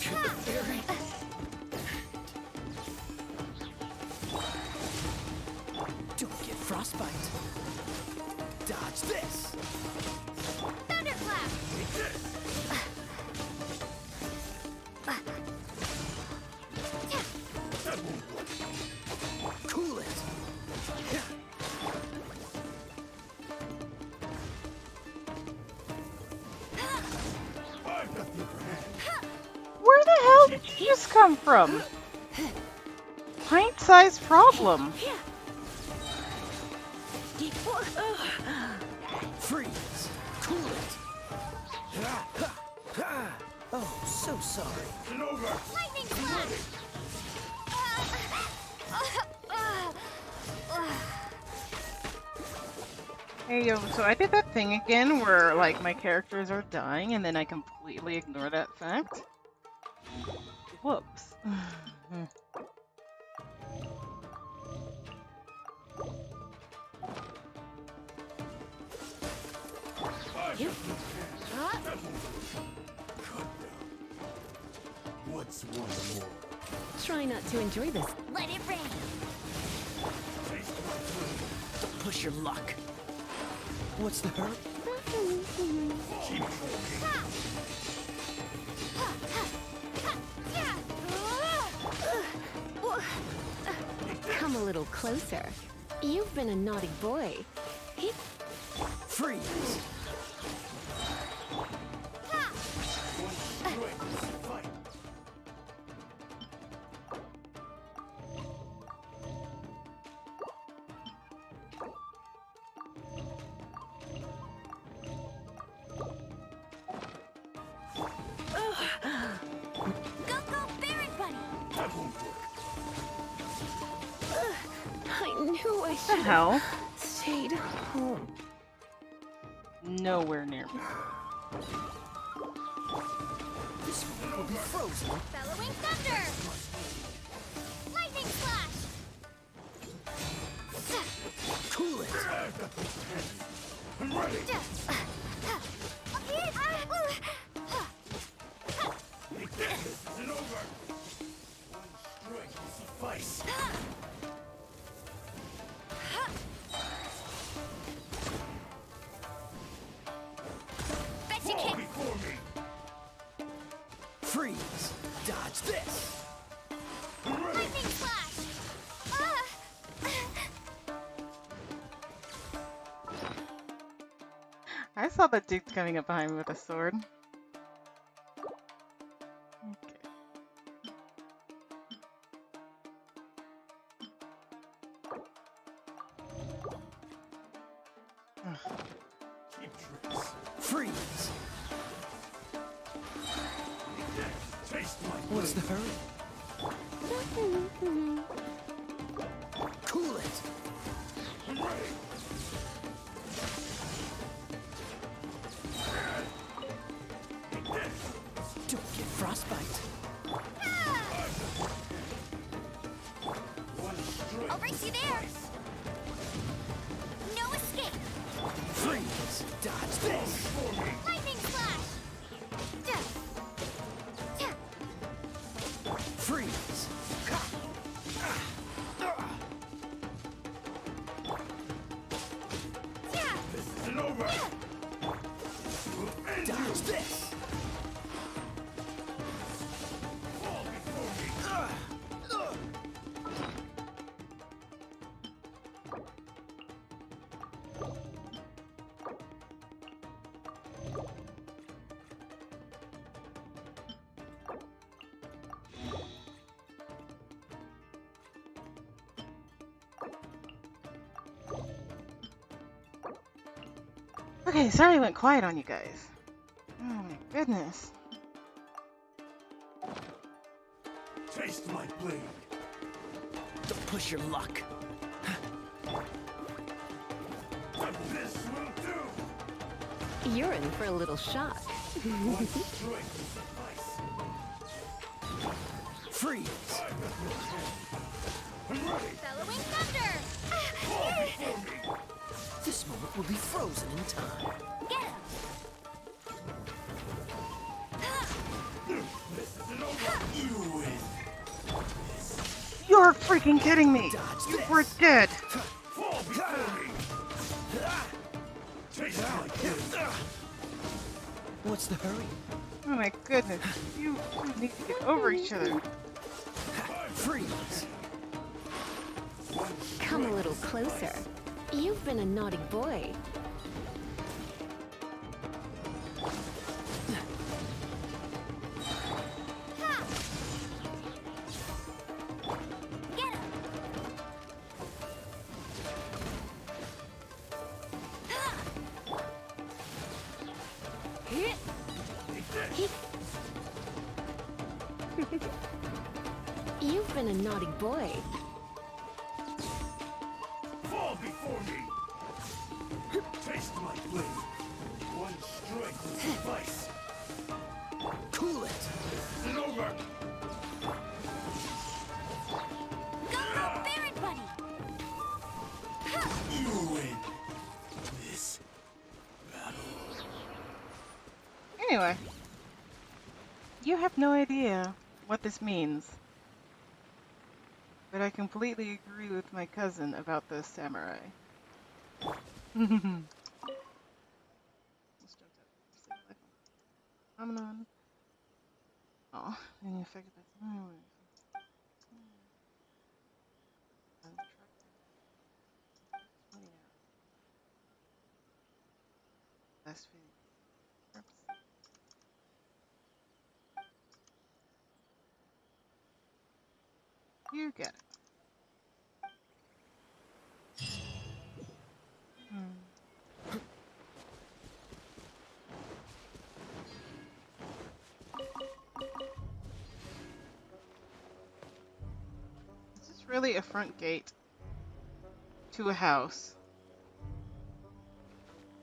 to the very Don't get frostbite. Dodge this. Thunderclap! Take this. Cool it. I've got the upper hand. Where'd you just come from? Pint-sized problem. Freeze! Cool it! Oh, so sorry. Lightning flash! Hey yo, so I did that thing again where like my characters are dying and then I completely ignore that fact. Whoops. What's one more? Try not to enjoy this. Let it rain! Don't push your luck. What's the hurry? Come a little closer. You've been a naughty boy. Freeze! I knew I What the should hell? have stayed home. Nowhere near me. This one will be frozen. Bellowing thunder! Lightning flash! Cool it! I'm ready! This isn't over! One strike will suffice. Bet you Fall can't. before me! Freeze! Dodge this! Lightning flash! I saw that dude coming up behind me with a sword. Okay. Ugh. Keep tricks. Freeze! Taste my What's the blade. hurry? Cool it! I'm ready! Don't get frostbite. One strike. I'll race you there! No escape! Freeze! Dodge this! Lightning flash! Freeze! This isn't over! Dodge this! Fall before me! Okay, sorry I went quiet on you guys. Oh my goodness. Taste my blade! Don't push your luck. This will do! You're in for a little shock. One strike will suffice. Freeze! I'm ready! Bellowing thunder! Fall before me! This moment will be frozen in time. Get him! This isn't over! You win! You're freaking kidding me! Dodge You this. were dead! Fall before me! Taste my blade! What's the hurry? Oh my goodness. You need to get over each other. Freeze! Come a little closer. You've been a naughty boy. You've been a naughty boy. Fall before me! Taste my blade! One strike will suffice! Cool it! It's over! Go, Barret Buddy! You win! This battle. Anyway, you have no idea what this means. But I completely agree with my cousin about the samurai. Phenomenon. Oh, any affected by less fitting. You get it. Is this really a front gate to a house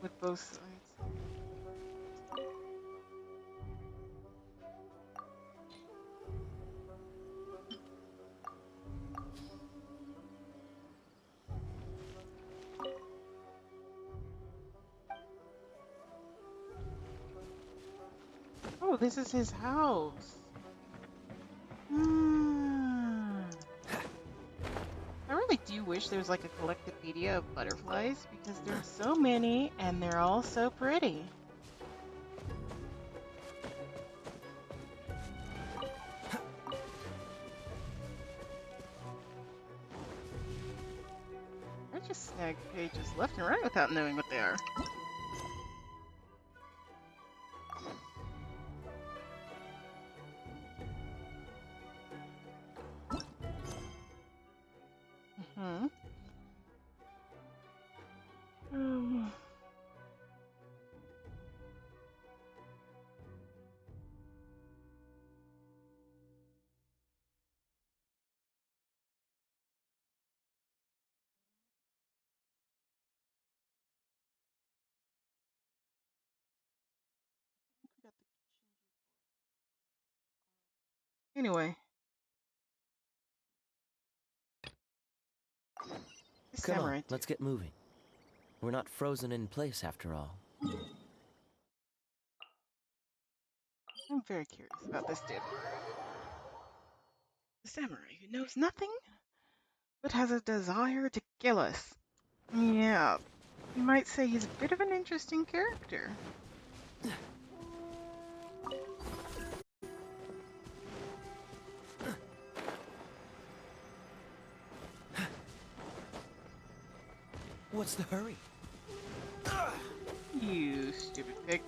with both sides? Oh, this is his house. I really do wish there was like a collectopedia of butterflies because there's so many and they're all so pretty. I just snag pages left and right without knowing what they are. Anyway. Come on, let's get moving. We're not frozen in place after all. I'm very curious about this dude. The samurai who knows nothing but has a desire to kill us. Yeah, you might say he's a bit of an interesting character. What's the hurry? You stupid pig.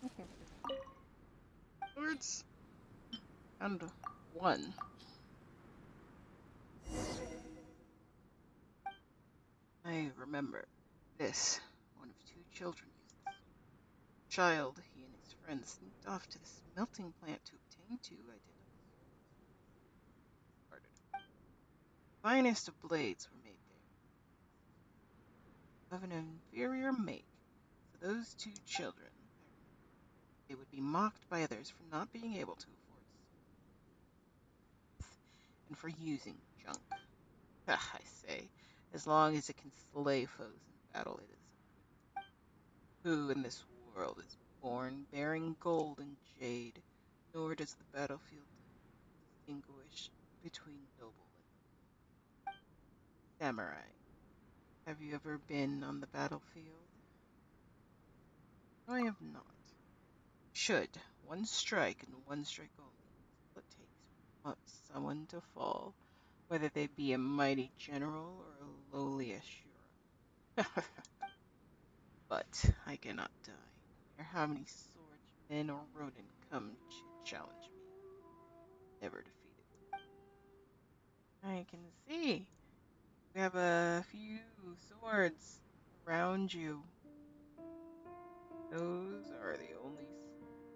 Okay. Words and one. I remember this. One of two children used this. Child, he and his friends sneaked off to the smelting plant to obtain two identical swords. Finest of blades were made there, of an inferior make. For those two children, they would be mocked by others for not being able to afford and for using junk. I say, as long as it can slay foes in battle, it is. Who in this world is born bearing gold and jade, nor does the battlefield distinguish between noble and samurai. Have you ever been on the battlefield? I have not. Should. One strike and one strike only. All it takes for someone to fall, whether they be a mighty general or a lowly Ashura. But I cannot die, no matter how many swordsmen or rodent come challenge me. Never defeated. I can see. We have a few swords around you.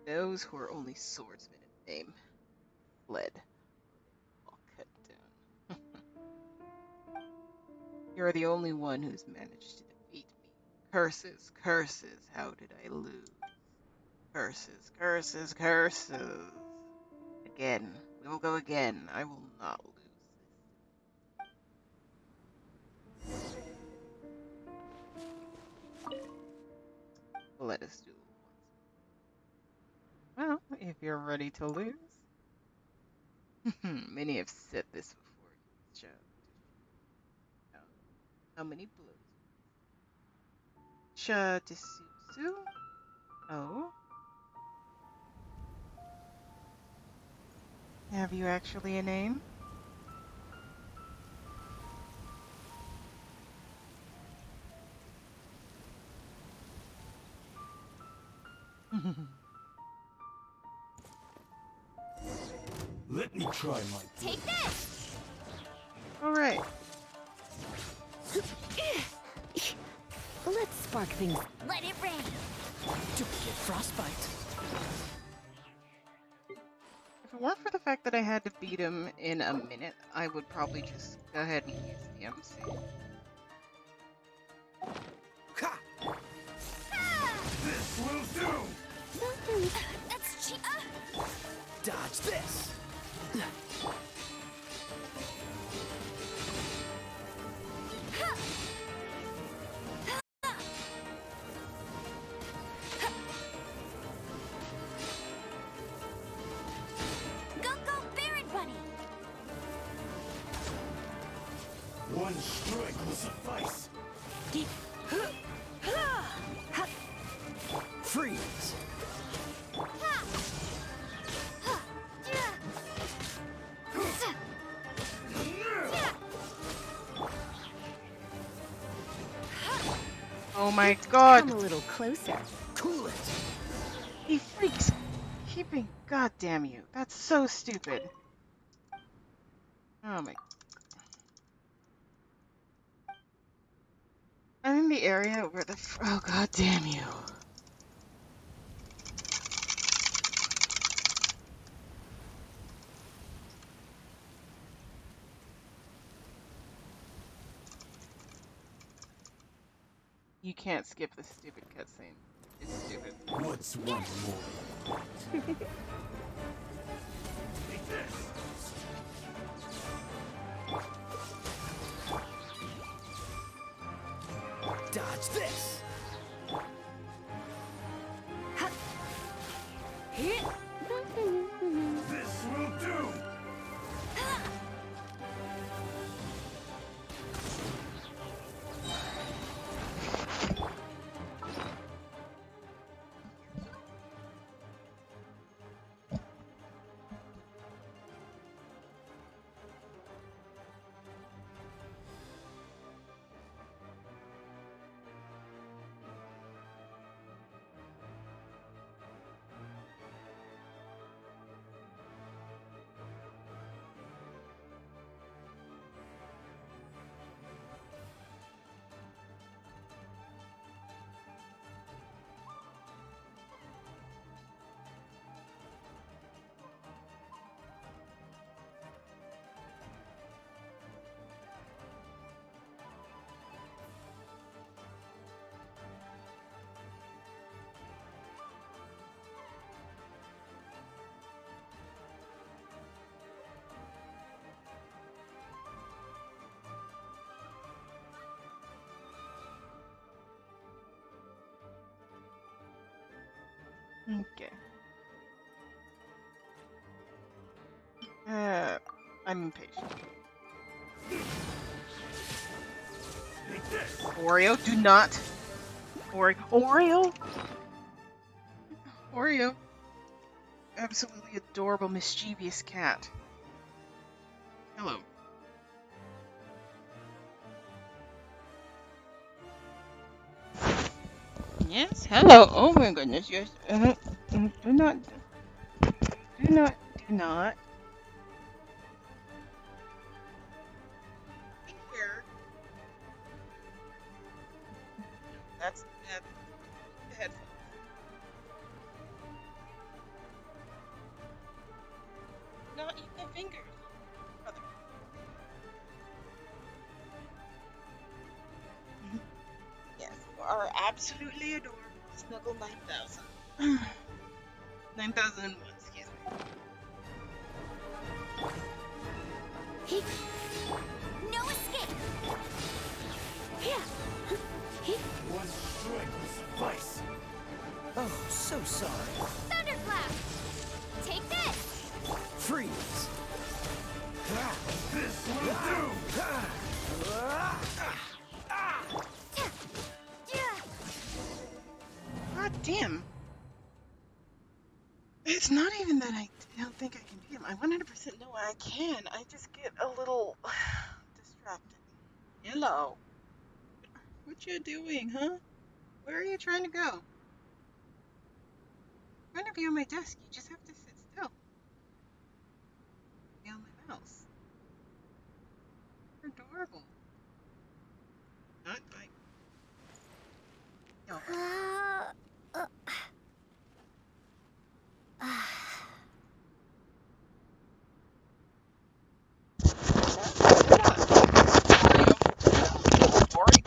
Those who are only swordsmen in name fled. All cut down. You're the only one who's managed to defeat me. Curses, curses, how did I lose? Curses, curses, curses. Again, we will go again. I will not lose this. Let us do it once. Well, if you're ready to lose. Many have said this before you, child. How many blows? Cha-Tsusu? Oh? Have you actually a name? Let me try my. Take this! Alright. Let's spark things. Let it rain! Duplicate frostbite. If it weren't for the fact that I had to beat him in a minute, I would probably just go ahead and use the MC. Ha! This will do! That's cheap! Dodge this! One strike will suffice. Freeze! Oh my god! Come a little closer. Cool it! He freaks keeping. God damn you! That's so stupid. Oh my. I'm in the area where the. Oh god damn you! You can't skip the stupid cutscene. It's stupid. What's one more? Take this. Dodge this! This will do! Okay. I'm impatient. Oreo, do not. Oreo. Oreo. Absolutely adorable, mischievous cat. Hello. Yes, hello. Oh my goodness, yes. Do not, do not, do not. Here. That's the headphones. Not eat my fingers, brother. Yes, you are absolutely adorable. Snuggle 9000. 9001, excuse me. No escape! One strike will suffice. Oh, so sorry. Thunderclap! Take this! Freeze! This will do! God damn. It's not even that I don't think I can beat him. I 100% know I can. I just get a little distracted. Hello. What you doing, huh? Where are you trying to go? I'm gonna be on my desk. You just have to sit still. Be on my mouse. You're adorable. Not like. No. Oreo.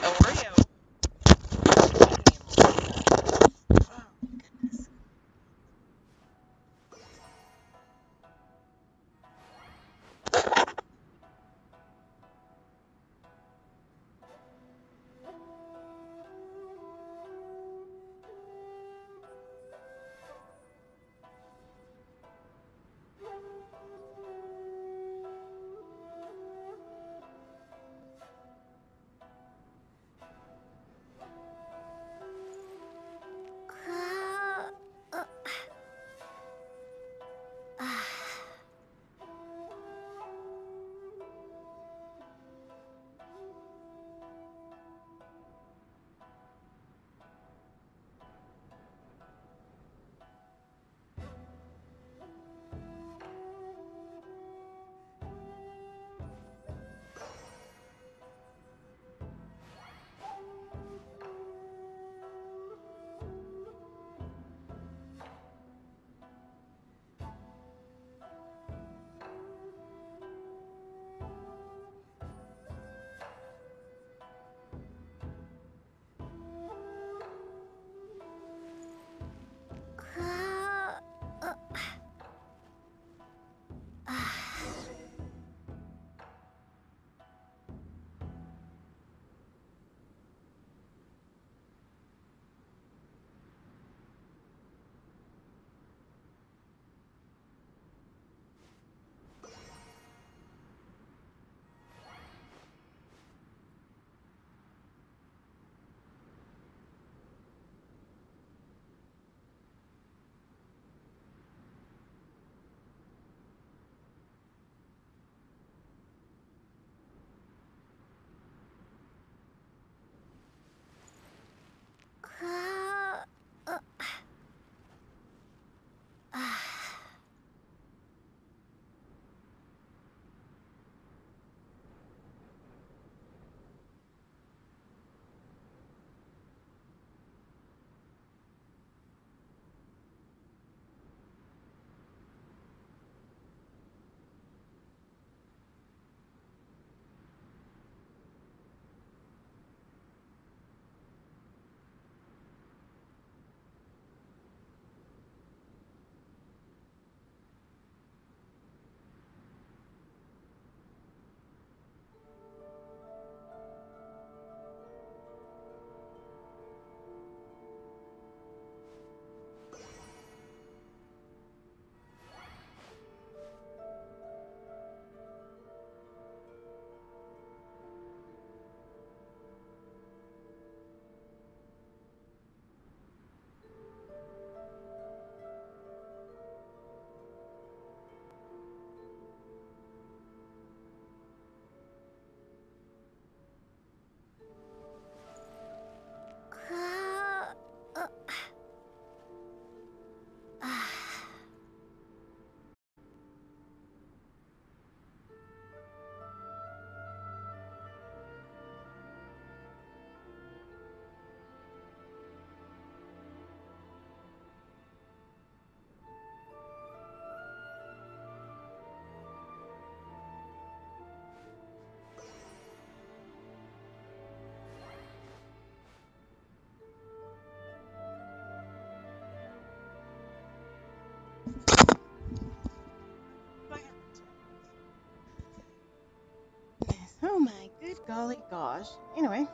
Oh my good golly gosh. Anyway,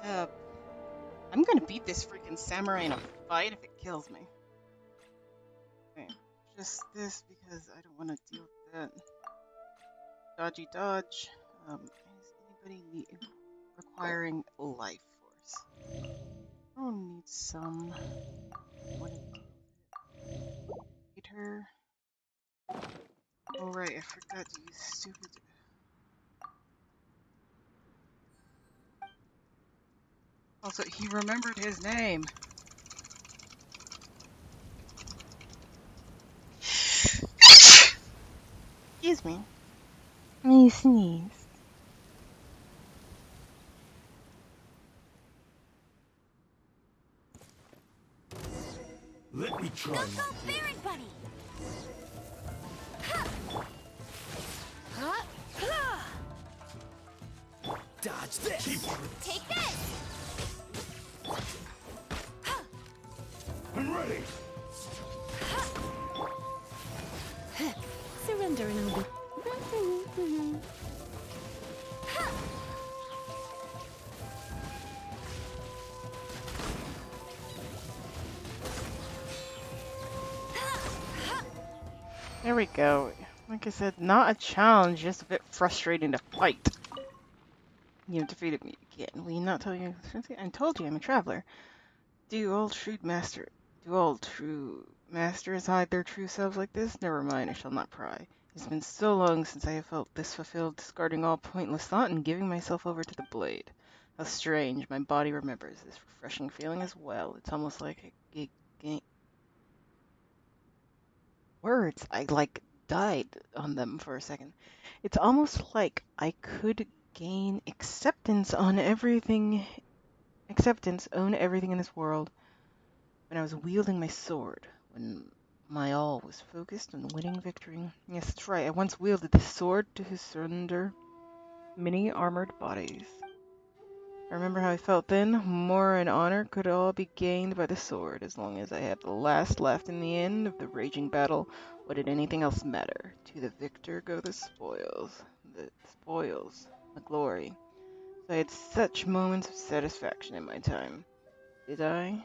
I'm gonna beat this freaking samurai in a fight if it kills me. Okay, just this because I don't want to deal with that. Dodgy dodge. Is anybody requiring life force? I'll need some. What need her? Oh right, I forgot to use stupid. Also, he remembered his name. Excuse me. I sneeze. Let me try Let's go, Baron Buddy! Dodge this! Take this! I'm ready! Surrender and I'll be. There we go. Like I said, not a challenge, just a bit frustrating to fight. You defeated me again. Will you not tell you? I told you I'm a traveler. Do all true masters hide their true selves like this? Never mind, I shall not pry. It's been so long since I have felt this fulfilled, discarding all pointless thought and giving myself over to the blade. How strange, my body remembers this refreshing feeling as well. It's almost like words. I like died on them for a second. It's almost like I could gain own everything in this world when I was wielding my sword, when my all was focused on winning victory. Yes, that's right. I once wielded the sword to surrender many armored bodies. I remember how I felt then. More and honor could all be gained by the sword. As long as I had the last left in the end of the raging battle, what did anything else matter? To the victor go the spoils. The glory. So I had such moments of satisfaction in my time. Did I?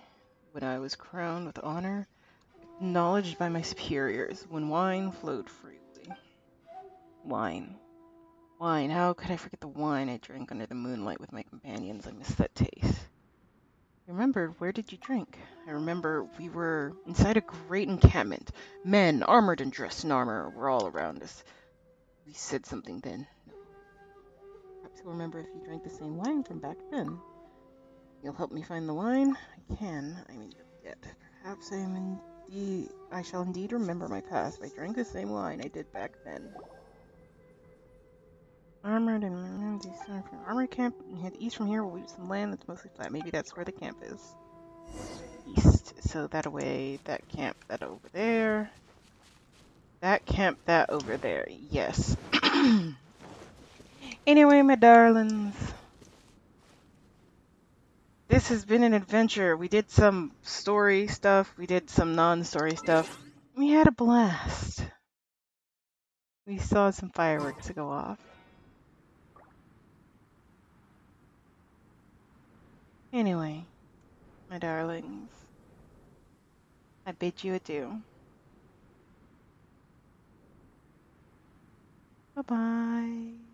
When I was crowned with honor, acknowledged by my superiors, when wine flowed freely. Wine. Wine. How could I forget the wine I drank under the moonlight with my companions? I miss that taste. I remembered, where did you drink? I remember we were inside a great encampment. Men, armored and dressed in armor, were all around us. We said something then. No. Perhaps you'll remember if you drank the same wine from back then. You'll help me find the wine? I can. I'm in your debt. Perhaps I shall indeed remember my past if I drank the same wine I did back then. Armored and armored camp head east from here. We'll leave some land that's mostly flat. Maybe that's where the camp is. East. So that away, that camp, that over there. That camp, that over there. Yes. Anyway, my darlings. This has been an adventure. We did some story stuff. We did some non-story stuff. We had a blast. We saw some fireworks go off. Anyway, my darlings, I bid you adieu. Bye-bye.